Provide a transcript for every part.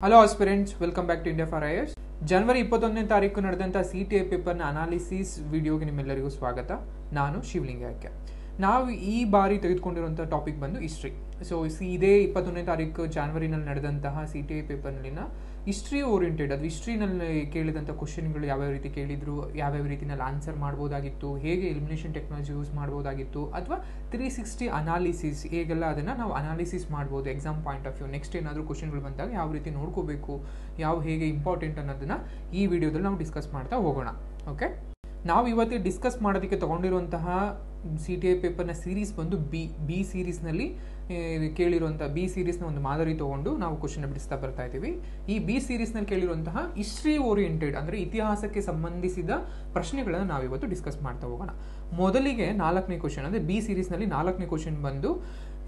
Hello aspirants, welcome back to India for IAS. ಜನವರಿ 21ನೇ ತಾರೀಕು ನಡೆದಂಥ CTA ಪೇಪರ್ನ ಅನಾಲಿಸಿಸ್ ವಿಡಿಯೋಗೆ ನಿಮ್ಮೆಲ್ಲರಿಗೂ ಸ್ವಾಗತ. ನಾನು ಶಿವಲಿಂಗಕ್ಕೆ. ನಾವು ಈ ಬಾರಿ ತೆಗೆದುಕೊಂಡಿರುವಂಥ ಟಾಪಿಕ್ ಬಂದು ಹಿಸ್ಟ್ರಿ. ಸೊ ಇದೇ 21ನೇ ತಾರೀಕು ಜಾನ್ವರಿನಲ್ಲಿ ನಡೆದಂತಹ CTA ಪೇಪರ್ನಲ್ಲಿನ ಹಿಸ್ಟ್ರಿ ಓರಿಯೆಂಟೆಡ್, ಅದು ಹಿಸ್ಟ್ರಿನಲ್ಲಿ ಕೇಳಿದಂಥ ಕ್ವಶನ್ಗಳು ಯಾವ್ಯಾವ ರೀತಿ ಕೇಳಿದ್ರು, ಯಾವ್ಯಾವ ರೀತಿನಲ್ಲಿ ಆನ್ಸರ್ ಮಾಡ್ಬೋದಾಗಿತ್ತು, ಹೇಗೆ ಎಲಿಮಿನೇಷನ್ ಟೆಕ್ನಾಲಜಿ ಯೂಸ್ ಮಾಡ್ಬೋದಾಗಿತ್ತು, ಅಥವಾ 360 ಅನಾಲಿಸಿಸ್ ಹೇಗೆಲ್ಲ ಅದನ್ನು ನಾವು ಅನಾಲಿಸಿಸ್ ಮಾಡ್ಬೋದು exam point of view. Next ಏನಾದರೂ ಕ್ವಶನ್ಗಳು ಬಂದಾಗ ಯಾವ ರೀತಿ ನೋಡ್ಕೋಬೇಕು, ಹೇಗೆ ಇಂಪಾರ್ಟೆಂಟ್ ಅನ್ನೋದನ್ನು ಈ ವಿಡಿಯೋದಲ್ಲಿ ನಾವು ಡಿಸ್ಕಸ್ ಮಾಡ್ತಾ ಹೋಗೋಣ. ಓಕೆ, ನಾವು ಇವತ್ತು ಡಿಸ್ಕಸ್ ಮಾಡೋದಕ್ಕೆ ತೊಗೊಂಡಿರುವಂತಹ CTA ಪೇಪರ್ನ ಸೀರೀಸ್ ಬಂದು ಬಿ ಸೀರೀಸ್ನಲ್ಲಿ ಕೇಳಿರುವಂಥ ಬಿ ಸೀರೀಸ್ನ ಒಂದು ಮಾದರಿ ತೊಗೊಂಡು ನಾವು ಕ್ವಶನ್ ಬಿಡಿಸ್ತಾ ಬರ್ತಾ ಇದ್ದೀವಿ. ಈ ಬಿ ಸೀರೀಸ್ನಲ್ಲಿ ಕೇಳಿರುವಂತಹ ಹಿಸ್ಟ್ರಿ ಓರಿಯೆಂಟೆಡ್ ಅಂದರೆ ಇತಿಹಾಸಕ್ಕೆ ಸಂಬಂಧಿಸಿದ ಪ್ರಶ್ನೆಗಳನ್ನು ನಾವು ಇವತ್ತು ಡಿಸ್ಕಸ್ ಮಾಡ್ತಾ ಹೋಗೋಣ. ಮೊದಲಿಗೆ 4ನೇ ಕ್ವಶನ್, ಅಂದರೆ ಬಿ ಸೀರೀಸ್ನಲ್ಲಿ 4ನೇ ಕ್ವಶನ್ ಬಂದು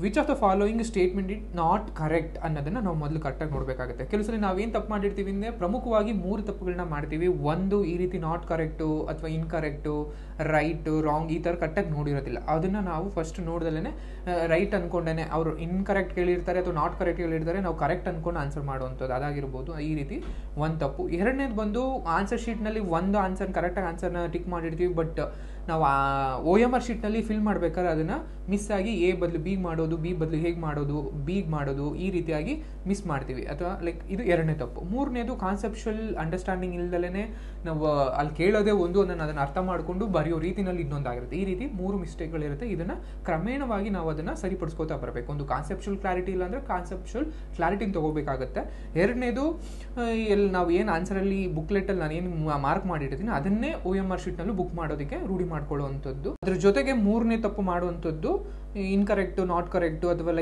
which of the following statement it not correct ಅನ್ನೋದನ್ನು ನಾವು ಮೊದಲು ಕರೆಕ್ಟಾಗಿ ನೋಡಬೇಕಾಗುತ್ತೆ. ಕೆಲವು ಸಲ ನಾವೇನು ತಪ್ಪು ಮಾಡಿರ್ತೀವಿ ಅಂದರೆ ಪ್ರಮುಖವಾಗಿ 3 ತಪ್ಪುಗಳನ್ನ ಮಾಡ್ತೀವಿ. ಒಂದು, ಈ ರೀತಿ ನಾಟ್ ಕರೆಕ್ಟು ಅಥವಾ ಇನ್ಕರೆಕ್ಟು, ರೈಟು, ರಾಂಗ್, ಈ ಥರ ಕರೆಕ್ಟಾಗಿ ನೋಡಿರೋದಿಲ್ಲ. ಅದನ್ನು ನಾವು ಫಸ್ಟ್ ನೋಡ್ದಲೇ ರೈಟ್ ಅಂದ್ಕೊಂಡೇ ಅವರು ಇನ್ಕರೆಕ್ಟ್ ಕೇಳಿರ್ತಾರೆ ಅಥವಾ ನಾಟ್ ಕರೆಕ್ಟ್ ಕೇಳಿರ್ತಾರೆ, ನಾವು ಕರೆಕ್ಟ್ ಅಂದ್ಕೊಂಡು ಆನ್ಸರ್ ಮಾಡುವಂಥದ್ದು ಅದಾಗಿರ್ಬೋದು. ಈ ರೀತಿ ಒಂದು ತಪ್ಪು. ಎರಡನೇದು ಬಂದು ಆನ್ಸರ್ ಶೀಟ್ನಲ್ಲಿ ಒಂದು ಆನ್ಸರ್ ಕರೆಕ್ಟಾಗಿ ಆನ್ಸರ್ನ ಟಿಕ್ ಮಾಡಿರ್ತೀವಿ, ಬಟ್ ನಾವು OMR ಶೀಟ್ನಲ್ಲಿ ಫಿಲ್ ಮಾಡ್ಬೇಕಾದ್ರೆ ಅದನ್ನು ಮಿಸ್ ಆಗಿ ಎ ಬದಲು ಬಿ ಮಾಡೋದು, ಬಿ ಬದಲು ಹೇಗೆ ಮಾಡೋದು, ಬಿಗ್ ಮಾಡೋದು, ಈ ರೀತಿಯಾಗಿ ಮಿಸ್ ಮಾಡ್ತೀವಿ. ಅಥವಾ ಇದು ಎರಡನೇ ತಪ್ಪು. ಮೂರನೇದು ಕಾನ್ಸೆಪ್ಷುವಲ್ ಅಂಡರ್ಸ್ಟ್ಯಾಂಡಿಂಗ್ ಇಲ್ದಲೇ ನಾವು ಅಲ್ಲಿ ಕೇಳೋದೇ ಒಂದು, ಅದನ್ನು ಅರ್ಥ ಮಾಡಿಕೊಂಡು ಬರೆಯೋ ರೀತಿನಲ್ಲಿ ಇನ್ನೊಂದಾಗಿರುತ್ತೆ. ಈ ರೀತಿ 3 ಮಿಸ್ಟೇಕ್ಗಳಿರುತ್ತೆ. ಇದನ್ನು ಕ್ರಮೇಣವಾಗಿ ನಾವು ಅದನ್ನು ಸರಿಪಡಿಸ್ಕೋತಾ ಬರಬೇಕು. ಒಂದು ಕಾನ್ಸೆಪ್ಷುವಲ್ ಕ್ಲಾರಿಟಿ ಇಲ್ಲ ಅಂದರೆ ಕಾನ್ಸೆಪ್ಷುವಲ್ ಕ್ಲಾರಿಟಿನ ತೊಗೋಬೇಕಾಗತ್ತೆ. ಎರಡನೇದು, ನಾವು ಏನು ಆನ್ಸರಲ್ಲಿ ಬುಕ್ಲೆಟಲ್ಲಿ ನಾನು ಏನು ಮಾರ್ಕ್ ಮಾಡಿರ್ತೀನಿ ಅದನ್ನೇ OMR ಶೀಟ್ನಲ್ಲೂ ಬುಕ್ ಮಾಡೋದಕ್ಕೆ ರೂಢಿ ಮಾಡ್ಕೊಳ್ಳುವಂಥದ್ದು. ಅದ್ರ ಜೊತೆಗೆ 3ನೇ ತಪ್ಪು ಮಾಡುವಂಥದ್ದು ಇನ್ಕರೆಕ್ಟು, ನಾಟ್ ಕರೆಕ್ಟು ಅಥವಾ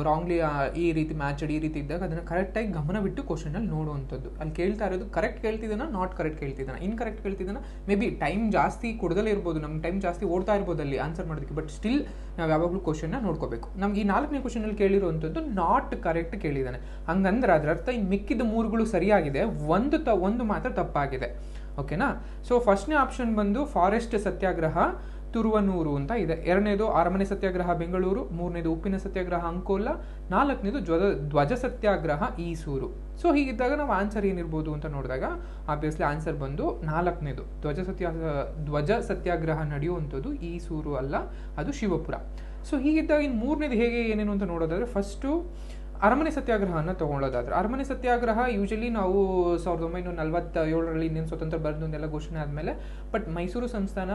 ರಾಂಗ್ಲಿ ಈ ರೀತಿ ಮ್ಯಾಚಡ್ ಈ ರೀತಿ ಇದ್ದಾಗ ಅದನ್ನು ಕರೆಕ್ಟಾಗಿ ಗಮನ ಬಿಟ್ಟು ಕ್ವಶನಲ್ಲಿ ನೋಡುವಂಥದ್ದು. ಅಲ್ಲಿ ಕೇಳ್ತಾ ಇರೋದು ಕರೆಕ್ಟ್ ಕೇಳ್ತಿದ್ದಾನ, ನಾಟ್ ಕರೆಕ್ಟ್ ಕೇಳ್ತಿದ್ದಾನ, ಇನ್ಕರೆಕ್ಟ್ ಕೇಳ್ತಿದ್ದಾನ. ಮೇ ಬಿ ಟೈಮ್ ಜಾಸ್ತಿ ಕೊಡದಲ್ಲೇ ಇರ್ಬೋದು, ನಮ್ಗೆ ಟೈಮ್ ಜಾಸ್ತಿ ಓಡ್ತಾ ಇರ್ಬೋದು ಅಲ್ಲಿ ಆನ್ಸರ್ ಮಾಡೋದಕ್ಕೆ, ಬಟ್ ಸ್ಟಿಲ್ ನಾವು ಯಾವಾಗಲೂ ಕ್ವಶನ್ನ ನೋಡ್ಕೋಬೇಕು. ನಮ್ಗೆ ಈ 4ನೇ ಕ್ವಶನಲ್ಲಿ ಕೇಳಿರುವಂಥದ್ದು ನಾಟ್ ಕರೆಕ್ಟ್ ಕೇಳಿದ್ದಾನೆ. ಹಂಗಂದ್ರೆ ಅದರ ಅರ್ಥ ಇನ್ನು ಮಿಕ್ಕಿದ 3ಗಳು ಸರಿಯಾಗಿದೆ, ಒಂದು ಮಾತ್ರ ತಪ್ಪಾಗಿದೆ. ಓಕೆನಾ? ಸೊ ಫಸ್ಟ್ನೇ ಆಪ್ಷನ್ ಬಂದು ಫಾರೆಸ್ಟ್ ಸತ್ಯಾಗ್ರಹ ತುರುವನೂರು ಅಂತ ಇದೆ. ಎರಡನೇದು ಅರಮನೆ ಸತ್ಯಾಗ್ರಹ ಬೆಂಗಳೂರು, ಮೂರನೇದು ಉಪ್ಪಿನ ಸತ್ಯಾಗ್ರಹ ಅಂಕೋಲ, ನಾಲ್ಕನೇದು ಧ್ವಜ ಸತ್ಯಾಗ್ರಹ ಈಸೂರು. ಸೊ ಹೀಗಿದ್ದಾಗ ನಾವು ಆನ್ಸರ್ ಏನಿರ್ಬೋದು ಅಂತ ನೋಡಿದಾಗ ಆಬ್ವಿಯಸ್ಲಿ ಆನ್ಸರ್ ಬಂದು 4ನೇದು ಧ್ವಜ ಸತ್ಯಾಗ್ರಹ ನಡೆಯುವಂಥದ್ದು ಈಸೂರು ಅಲ್ಲ, ಅದು ಶಿವಪುರ. ಸೊ ಹೀಗಿದ್ದಾಗ ಇನ್ನು 3ನೇದು ಹೇಗೆ ಏನೇನು ಅಂತ ನೋಡೋದಾದ್ರೆ, ಫಸ್ಟು ಅರಮನೆ ಸತ್ಯಾಗ್ರಹನ ತೊಗೊಳ್ಳೋದಾದ್ರೆ, ಅರಮನೆ ಸತ್ಯಾಗ್ರಹ ಯೂಶಲಿ ನಾವು 1947ರಲ್ಲಿ ಇನ್ನೇನು ಸ್ವತಂತ್ರ ಬಂದೆಲ್ಲ ಘೋಷಣೆ ಆದಮೇಲೆ, ಬಟ್ ಮೈಸೂರು ಸಂಸ್ಥಾನ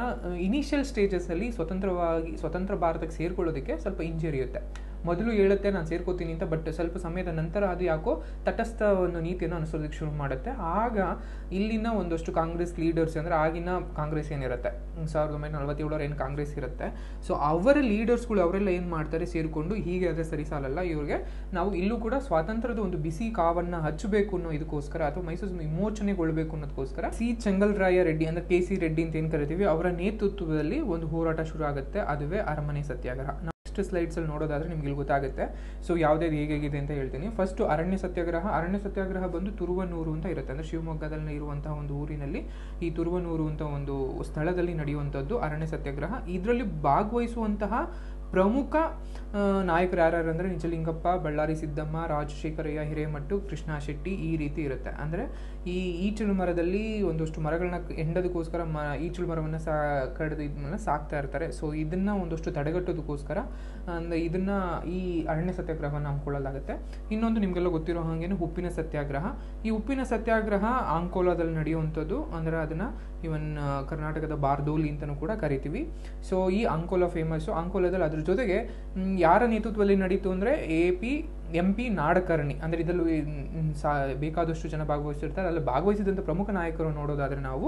ಇನಿಷಿಯಲ್ ಸ್ಟೇಜಸ್ಸಲ್ಲಿ ಸ್ವತಂತ್ರ ಭಾರತಕ್ಕೆ ಸೇರ್ಕೊಳ್ಳೋದಕ್ಕೆ ಸ್ವಲ್ಪ ಹಿಂಜರಿಯುತ್ತೆ. ಮೊದಲು ಹೇಳುತ್ತೆ ನಾನು ಸೇರ್ಕೋತೀನಿ ಅಂತ, ಬಟ್ ಸ್ವಲ್ಪ ಸಮಯದ ನಂತರ ಅದು ಯಾಕೋ ತಟಸ್ಥ ಒಂದು ನೀತಿಯನ್ನು ಅನುಸರಿಸೋದಕ್ಕೆ ಶುರು ಮಾಡುತ್ತೆ. ಆಗ ಇಲ್ಲಿನ ಒಂದಷ್ಟು ಕಾಂಗ್ರೆಸ್ ಲೀಡರ್ಸ್, ಅಂದರೆ ಆಗಿನ ಕಾಂಗ್ರೆಸ್ ಏನಿರುತ್ತೆ 1947 ಏನು ಕಾಂಗ್ರೆಸ್ ಇರುತ್ತೆ, ಸೊ ಅವರ ಲೀಡರ್ಸ್ಗಳು ಅವರೆಲ್ಲ ಏನು ಮಾಡ್ತಾರೆ, ಸೇರಿಕೊಂಡು ಹೀಗೆ ಆದರೆ ಸರಿ ಸಾಲಲ್ಲ, ಇವ್ರಿಗೆ ನಾವು ಇಲ್ಲೂ ಕೂಡ ಸ್ವಾತಂತ್ರ್ಯದ ಒಂದು ಬಿಸಿ ಕಾವನ್ನು ಹಚ್ಚಬೇಕು ಅನ್ನೋ ಇದಕ್ಕೋಸ್ಕರ, ಅಥವಾ ಮೈಸೂರು ವಿಮೋಚನೆಗೊಳ್ಳಬೇಕು ಅನ್ನೋದಕ್ಕೋಸ್ಕರ ಚೆಂಗಲ್ರಾಯ ರೆಡ್ಡಿ ಅಂದರೆ KC ರೆಡ್ಡಿ ಅಂತ ಏನು ಕರಿತೀವಿ, ಅವರ ನೇತೃತ್ವದಲ್ಲಿ ಒಂದು ಹೋರಾಟ ಶುರು ಆಗುತ್ತೆ. ಅದುವೇ ಅರಮನೆ ಸತ್ಯಾಗ್ರಹ. ಸ್ಲೈಡ್ಸಲ್ಲಿ ನೋಡೋದಾದ್ರೆ ನಿಮ್ಗೆ ಇಲ್ಲಿ ಗೊತ್ತಾಗುತ್ತೆ. ಸೊ ಯಾವುದೇದು ಹೇಗಿದೆ ಅಂತ ಹೇಳ್ತೀನಿ. ಫಸ್ಟು ಅರಣ್ಯ ಸತ್ಯಾಗ್ರಹ ಬಂದು ತುರುವನೂರು ಅಂತ ಇರುತ್ತೆ, ಅಂದರೆ ಶಿವಮೊಗ್ಗದಲ್ಲಿ ಇರುವಂತಹ ಒಂದು ಊರಿನಲ್ಲಿ ಈ ತುರುವನೂರು ಅಂತ ಒಂದು ಸ್ಥಳದಲ್ಲಿ ನಡೆಯುವಂಥದ್ದು ಅರಣ್ಯ ಸತ್ಯಾಗ್ರಹ. ಇದರಲ್ಲಿ ಭಾಗವಹಿಸುವಂತಹ ಪ್ರಮುಖ ನಾಯಕರು ಯಾರ್ಯಾರು ಅಂದರೆ ನಿಜಲಿಂಗಪ್ಪ, ಬಳ್ಳಾರಿ ಸಿದ್ದಮ್ಮ, ರಾಜಶೇಖರಯ್ಯ, ಹಿರೇಮಠು, ಕೃಷ್ಣ ಶೆಟ್ಟಿ, ಈ ರೀತಿ ಇರುತ್ತೆ. ಅಂದರೆ ಈ ಈಚಲು ಮರದಲ್ಲಿ ಒಂದಷ್ಟು ಮರಗಳನ್ನ ಎಂಡೋದಕ್ಕೋಸ್ಕರ ಈಚಲು ಮರವನ್ನು ಕಡಿದು ಸಾಕ್ತಾ ಇರ್ತಾರೆ. ಸೊ ಇದನ್ನು ಒಂದಷ್ಟು ತಡೆಗಟ್ಟೋದಕ್ಕೋಸ್ಕರ ಇದನ್ನು ಈ ಅರಣ್ಯ ಸತ್ಯಾಗ್ರಹವನ್ನು ಹಮ್ಮಿಕೊಳ್ಳಲಾಗುತ್ತೆ. ಇನ್ನೊಂದು ನಿಮಗೆಲ್ಲ ಗೊತ್ತಿರೋ ಹಾಗೇನು ಉಪ್ಪಿನ ಸತ್ಯಾಗ್ರಹ. ಈ ಉಪ್ಪಿನ ಸತ್ಯಾಗ್ರಹ ಅಂಕೋಲಾದಲ್ಲಿ ನಡೆಯುವಂಥದ್ದು, ಅಂದರೆ ಅದನ್ನು ಇವನ್ ಕರ್ನಾಟಕದ ಬಾರ್ದೋಲಿ ಅಂತಲೂ ಕೂಡ ಕರಿತೀವಿ. ಸೊ ಈ ಅಂಕೋಲಾ ಫೇಮಸ್ಸು. ಅಂಕೋಲಾದಲ್ಲಿ ಅದ್ರ ಜೊತೆಗೆ ಯಾರ ನೇತೃತ್ವದಲ್ಲಿ ನಡೀತು ಅಂದರೆ MP ನಾಡಕರ್ಣಿ, ಅಂದರೆ ಇದರಲ್ಲಿ ಬೇಕಾದಷ್ಟು ಜನ ಭಾಗವಹಿಸಿರ್ತಾರೆ. ಅಲ್ಲಿ ಭಾಗವಹಿಸಿದಂಥ ಪ್ರಮುಖ ನಾಯಕರು ನೋಡೋದಾದರೆ ನಾವು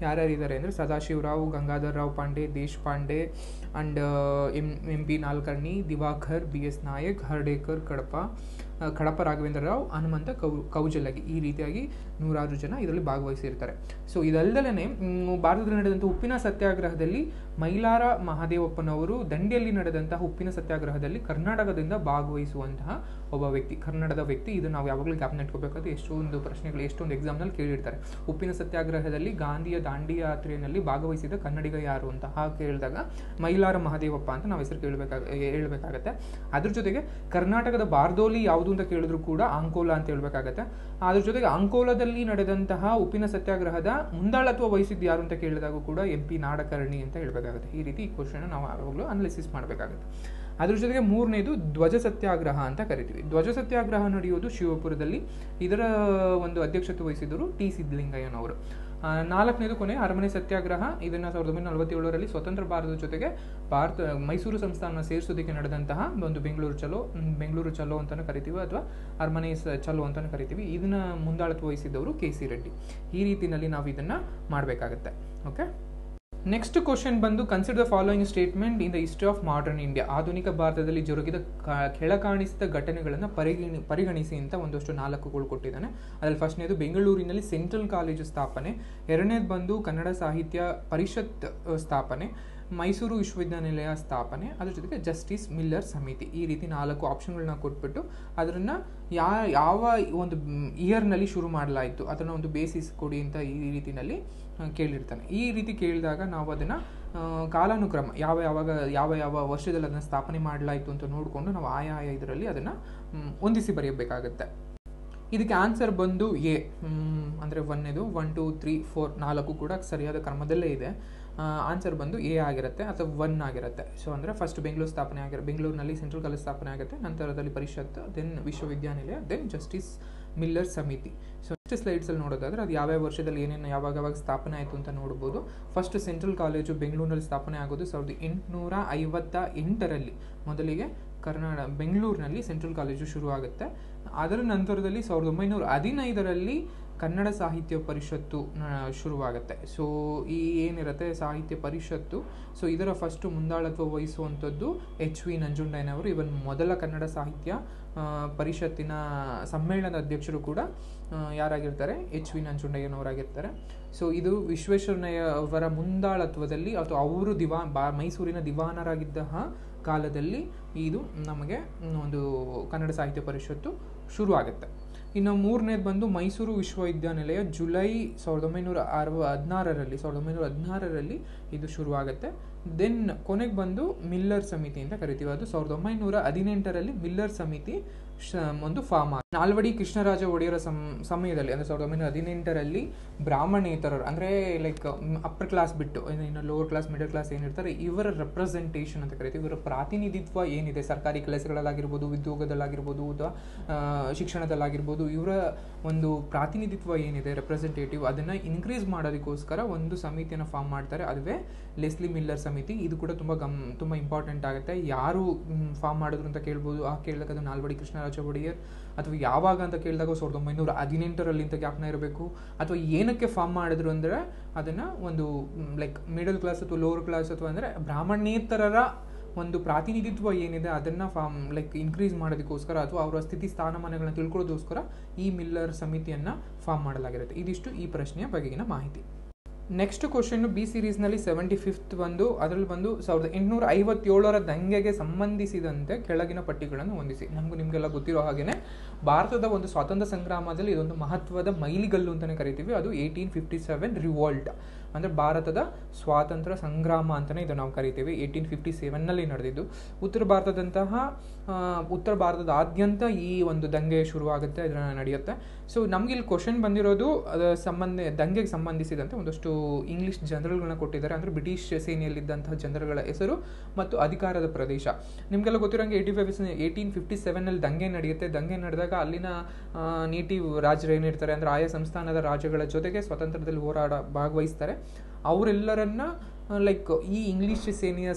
ಯಾರ್ಯಾರಿದ್ದಾರೆ ಅಂದರೆ Sadashivrao, Gangadhar Rao Pande, Deshpande and MP Nalkarni, Diwakar, BS Nayak, Hardekar, Kadapa Raghavendra Rao, Hanumanta Kaujalagi, ಈ ರೀತಿಯಾಗಿ 100 ಜನ ಇದರಲ್ಲಿ ಭಾಗವಹಿಸಿರ್ತಾರೆ. ಸೊ ಇದಲ್ಲದಲೇ ಭಾರತದಲ್ಲಿ ನಡೆದಂಥ ಉಪ್ಪಿನ ಸತ್ಯಾಗ್ರಹದಲ್ಲಿ ಮೈಲಾರ ಮಹಾದೇವಪ್ಪನವರು ದಂಡಿಯಲ್ಲಿ ನಡೆದಂತಹ ಉಪ್ಪಿನ ಸತ್ಯಾಗ್ರಹದಲ್ಲಿ ಕರ್ನಾಟಕದಿಂದ ಭಾಗವಹಿಸುವಂತಹ ಒಬ್ಬ ವ್ಯಕ್ತಿ, ಕನ್ನಡದ ವ್ಯಕ್ತಿ. ಇದು ನಾವು ಯಾವಾಗಲೂ ಜ್ಞಾಪನ ಇಟ್ಕೋಬೇಕಾದ್ರೆ ಎಷ್ಟೊಂದು ಪ್ರಶ್ನೆಗಳು, ಎಷ್ಟೊಂದು ಎಕ್ಸಾಮ್ನಲ್ಲಿ ಕೇಳಿರ್ತಾರೆ. ಉಪ್ಪಿನ ಸತ್ಯಾಗ್ರಹದಲ್ಲಿ ಗಾಂಧಿಯ ದಾಂಡಿ ಯಾತ್ರೆಯಲ್ಲಿ ಭಾಗವಹಿಸಿದ ಕನ್ನಡಿಗ ಯಾರು ಅಂತ ಕೇಳಿದಾಗ ಮೈಲಾರ ಮಹದೇವಪ್ಪ ಅಂತ ನಾವು ಹೆಸರು ಹೇಳ್ಬೇಕಾಗತ್ತೆ. ಅದ್ರ ಜೊತೆಗೆ ಕರ್ನಾಟಕದ ಬಾರ್ದೋಲಿ ಯಾವುದು ಅಂತ ಕೇಳಿದ್ರು ಕೂಡ ಅಂಕೋಲಾ ಅಂತ ಹೇಳ್ಬೇಕಾಗತ್ತೆ. ಅದ್ರ ಜೊತೆಗೆ ಅಂಕೋಲಾದಲ್ಲಿ ನಡೆದಂತಹ ಉಪ್ಪಿನ ಸತ್ಯಾಗ್ರಹದ ಮುಂದಾಳತ್ವ ವಹಿಸಿದ್ದು ಯಾರು ಅಂತ ಕೇಳಿದಾಗ ಕೂಡ MP ನಾಡಕರ್ಣಿ ಅಂತ ಹೇಳ್ಬೇಕಾಗುತ್ತೆ. ಈ ರೀತಿ ಈ ಕ್ವಶನ್ ನಾವು ಯಾವಾಗಲೂ ಅನಾಲಿಸಿಸ್ ಮಾಡಬೇಕಾಗುತ್ತೆ. ಅದ್ರ ಜೊತೆಗೆ ಮೂರನೇದು ಧ್ವಜ ಸತ್ಯಾಗ್ರಹ ಅಂತ ಕರಿತೀವಿ. ಧ್ವಜ ಸತ್ಯಾಗ್ರಹ ನಡೆಯೋದು ಶಿವಪುರದಲ್ಲಿ. ಇದರ ಒಂದು ಅಧ್ಯಕ್ಷತೆ ವಹಿಸಿದರು T ಸಿದ್ದಲಿಂಗಯ್ಯನವರು. ನಾಲ್ಕನೇದು ಕೊನೆ ಅರಮನೆ ಸತ್ಯಾಗ್ರಹ. ಇದನ್ನು 1947ರಲ್ಲಿ ಸ್ವತಂತ್ರ ಭಾರತದ ಜೊತೆಗೆ ಮೈಸೂರು ಸಂಸ್ಥಾನ ಸೇರಿಸೋದಕ್ಕೆ ನಡೆದಂತಹ ಒಂದು ಬೆಂಗಳೂರು ಚಲೋ ಅಂತಾನು ಕರಿತೀವಿ, ಅಥವಾ ಅರಮನೆ ಚಲೋ ಅಂತಾನು ಕರಿತೀವಿ. ಇದನ್ನ ಮುಂದಾಳತ್ವ ವಹಿಸಿದವರು KC ರೆಡ್ಡಿ. ಈ ರೀತಿಯಲ್ಲಿ ನಾವು ಇದನ್ನ ಮಾಡಬೇಕಾಗತ್ತೆ. ಓಕೆ, ನೆಕ್ಸ್ಟ್ ಕ್ವಶನ್ ಬಂದು consider the following statement in the history of modern India. ಆಧುನಿಕ ಭಾರತದಲ್ಲಿ ಜರುಗಿದ ಕೆಳಕಾಣಿಸಿದ ಘಟನೆಗಳನ್ನು ಪರಿಗಣಿಸಿ ಅಂತ ಒಂದಷ್ಟು 4 ಕೊಟ್ಟಿದ್ದಾನೆ. ಅದರಲ್ಲಿ ಫಸ್ಟ್ನೇದು ಬೆಂಗಳೂರಿನಲ್ಲಿ ಸೆಂಟ್ರಲ್ ಕಾಲೇಜು ಸ್ಥಾಪನೆ, ಎರಡನೇದು ಬಂದು ಕನ್ನಡ ಸಾಹಿತ್ಯ ಪರಿಷತ್ ಸ್ಥಾಪನೆ, ಮೈಸೂರು ವಿಶ್ವವಿದ್ಯಾನಿಲಯ ಸ್ಥಾಪನೆ, ಅದ್ರ ಜೊತೆಗೆ ಜಸ್ಟಿಸ್ ಮಿಲ್ಲರ್ ಸಮಿತಿ. ಈ ರೀತಿ 4 ಆಪ್ಷನ್ಗಳನ್ನ ಕೊಟ್ಬಿಟ್ಟು ಅದನ್ನು ಯಾವ ಒಂದು ಇಯರ್ನಲ್ಲಿ ಶುರು ಮಾಡಲಾಯಿತು ಅದನ್ನು ಒಂದು ಬೇಸಿಸ್ ಕೊಡಿ ಅಂತ ಈ ರೀತಿಯಲ್ಲಿ ಕೇಳಿರ್ತಾನೆ. ಈ ರೀತಿ ಕೇಳಿದಾಗ ನಾವು ಅದನ್ನು ಕಾಲಾನುಕ್ರಮ ಯಾವ ವರ್ಷದಲ್ಲಿ ಅದನ್ನು ಸ್ಥಾಪನೆ ಮಾಡಲಾಯಿತು ಅಂತ ನೋಡಿಕೊಂಡು ನಾವು ಆಯಾ ಇದರಲ್ಲಿ ಅದನ್ನು ಹೊಂದಿಸಿ ಬರೆಯಬೇಕಾಗತ್ತೆ. ಇದಕ್ಕೆ ಆನ್ಸರ್ ಬಂದು ಎ, ಅಂದರೆ 1 2 3 4 4 ಕೂಡ ಸರಿಯಾದ ಕ್ರಮದಲ್ಲೇ ಇದೆ. ಆನ್ಸರ್ ಬಂದು ಎ ಆಗಿರುತ್ತೆ ಅಥವಾ 1 ಆಗಿರುತ್ತೆ. ಸೊ ಅಂದರೆ ಫಸ್ಟ್ ಬೆಂಗಳೂರಿನಲ್ಲಿ ಸೆಂಟ್ರಲ್ ಕಾಲೇಜ್ ಸ್ಥಾಪನೆ ಆಗುತ್ತೆ, ನಂತರದಲ್ಲಿ ಪರಿಷತ್, ದೆನ್ ವಿಶ್ವವಿದ್ಯಾನಿಲಯ, ದೆನ್ ಜಸ್ಟಿಸ್ ಮಿಲ್ಲರ್ ಸಮಿತಿ. ಸೊ ನೆಕ್ಸ್ಟ್ ಸ್ಲೈಡ್ಸಲ್ಲಿ ನೋಡೋದಾದ್ರೆ ಅದು ಯಾವ್ಯಾವ ವರ್ಷದಲ್ಲಿ ಏನೇನು ಯಾವಾಗ ಸ್ಥಾಪನೆ ಆಯಿತು ಅಂತ ನೋಡ್ಬೋದು. ಫಸ್ಟ್ ಸೆಂಟ್ರಲ್ ಕಾಲೇಜು ಬೆಂಗಳೂರಿನಲ್ಲಿ ಸ್ಥಾಪನೆ ಆಗೋದು 1858ರಲ್ಲಿ. ಮೊದಲಿಗೆ ಬೆಂಗಳೂರಿನಲ್ಲಿ ಸೆಂಟ್ರಲ್ ಕಾಲೇಜು ಶುರುವಾಗುತ್ತೆ. ಅದರ ನಂತರದಲ್ಲಿ 1915ರಲ್ಲಿ ಕನ್ನಡ ಸಾಹಿತ್ಯ ಪರಿಷತ್ತು ಶುರುವಾಗುತ್ತೆ. ಸೊ ಈ ಏನಿರುತ್ತೆ ಸಾಹಿತ್ಯ ಪರಿಷತ್ತು, ಸೊ ಇದರ ಫಸ್ಟು ಮುಂದಾಳತ್ವ ವಹಿಸುವಂಥದ್ದು HV ನಂಜುಂಡಯ್ಯನವರು. ಇವನ್ ಮೊದಲ ಕನ್ನಡ ಸಾಹಿತ್ಯ ಪರಿಷತ್ತಿನ ಸಮ್ಮೇಳನದ ಅಧ್ಯಕ್ಷರು ಕೂಡ ಯಾರಾಗಿರ್ತಾರೆ, HV ನಂಜುಂಡಯ್ಯನವರಾಗಿರ್ತಾರೆ. ಸೊ ಇದು ವಿಶ್ವೇಶ್ವರಯ್ಯವರ ಮುಂದಾಳತ್ವದಲ್ಲಿ ಅಥವಾ ಅವರು ಮೈಸೂರಿನ ದಿವಾನರಾಗಿದ್ದ ಕಾಲದಲ್ಲಿ ಇದು ನಮಗೆ ಒಂದು ಕನ್ನಡ ಸಾಹಿತ್ಯ ಪರಿಷತ್ತು ಶುರು ಆಗುತ್ತೆ. ಇನ್ನು ಮೂರನೇದು ಬಂದು ಮೈಸೂರು ವಿಶ್ವವಿದ್ಯಾನಿಲಯ ಜುಲೈ 1916ರಲ್ಲಿ ಇದು ಶುರುವಾಗುತ್ತೆ. ದೆನ್ ಕೊನೆಗೆ ಬಂದು ಮಿಲ್ಲರ್ ಸಮಿತಿ ಅಂತ ಕರಿತೀವಿ. ಅದು 1918ರಲ್ಲಿ ಮಿಲ್ಲರ್ ಸಮಿತಿ ಒಂದು ಫಾರ್ಮ್ ಆಗುತ್ತೆ. ನಾಲ್ವಡಿ ಕೃಷ್ಣರಾಜ ಒಡೆಯರ ಸಮಯದಲ್ಲಿ ಅಂದರೆ 1918ರಲ್ಲಿ ಬ್ರಾಹ್ಮಣೇತರರು ಅಂದರೆ ಲೈಕ್ ಅಪ್ಪರ್ ಕ್ಲಾಸ್ ಬಿಟ್ಟು ಇನ್ನು ಲೋವರ್ ಕ್ಲಾಸ್ ಮಿಡಲ್ ಕ್ಲಾಸ್ ಏನಿರ್ತಾರೆ ಇವರ ರೆಪ್ರೆಸೆಂಟೇಷನ್ ಅಂತ ಕರಿತೀವಿ. ಇವರ ಪ್ರಾತಿನಿಧಿತ್ವ ಏನಿದೆ ಸರ್ಕಾರಿ ಕೆಲಸಗಳಲ್ಲಾಗಿರ್ಬೋದು, ಉದ್ಯೋಗದಲ್ಲಾಗಿರ್ಬೋದು ಅಥವಾ ಶಿಕ್ಷಣದಲ್ಲಾಗಿರ್ಬೋದು, ಇವರ ಒಂದು ಪ್ರಾತಿನಿಧಿತ್ವ ಏನಿದೆ ರೆಪ್ರೆಸೆಂಟೇಟಿವ್ ಅದನ್ನು ಇನ್ಕ್ರೀಸ್ ಮಾಡೋದಕ್ಕೋಸ್ಕರ ಒಂದು ಸಮಿತಿಯನ್ನು ಫಾರ್ಮ್ ಮಾಡ್ತಾರೆ. ಅದುವೇ ಲೆಸ್ಲಿ ಮಿಲ್ಲರ್ ಸಮಿತಿ. ಇದು ಕೂಡ ತುಂಬ ಇಂಪಾರ್ಟೆಂಟ್ ಆಗುತ್ತೆ. ಯಾರು ಫಾರ್ಮ್ ಮಾಡಿದ್ರು ಅಂತ ಕೇಳ್ಬೋದು. ಕೇಳಿದಾಗ ಅದು ನಾಲ್ವಡಿ ಕೃಷ್ಣರಾಜ ಒಡೆಯರ್. ಅಥವಾ ಯಾವಾಗ ಅಂತ ಕೇಳಿದಾಗ 1918ರಲ್ಲಿ ಅಂತ ಜ್ಞಾಪನ ಇರಬೇಕು. ಅಥವಾ ಏನಕ್ಕೆ ಫಾರ್ಮ್ ಮಾಡಿದ್ರು ಅಂದರೆ ಅದನ್ನು ಒಂದು ಲೈಕ್ ಮಿಡಲ್ ಕ್ಲಾಸ್ ಅಥವಾ ಲೋವರ್ ಕ್ಲಾಸ್ ಅಥವಾ ಅಂದರೆ ಬ್ರಾಹ್ಮಣೇತರರ ಒಂದು ಪ್ರಾತಿನಿಧಿತ್ವ ಏನಿದೆ ಅದನ್ನು ಇನ್ಕ್ರೀಸ್ ಮಾಡೋದಕ್ಕೋಸ್ಕರ ಅಥವಾ ಅವರ ಸ್ಥಿತಿ ಸ್ಥಾನಮಾನಗಳನ್ನ ತಿಳ್ಕೊಳ್ಳೋದಕ್ಕೋಸ್ಕರ ಈ ಮಿಲ್ಲರ್ ಸಮಿತಿಯನ್ನು ಫಾರ್ಮ್ ಮಾಡಲಾಗಿರುತ್ತೆ. ಇದಿಷ್ಟು ಈ ಪ್ರಶ್ನೆಯ ಬಗೆಗಿನ ಮಾಹಿತಿ. ನೆಕ್ಸ್ಟ್ ಕ್ವಶನ್ ಬಿ ಸೀರೀಸ್ನಲ್ಲಿ 75th ಅದರಲ್ಲಿ ಬಂದು 1857ರ ದಂಗೆಗೆ ಸಂಬಂಧಿಸಿದಂತೆ ಕೆಳಗಿನ ಪಟ್ಟಿಗಳನ್ನು ಹೊಂದಿಸಿ. ನಿಮಗೆಲ್ಲ ಗೊತ್ತಿರೋ ಹಾಗೆಯೇ ಭಾರತದ ಒಂದು ಸ್ವಾತಂತ್ರ್ಯ ಸಂಗ್ರಾಮದಲ್ಲಿ ಇದೊಂದು ಮಹತ್ವದ ಮೈಲಿಗಲ್ಲು ಅಂತಲೇ ಕರಿತೀವಿ. ಅದು 1857 ರಿವೋಲ್ಟ್ ಅಂದರೆ ಭಾರತದ ಸ್ವಾತಂತ್ರ್ಯ ಸಂಗ್ರಾಮ ಅಂತಲೇ ಇದು ನಾವು ಕರಿತೀವಿ. 1857ನಲ್ಲಿ ನಡೆದಿದ್ದು. ಉತ್ತರ ಭಾರತದಾದ್ಯಂತ ಈ ಒಂದು ದಂಗೆ ಶುರುವಾಗುತ್ತೆ, ಇದರ ನಡೆಯುತ್ತೆ. ಸೊ ನಮ್ಗೆ ಇಲ್ಲಿ ಕ್ವಶನ್ ಬಂದಿರೋದು ದಂಗೆಗೆ ಸಂಬಂಧಿಸಿದಂತೆ ಒಂದಷ್ಟು ಇಂಗ್ಲಿಷ್ ಜನರಲ್ಗಳನ್ನ ಕೊಟ್ಟಿದ್ದಾರೆ. ಅಂದರೆ ಬ್ರಿಟಿಷ್ ಸೇನೆಯಲ್ಲಿದ್ದಂತಹ ಜನರಲ್ಗಳ ಹೆಸರು ಮತ್ತು ಅಧಿಕಾರದ ಪ್ರದೇಶ. ನಿಮಗೆಲ್ಲ ಗೊತ್ತಿರೋಂಗೆ 1857ನಲ್ಲಿ ದಂಗೆ ನಡೆಯುತ್ತೆ. ದಂಗೆ ನಡೆದಾಗ ಅಲ್ಲಿನ ನೇಟಿವ್ ರಾಜರು ಏನಿರ್ತಾರೆ ಅಂದರೆ ಆಯಾ ಸಂಸ್ಥಾನದ ರಾಜ್ಯಗಳ ಜೊತೆಗೆ ಸ್ವತಂತ್ರದಲ್ಲಿ ಭಾಗವಹಿಸ್ತಾರೆ. ಅವರೆಲ್ಲರನ್ನ ಈ ಇಂಗ್ಲಿಷ್ ಸೇನೆಯ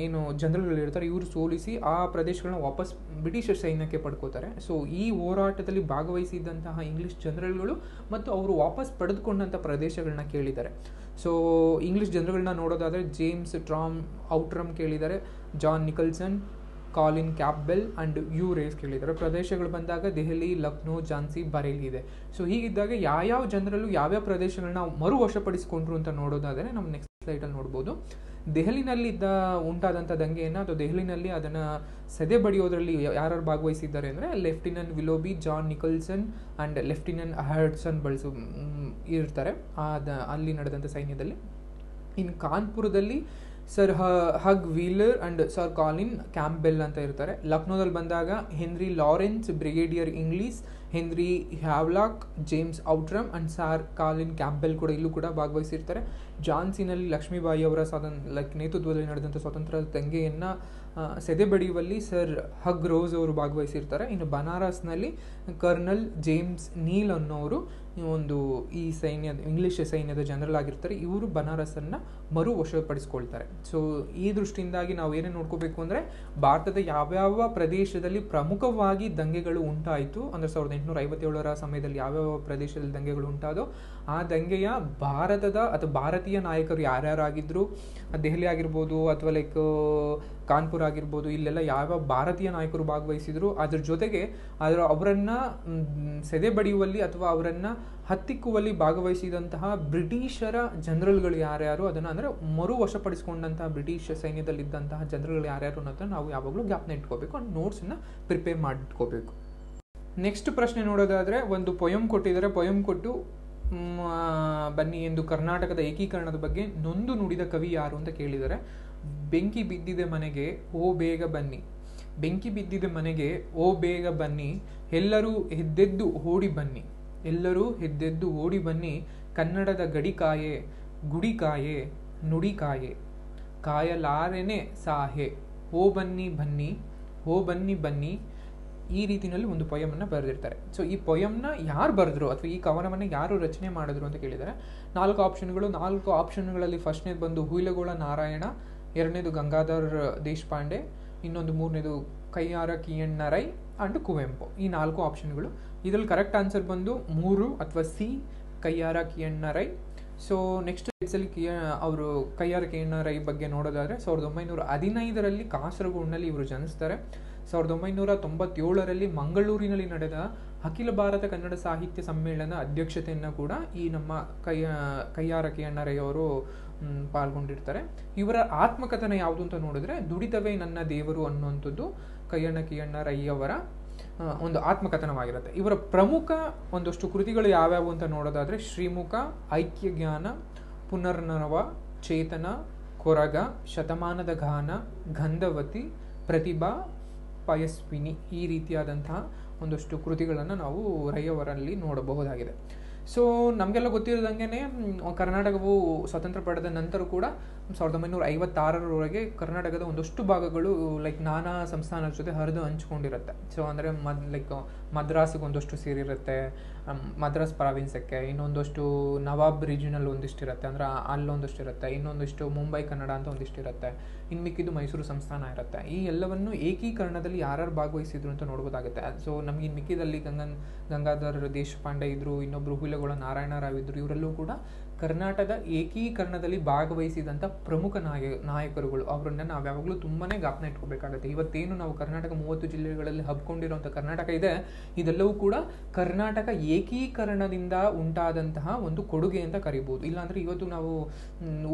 ಏನು ಜನರಲ್ಗಳಿರ್ತಾರೆ ಇವರು ಸೋಲಿಸಿ ಆ ಪ್ರದೇಶಗಳನ್ನ ವಾಪಸ್ ಬ್ರಿಟಿಷರ್ ಸೈನ್ಯಕ್ಕೆ ಪಡ್ಕೋತಾರೆ. ಸೊ ಈ ಹೋರಾಟದಲ್ಲಿ ಭಾಗವಹಿಸಿದಂತಹ ಇಂಗ್ಲಿಷ್ ಜನರಲ್ಗಳು ಮತ್ತು ಅವರು ವಾಪಸ್ ಪಡೆದುಕೊಂಡಂಥ ಪ್ರದೇಶಗಳನ್ನ ಕೇಳಿದ್ದಾರೆ. ಸೊ ಇಂಗ್ಲಿಷ್ ಜನರಲ್ಗಳನ್ನ ನೋಡೋದಾದರೆ ಜೇಮ್ಸ್ ಔಟ್ರಮ್ ಕೇಳಿದ್ದಾರೆ, John Nicholson, Colin Campbell and Hugh Rose ಕೇಳಿದ್ದಾರೆ. ಪ್ರದೇಶಗಳು ಬಂದಾಗ ದೆಹಲಿ, ಲಕ್ನೋ, ಝಾನ್ಸಿ, ಬರೇಲಿ ಇದೆ. ಸೊ ಹೀಗಿದ್ದಾಗ ಯಾವ್ಯಾವ ಜನರಲ್ಲೂ ಯಾವ್ಯಾವ ಪ್ರದೇಶಗಳನ್ನ ಮರು ವಶಪಡಿಸಿಕೊಂಡ್ರು ಅಂತ ನೋಡೋದಾದರೆ ನಮ್ಮ ನೆಕ್ಸ್ಟ್ ಸ್ಲೈಡಲ್ಲಿ ನೋಡ್ಬೋದು. ದೆಹಲಿನಲ್ಲಿದ್ದ ಉಂಟಾದಂಥ ದಂಗೆಯನ್ನು ಅಥವಾ ದೆಹಲಿನಲ್ಲಿ ಅದನ್ನು ಸೆದೆ ಬಡಿಯೋದ್ರಲ್ಲಿ ಯಾರು ಭಾಗವಹಿಸಿದ್ದಾರೆ ಅಂದರೆ lieutenant Willoughby, John Nicholson and lieutenant Hodson ಇರ್ತಾರೆ ಅಲ್ಲಿ ನಡೆದಂಥ ಸೈನ್ಯದಲ್ಲಿ. ಇನ್ನು ಕಾನ್ಪುರದಲ್ಲಿ sir Hugh Wheeler and sir Colin Campbell ಅಂತ ಇರ್ತಾರೆ. ಲಕ್ನೋದಲ್ಲಿ ಬಂದಾಗ Henry Lawrence, brigadier Inglis, Henry Havelock, James Outram and sir Colin Campbell ಕೂಡ ಇಲ್ಲೂ ಕೂಡ ಭಾಗವಹಿಸಿರ್ತಾರೆ. ಝಾನ್ಸಿನಲ್ಲಿ ಲಕ್ಷ್ಮೀಬಾಯಿ ಅವರ ನೇತೃತ್ವದಲ್ಲಿ ನಡೆದಂಥ ಸ್ವಾತಂತ್ರ್ಯ ದಂಗೆಯನ್ನು ಸೆದೆ ಬಡಿಯುವಲ್ಲಿ ಸರ್ ಹಗ್ ರೋಸ್ ಅವರು ಭಾಗವಹಿಸಿರ್ತಾರೆ. ಇನ್ನು ಬನಾರಸ್ನಲ್ಲಿ ಕರ್ನಲ್ ಜೇಮ್ಸ್ ನೀಲ್ ಅನ್ನೋರು ಈ ಇಂಗ್ಲಿಷ್ ಸೈನ್ಯದ ಜನರಲ್ ಆಗಿರ್ತಾರೆ. ಇವರು ಬನಾರಸನ್ನು ಮರು ವಶಪಡಿಸ್ಕೊಳ್ತಾರೆ. ಸೊ ಈ ದೃಷ್ಟಿಯಿಂದಾಗಿ ನಾವು ಏನೇನು ನೋಡ್ಕೋಬೇಕು ಅಂದರೆ ಭಾರತದ ಯಾವ್ಯಾವ ಪ್ರದೇಶದಲ್ಲಿ ಪ್ರಮುಖವಾಗಿ ದಂಗೆಗಳು ಉಂಟಾಯಿತು ಅಂದರೆ 1857 ಸಮಯದಲ್ಲಿ ಯಾವ್ಯಾವ ಪ್ರದೇಶದಲ್ಲಿ ದಂಗೆಗಳು ಉಂಟಾದೋ ಆ ದಂಗೆಯ ಭಾರತದ ಅಥವಾ ಭಾರತೀಯ ನಾಯಕರು ಯಾರ್ಯಾರಾಗಿದ್ದರು, ದೆಹಲಿ ಆಗಿರ್ಬೋದು ಅಥವಾ ಕಾನ್ಪುರ ಆಗಿರ್ಬೋದು, ಇಲ್ಲೆಲ್ಲ ಯಾವ ಭಾರತೀಯ ನಾಯಕರು ಭಾಗವಹಿಸಿದ್ರು, ಅದ್ರ ಜೊತೆಗೆ ಅವರನ್ನು ಸೆದೆ ಬಡಿಯುವಲ್ಲಿ ಅಥವಾ ಅವರನ್ನು ಹತ್ತಿಕ್ಕುವಲ್ಲಿ ಭಾಗವಹಿಸಿದಂತಹ ಬ್ರಿಟಿಷರ ಜನರಲ್ಗಳು ಯಾರ್ಯಾರು, ಅದನ್ನು ಅಂದರೆ ಮರು ವಶಪಡಿಸಿಕೊಂಡಂತಹ ಬ್ರಿಟಿಷ್ ಸೈನ್ಯದಲ್ಲಿದ್ದಂತಹ ಜನರಲ್ಗಳು ಯಾರ್ಯಾರು ಅನ್ನೋದನ್ನು ನಾವು ಯಾವಾಗಲೂ ಜ್ಞಾಪನ ಇಟ್ಕೋಬೇಕು, ಆ ನೋಟ್ಸನ್ನು ಪ್ರಿಪೇರ್ ಮಾಡಿಟ್ಕೋಬೇಕು. ನೆಕ್ಸ್ಟ್ ಪ್ರಶ್ನೆ ನೋಡೋದಾದರೆ ಒಂದು ಪೊಯಮ್ ಕೊಟ್ಟಿದ್ದಾರೆ. ಪೊಯಮ್ ಕೊಟ್ಟು ಬನ್ನಿ ಎಂದು ಕರ್ನಾಟಕದ ಏಕೀಕರಣದ ಬಗ್ಗೆ ನೊಂದು ನುಡಿದ ಕವಿ ಯಾರು ಅಂತ ಕೇಳಿದ್ದಾರೆ. ಬೆಂಕಿ ಬಿದ್ದಿದೆ ಮನೆಗೆ ಓ ಬೇಗ ಬನ್ನಿ, ಬೆಂಕಿ ಬಿದ್ದಿದೆ ಮನೆಗೆ ಓ ಬೇಗ ಬನ್ನಿ, ಎಲ್ಲರೂ ಎದ್ದೆದ್ದು ಓಡಿ ಬನ್ನಿ, ಎಲ್ಲರೂ ಎದ್ದೆದ್ದು ಓಡಿ ಬನ್ನಿ, ಕನ್ನಡದ ಗಡಿಕಾಯೆ ಗುಡಿಕಾಯೆ ನುಡಿಕಾಯೆ, ಕಾಯಲಾರೆನೆ ಸಾಹೆ, ಓ ಬನ್ನಿ ಬನ್ನಿ, ಓ ಬನ್ನಿ ಬನ್ನಿ. ಈ ರೀತಿಯಲ್ಲಿ ಒಂದು ಪೊಯಮನ್ನು ಬರೆದಿರ್ತಾರೆ. ಸೊ ಈ ಪೊಯಮ್ನ ಯಾರು ಬರೆದ್ರು ಅಥವಾ ಈ ಕವನವನ್ನು ಯಾರು ರಚನೆ ಮಾಡಿದ್ರು ಅಂತ ಕೇಳಿದರೆ 4 ಆಪ್ಷನ್ಗಳು. 4 ಆಪ್ಷನ್ಗಳಲ್ಲಿ ಫಸ್ಟ್ನೇದು ಬಂದು ಹುಯಿಲಗೋಳ ನಾರಾಯಣ, ಎರಡನೇದು ಗಂಗಾಧರ್ ದೇಶಪಾಂಡೆ, ಇನ್ನೊಂದು ಮೂರನೇದು ಕಯ್ಯಾರ ಕಿಯಣ್ಣ ರೈ ಆ್ಯಂಡ್ ಕುವೆಂಪು. ಈ 4 ಆಪ್ಷನ್ಗಳು. ಇದರಲ್ಲಿ ಕರೆಕ್ಟ್ ಆನ್ಸರ್ ಬಂದು 3 ಅಥವಾ C, Kayyara Kinhanna Rai. So next ಇಟ್ಸಲ್ಲಿ ಅವರು ಕಯ್ಯಾರ ಕಿಯಣ್ಣ ರೈ ಬಗ್ಗೆ ನೋಡೋದಾದರೆ 1915ರಲ್ಲಿ ಕಾಸರಗೋಡಿನಲ್ಲಿ ಇವರು ಜನಿಸ್ತಾರೆ. 1997ರಲ್ಲಿ ಮಂಗಳೂರಿನಲ್ಲಿ ನಡೆದ ಅಖಿಲ ಭಾರತ ಕನ್ನಡ ಸಾಹಿತ್ಯ ಸಮ್ಮೇಳನ ಅಧ್ಯಕ್ಷತೆಯನ್ನು ಕೂಡ ಈ ನಮ್ಮ ಕಯ್ಯಾರ ಕಿಯಣ್ಣ ರೈ ಅವರು ಪಾಲ್ಗೊಂಡಿರ್ತಾರೆ. ಇವರ ಆತ್ಮಕಥನ ಯಾವುದು ಅಂತ ನೋಡಿದ್ರೆ ದುಡಿತವೇ ನನ್ನ ದೇವರು ಅನ್ನುವಂಥದ್ದು ಕಯ್ಯಾರ ಕಿಯಣ್ಣ ರೈ ಅವರ ಒಂದು ಆತ್ಮಕಥನವಾಗಿರುತ್ತೆ. ಇವರ ಪ್ರಮುಖ ಒಂದಷ್ಟು ಕೃತಿಗಳು ಯಾವ್ಯಾವು ಅಂತ ನೋಡೋದಾದರೆ ಶ್ರೀಮುಖ, ಐಕ್ಯ ಜ್ಞಾನ, ಪುನರ್ನವ, ಚೇತನ, ಕೊರಗ, ಶತಮಾನದ ಗಾನ, ಗಂಧವತಿ, ಪ್ರತಿಭಾ, ಪಯಸ್ವಿನಿ. ಈ ರೀತಿಯಾದಂತಹ ಒಂದಷ್ಟು ಕೃತಿಗಳನ್ನು ನಾವು ರೈ ಅವರಲ್ಲಿ ನೋಡಬಹುದಾಗಿದೆ. ಸೊ ನಮಗೆಲ್ಲ ಗೊತ್ತಿರೋದಂಗೆ ಕರ್ನಾಟಕವು ಸ್ವಾತಂತ್ರ್ಯ ಪಡೆದ ನಂತರ ಕೂಡ 1956ರವರೆಗೆ ಕರ್ನಾಟಕದ ಒಂದಷ್ಟು ಭಾಗಗಳು ನಾನಾ ಸಂಸ್ಥಾನದ ಜೊತೆ ಹರಿದು ಹಂಚ್ಕೊಂಡಿರುತ್ತೆ. ಸೊ ಅಂದರೆ ಮದ್ರಾಸಿಗೆ ಒಂದಷ್ಟು ಸೇರಿರುತ್ತೆ, ಮದ್ರಾಸ್ ಪ್ರಾವಿನ್ಸಕ್ಕೆ, ಇನ್ನೊಂದಷ್ಟು ನವಾಬ್ ರೀಜನಲ್ ಒಂದಿಷ್ಟಿರುತ್ತೆ, ಅಂದರೆ ಅಲ್ಲೊಂದಷ್ಟು ಇರುತ್ತೆ, ಇನ್ನೊಂದಿಷ್ಟು ಮುಂಬೈ ಕನ್ನಡ ಅಂತ ಒಂದಿಷ್ಟಿರುತ್ತೆ, ಇನ್ನು ಮಿಕ್ಕಿದ್ದು ಮೈಸೂರು ಸಂಸ್ಥಾನ ಇರುತ್ತೆ. ಈ ಎಲ್ಲವನ್ನು ಏಕೀಕರಣದಲ್ಲಿ ಯಾರ್ಯಾರು ಭಾಗವಹಿಸಿದ್ರು ಅಂತ ನೋಡ್ಬೋದಾಗುತ್ತೆ. ಸೊ ನಮಗೆ ಇನ್ನು ಮಿಕ್ಕಿದಲ್ಲಿ ಗಂಗಾಧರ್ ದೇಶಪಾಂಡೆ ಇದ್ದರು, ಇನ್ನೊಬ್ಬರು ಹುಯಿಲಗೋಳ ನಾರಾಯಣ ರಾವ್ ಇದ್ದರು. ಇವರೆಲ್ಲೂ ಕೂಡ ಕರ್ನಾಟಕದ ಏಕೀಕರಣದಲ್ಲಿ ಭಾಗವಹಿಸಿದಂಥ ಪ್ರಮುಖ ನಾಯಕರುಗಳು. ಅವರನ್ನು ನಾವು ಯಾವಾಗಲೂ ತುಂಬಾ ಜ್ಞಾಪನ ಇಟ್ಕೋಬೇಕಾಗುತ್ತೆ. ಇವತ್ತೇನು ನಾವು ಕರ್ನಾಟಕ 30 ಜಿಲ್ಲೆಗಳಲ್ಲಿ ಹಬ್ಕೊಂಡಿರುವಂಥ ಕರ್ನಾಟಕ ಇದೆ, ಇದೆಲ್ಲವೂ ಕೂಡ ಕರ್ನಾಟಕ ಏಕೀಕರಣದಿಂದ ಉಂಟಾದಂತಹ ಒಂದು ಕೊಡುಗೆ ಅಂತ ಕರಿಬೋದು. ಇಲ್ಲಾಂದರೆ ಇವತ್ತು ನಾವು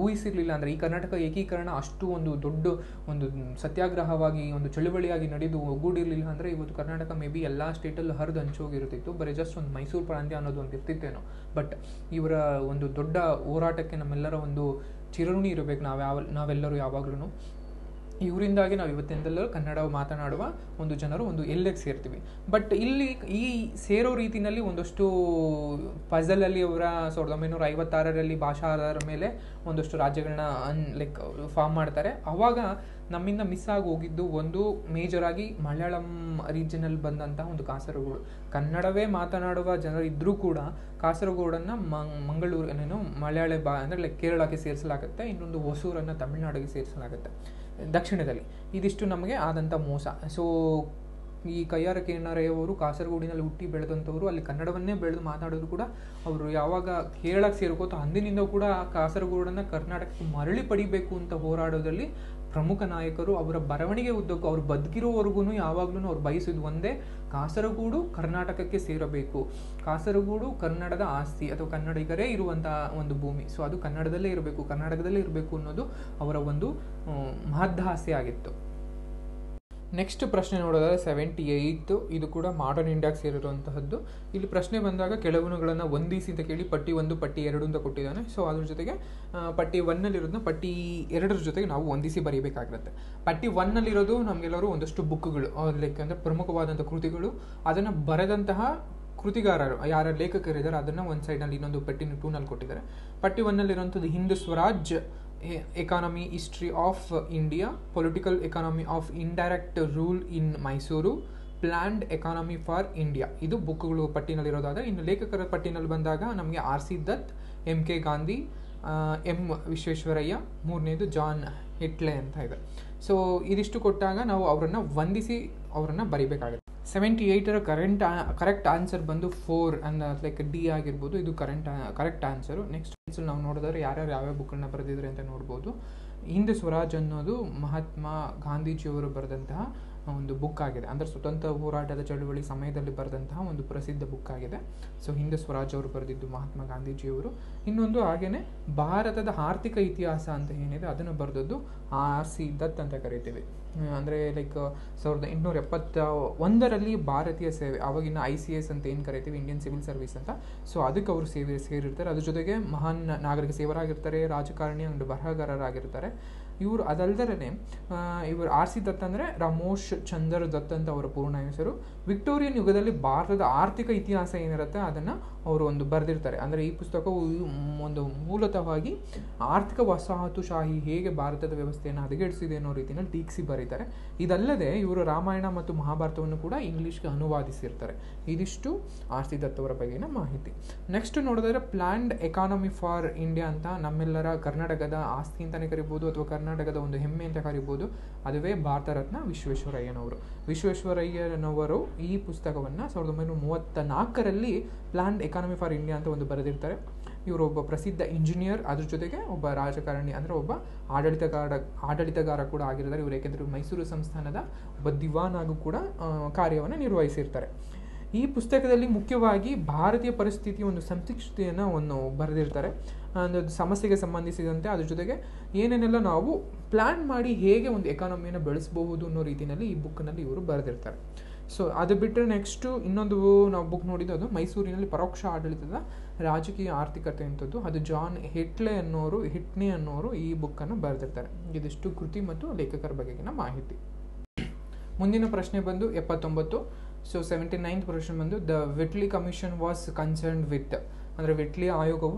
ಊಹಿಸಿರಲಿಲ್ಲ ಅಂದರೆ ಈ ಕರ್ನಾಟಕ ಏಕೀಕರಣ ಅಷ್ಟು ಒಂದು ದೊಡ್ಡ ಒಂದು ಸತ್ಯಾಗ್ರಹವಾಗಿ ಒಂದು ಚಳುವಳಿಯಾಗಿ ನಡೆದು ಒಗ್ಗೂಡಿರಲಿಲ್ಲ ಅಂದರೆ ಇವತ್ತು ಕರ್ನಾಟಕ ಮೇ ಬಿ ಎಲ್ಲ ಸ್ಟೇಟಲ್ಲೂ ಹರಿದು ಹಂಚೋಗಿರುತ್ತಿತ್ತು. ಬರೀ ಜಸ್ಟ್ ಒಂದು ಮೈಸೂರು ಪ್ರಾಂತ್ಯ ಅನ್ನೋದು ಒಂದು ಇರ್ತಿತ್ತೇನೋ. ಬಟ್ ಇವರ ಒಂದು ದೊಡ್ಡ ಹೋರಾಟಕ್ಕೆ ನಮ್ಮೆಲ್ಲರ ಒಂದು ಚಿರಋಣಿ ಇರಬೇಕು ನಾವೆಲ್ಲರೂ ಯಾವಾಗಲೂ. ಇವರಿಂದಾಗಿ ನಾವು ಇವತ್ತಿಂದೆಲ್ಲರೂ ಕನ್ನಡ ಮಾತನಾಡುವ ಒಂದು ಜನರು ಒಂದು ಎಲ್ಲೆಗೆ ಸೇರ್ತೀವಿ. ಬಟ್ ಇಲ್ಲಿ ಈ ಸೇರೋ ರೀತಿಯಲ್ಲಿ ಒಂದಷ್ಟು ಪಜಲಲ್ಲಿ ಅವರ 1956ರಲ್ಲಿ ಭಾಷಾ ಆಧಾರದ ಮೇಲೆ ಒಂದಷ್ಟು ರಾಜ್ಯಗಳನ್ನ ಫಾರ್ಮ್ ಮಾಡ್ತಾರೆ. ಆವಾಗ ನಮ್ಮಿಂದ ಮಿಸ್ ಆಗಿ ಹೋಗಿದ್ದು ಒಂದು ಮೇಜರಾಗಿ ಮಲಯಾಳಂ ರೀಜನಲ್ಲಿ ಬಂದಂತಹ ಒಂದು ಕಾಸರಗೋಡು. ಕನ್ನಡವೇ ಮಾತನಾಡುವ ಜನರು ಇದ್ದರೂ ಕೂಡ ಕಾಸರಗೋಡನ್ನು ಮಂಗಳೂರು ಮಲಯಾಳ ಅಂದರೆ ಕೇರಳಕ್ಕೆ ಸೇರಿಸಲಾಗುತ್ತೆ, ಇನ್ನೊಂದು ಹೊಸೂರನ್ನು ತಮಿಳುನಾಡಿಗೆ ಸೇರಿಸಲಾಗುತ್ತೆ ದಕ್ಷಿಣದಲ್ಲಿ. ಇದಿಷ್ಟು ನಮಗೆ ಆದಂಥ ಮೋಸ. ಸೊ ಈ ಕಯ್ಯಾರ ಕಿಯಣ್ಣ ರೈ ಅವರು ಕಾಸರಗೋಡಿನಲ್ಲಿ ಹುಟ್ಟಿ ಬೆಳೆದಂಥವ್ರು, ಅಲ್ಲಿ ಕನ್ನಡವನ್ನೇ ಬೆಳೆದು ಮಾತಾಡೋರು ಕೂಡ ಅವರು ಯಾವಾಗ ಕೇರಳಕ್ಕೆ ಸೇರ್ಕೋತೋ ಅಂದಿನಿಂದ ಕೂಡ ಕಾಸರಗೋಡನ್ನು ಕರ್ನಾಟಕಕ್ಕೆ ಮರಳಿ ಪಡಿಬೇಕು ಅಂತ ಹೋರಾಡೋದ್ರಲ್ಲಿ ಪ್ರಮುಖ ನಾಯಕರು ಅವರ ಬರವಣಿಗೆ ಉದ್ದಕ್ಕೂ ಅವ್ರು ಬದುಕಿರೋವರೆಗೂ ಯಾವಾಗ್ಲೂ ಅವ್ರು ಬಯಸಿದ್ದು ಒಂದೇ, ಕಾಸರಗೋಡು ಕರ್ನಾಟಕಕ್ಕೆ ಸೇರಬೇಕು, ಕಾಸರಗೋಡು ಕನ್ನಡದ ಆಸ್ತಿ ಅಥವಾ ಕನ್ನಡಿಗರೇ ಇರುವಂತಹ ಒಂದು ಭೂಮಿ, ಸೊ ಅದು ಕನ್ನಡದಲ್ಲೇ ಇರಬೇಕು, ಕರ್ನಾಟಕದಲ್ಲೇ ಇರಬೇಕು ಅನ್ನೋದು ಅವರ ಒಂದು ಮಹದಾಸೆ ಆಗಿತ್ತು. ನೆಕ್ಸ್ಟ್ ಪ್ರಶ್ನೆ ನೋಡೋದಾದ್ರೆ 78, ಇದು ಕೂಡ ಮಾಡರ್ನ್ ಇಂಡಿಯಾಗೆ ಸೇರಿರುವಂತಹದ್ದು. ಇಲ್ಲಿ ಪ್ರಶ್ನೆ ಬಂದಾಗ ಕೆಳಗುಣಗಳನ್ನು ಹೊಂದಿಸಿ ಅಂತ ಕೇಳಿ ಪಟ್ಟಿ 1 ಪಟ್ಟಿ 2 ಅಂತ ಕೊಟ್ಟಿದ್ದಾನೆ. ಸೊ ಅದ್ರ ಜೊತೆಗೆ ಪಟ್ಟಿ 1ನಲ್ಲಿರೋದನ್ನ ಪಟ್ಟಿ 2ರ ಜೊತೆಗೆ ನಾವು ಹೊಂದಿಸಿ ಬರೀಬೇಕಾಗಿರುತ್ತೆ. ಪಟ್ಟಿ 1ನಲ್ಲಿರೋದು ನಮಗೆಲ್ಲರೂ ಒಂದಷ್ಟು ಬುಕ್ಗಳು, ಲೈಕ್ ಅಂದರೆ ಪ್ರಮುಖವಾದಂಥ ಕೃತಿಗಳು, ಅದನ್ನು ಬರೆದಂತಹ ಕೃತಿಗಾರರು ಯಾರ ಲೇಖಕರಿದ್ದಾರೆ ಅದನ್ನು ಒಂದು ಸೈಡ್ನಲ್ಲಿ, ಇನ್ನೊಂದು ಪಟ್ಟಿ 2ನಲ್ಲಿ ಕೊಟ್ಟಿದ್ದಾರೆ. ಪಟ್ಟಿ 1ನಲ್ಲಿರುವಂಥದ್ದು Hind Swaraj, economy history of India, political economy of indirect rule in Mysore, planned economy for India. ಇದು ಬುಕ್ಗಳು ಪಟ್ಟಿನಲ್ಲಿರೋದಾದರೆ, ಇನ್ನು ಲೇಖಕರ ಪಟ್ಟಿನಲ್ಲಿ ಬಂದಾಗ ನಮಗೆ R.C. Dutt, M.K. Gandhi, M. Visvesvaraya, 3ನೇದು ಜಾನ್ ಹಿಟ್ಲೆ ಅಂತ ಇದೆ. ಸೊ ಇದಿಷ್ಟು ಕೊಟ್ಟಾಗ ನಾವು ಅವರನ್ನು ವಂದಿಸಿ ಅವರನ್ನು ಬರಿಬೇಕಾಗುತ್ತೆ. 78ರ ಕರೆಕ್ಟ್ ಆನ್ಸರ್ ಬಂದು 4 ಅಂಡ್ ಲೈಕ್ ಡಿ ಆಗಿರ್ಬೋದು. ಇದು ಕರೆಕ್ಟ್ ಆನ್ಸರು. ನೆಕ್ಸ್ಟ್ ನಾವು ನೋಡಿದ್ರೆ ಯಾವ್ಯಾವ ಬುಕ್ಕನ್ನು ಬರೆದಿದ್ದಾರೆ ಅಂತ ನೋಡ್ಬೋದು. ಹಿಂದ್ ಸ್ವರಾಜ್ ಅನ್ನೋದು ಮಹಾತ್ಮ ಗಾಂಧೀಜಿಯವರು ಬರೆದಂತಹ ಒಂದು ಬುಕ್ ಆಗಿದೆ, ಅಂದರೆ ಸ್ವತಂತ್ರ ಹೋರಾಟದ ಚಳುವಳಿ ಸಮಯದಲ್ಲಿ ಬರೆದಂತಹ ಒಂದು ಪ್ರಸಿದ್ಧ ಬುಕ್ ಆಗಿದೆ. ಸೊ ಹಿಂದ್ ಸ್ವರಾಜ್ ಅವರು ಬರೆದಿದ್ದು ಮಹಾತ್ಮ ಗಾಂಧೀಜಿಯವರು. ಇನ್ನೊಂದು ಹಾಗೇನೆ ಭಾರತದ ಆರ್ಥಿಕ ಇತಿಹಾಸ ಅಂತ ಏನಿದೆ ಅದನ್ನು ಬರೆದದ್ದು R.C. ದತ್ ಅಂತ ಕರಿತೀವಿ. ಅಂದರೆ ಲೈಕ್ 1871ರಲ್ಲಿ ಭಾರತೀಯ ಸೇವೆ, ಆವಾಗಿನ ICS ಅಂತ ಏನು ಕರಿತೀವಿ, ಇಂಡಿಯನ್ ಸಿವಿಲ್ ಸರ್ವಿಸ್ ಅಂತ. ಸೊ ಅದಕ್ಕೆ ಅವರು ಸೇರಿರ್ತಾರೆ. ಅದ್ರ ಜೊತೆಗೆ ಮಹಾನ್ ನಾಗರಿಕ ಸೇವರಾಗಿರ್ತಾರೆ, ರಾಜಕಾರಣಿ ಅಂಡ್ ಬರಹಗಾರರಾಗಿರ್ತಾರೆ ಇವರು. ಅದಲ್ಲದೆ ಇವರು R.C. ದತ್ ಅಂದರೆ ರಾಮೋಶ್ ಚಂದ್ರ ದತ್ ಅಂತ ಅವರ ಪೂರ್ಣ ಹೆಸರು. ವಿಕ್ಟೋರಿಯನ್ ಯುಗದಲ್ಲಿ ಭಾರತದ ಆರ್ಥಿಕ ಇತಿಹಾಸ ಏನಿರುತ್ತೆ ಅದನ್ನು ಅವರು ಒಂದು ಬರೆದಿರ್ತಾರೆ. ಅಂದರೆ ಈ ಪುಸ್ತಕವು ಒಂದು ಮೂಲತಃವಾಗಿ ಆರ್ಥಿಕ ವಸಾಹತುಶಾಹಿ ಹೇಗೆ ಭಾರತದ ವ್ಯವಸ್ಥೆಯನ್ನು ಹದಗೆಡಿಸಿದೆ ಅನ್ನೋ ರೀತಿಯಲ್ಲಿ ಟೀಕಿಸಿ ಬರೀತಾರೆ. ಇದಲ್ಲದೆ ಇವರು ರಾಮಾಯಣ ಮತ್ತು ಮಹಾಭಾರತವನ್ನು ಕೂಡ ಇಂಗ್ಲೀಷ್ಗೆ ಅನುವಾದಿಸಿರ್ತಾರೆ. ಇದಿಷ್ಟು R.C. ದತ್ ಅವರ ಬಗೆಗಿನ ಮಾಹಿತಿ. ನೆಕ್ಸ್ಟ್ ನೋಡಿದ್ರೆ ಪ್ಲ್ಯಾಂಡ್ ಎಕಾನಮಿ ಫಾರ್ ಇಂಡಿಯಾ ಅಂತ ನಮ್ಮೆಲ್ಲರ ಕರ್ನಾಟಕದ ಆಸ್ತಿ ಅಂತಲೇ ಕರಿಬೋದು ಅಥವಾ ಕರ್ನಾಟಕದ ಒಂದು ಹೆಮ್ಮೆ ಅಂತ ಕರಿಬೋದು. ಅದುವೇ ಭಾರತ ರತ್ನ ವಿಶ್ವೇಶ್ವರಯ್ಯನವರು. ವಿಶ್ವೇಶ್ವರಯ್ಯನವರು ಈ ಪುಸ್ತಕವನ್ನು 1934ರಲ್ಲಿ ಪ್ಲ್ಯಾಂಡ್ ಎಕಾನಮಿ ಫಾರ್ ಇಂಡಿಯಾ ಅಂತ ಒಂದು ಬರೆದಿರ್ತಾರೆ. ಇವರು ಒಬ್ಬ ಪ್ರಸಿದ್ಧ ಇಂಜಿನಿಯರ್, ಅದ್ರ ಜೊತೆಗೆ ಒಬ್ಬ ರಾಜಕಾರಣಿ, ಅಂದರೆ ಒಬ್ಬ ಆಡಳಿತಗಾರ ಕೂಡ ಆಗಿರ್ತಾರೆ ಇವರು. ಏಕೆಂದರೆ ಮೈಸೂರು ಸಂಸ್ಥಾನದ ಒಬ್ಬ ದಿವಾನ್ ಆಗೂ ಕೂಡ ಕಾರ್ಯವನ್ನು ನಿರ್ವಹಿಸಿರ್ತಾರೆ. ಈ ಪುಸ್ತಕದಲ್ಲಿ ಮುಖ್ಯವಾಗಿ ಭಾರತೀಯ ಪರಿಸ್ಥಿತಿಯ ಒಂದು ಸಂಕ್ಷಿಪ್ತೆಯನ್ನು ಒಂದು ಬರೆದಿರ್ತಾರೆ, ಒಂದು ಸಮಸ್ಯೆಗೆ ಸಂಬಂಧಿಸಿದಂತೆ. ಅದ್ರ ಜೊತೆಗೆ ಏನೇನೆಲ್ಲ ನಾವು ಪ್ಲ್ಯಾನ್ ಮಾಡಿ ಹೇಗೆ ಒಂದು ಎಕಾನಮಿಯನ್ನು ಬೆಳೆಸಬಹುದು ಅನ್ನೋ ರೀತಿಯಲ್ಲಿ ಈ ಬುಕ್ನಲ್ಲಿ ಇವರು ಬರೆದಿರ್ತಾರೆ. ಸೊ ಅದು ಬಿಟ್ಟರೆ ನೆಕ್ಸ್ಟು ಇನ್ನೊಂದು ನಾವು ಬುಕ್ ನೋಡಿದ್ದು ಅದು ಮೈಸೂರಿನಲ್ಲಿ ಪರೋಕ್ಷ ಆಡಳಿತದ ರಾಜಕೀಯ ಆರ್ಥಿಕತೆ ಅಂತದ್ದು. ಅದು ಜಾನ್ ಹಿಟ್ನೆ ಅನ್ನೋರು ಈ ಬುಕ್ಕನ್ನು ಬರೆದಿರ್ತಾರೆ. ಇದಿಷ್ಟು ಕೃತಿ ಮತ್ತು ಲೇಖಕರ ಬಗೆಗಿನ ಮಾಹಿತಿ. ಮುಂದಿನ ಪ್ರಶ್ನೆ ಬಂದು 79. ಸೊ 79th ಪ್ರಶ್ನೆ ಬಂದು the Whitley commission was concerned with, ಅಂದರೆ ವಿಟ್ಲಿ ಆಯೋಗವು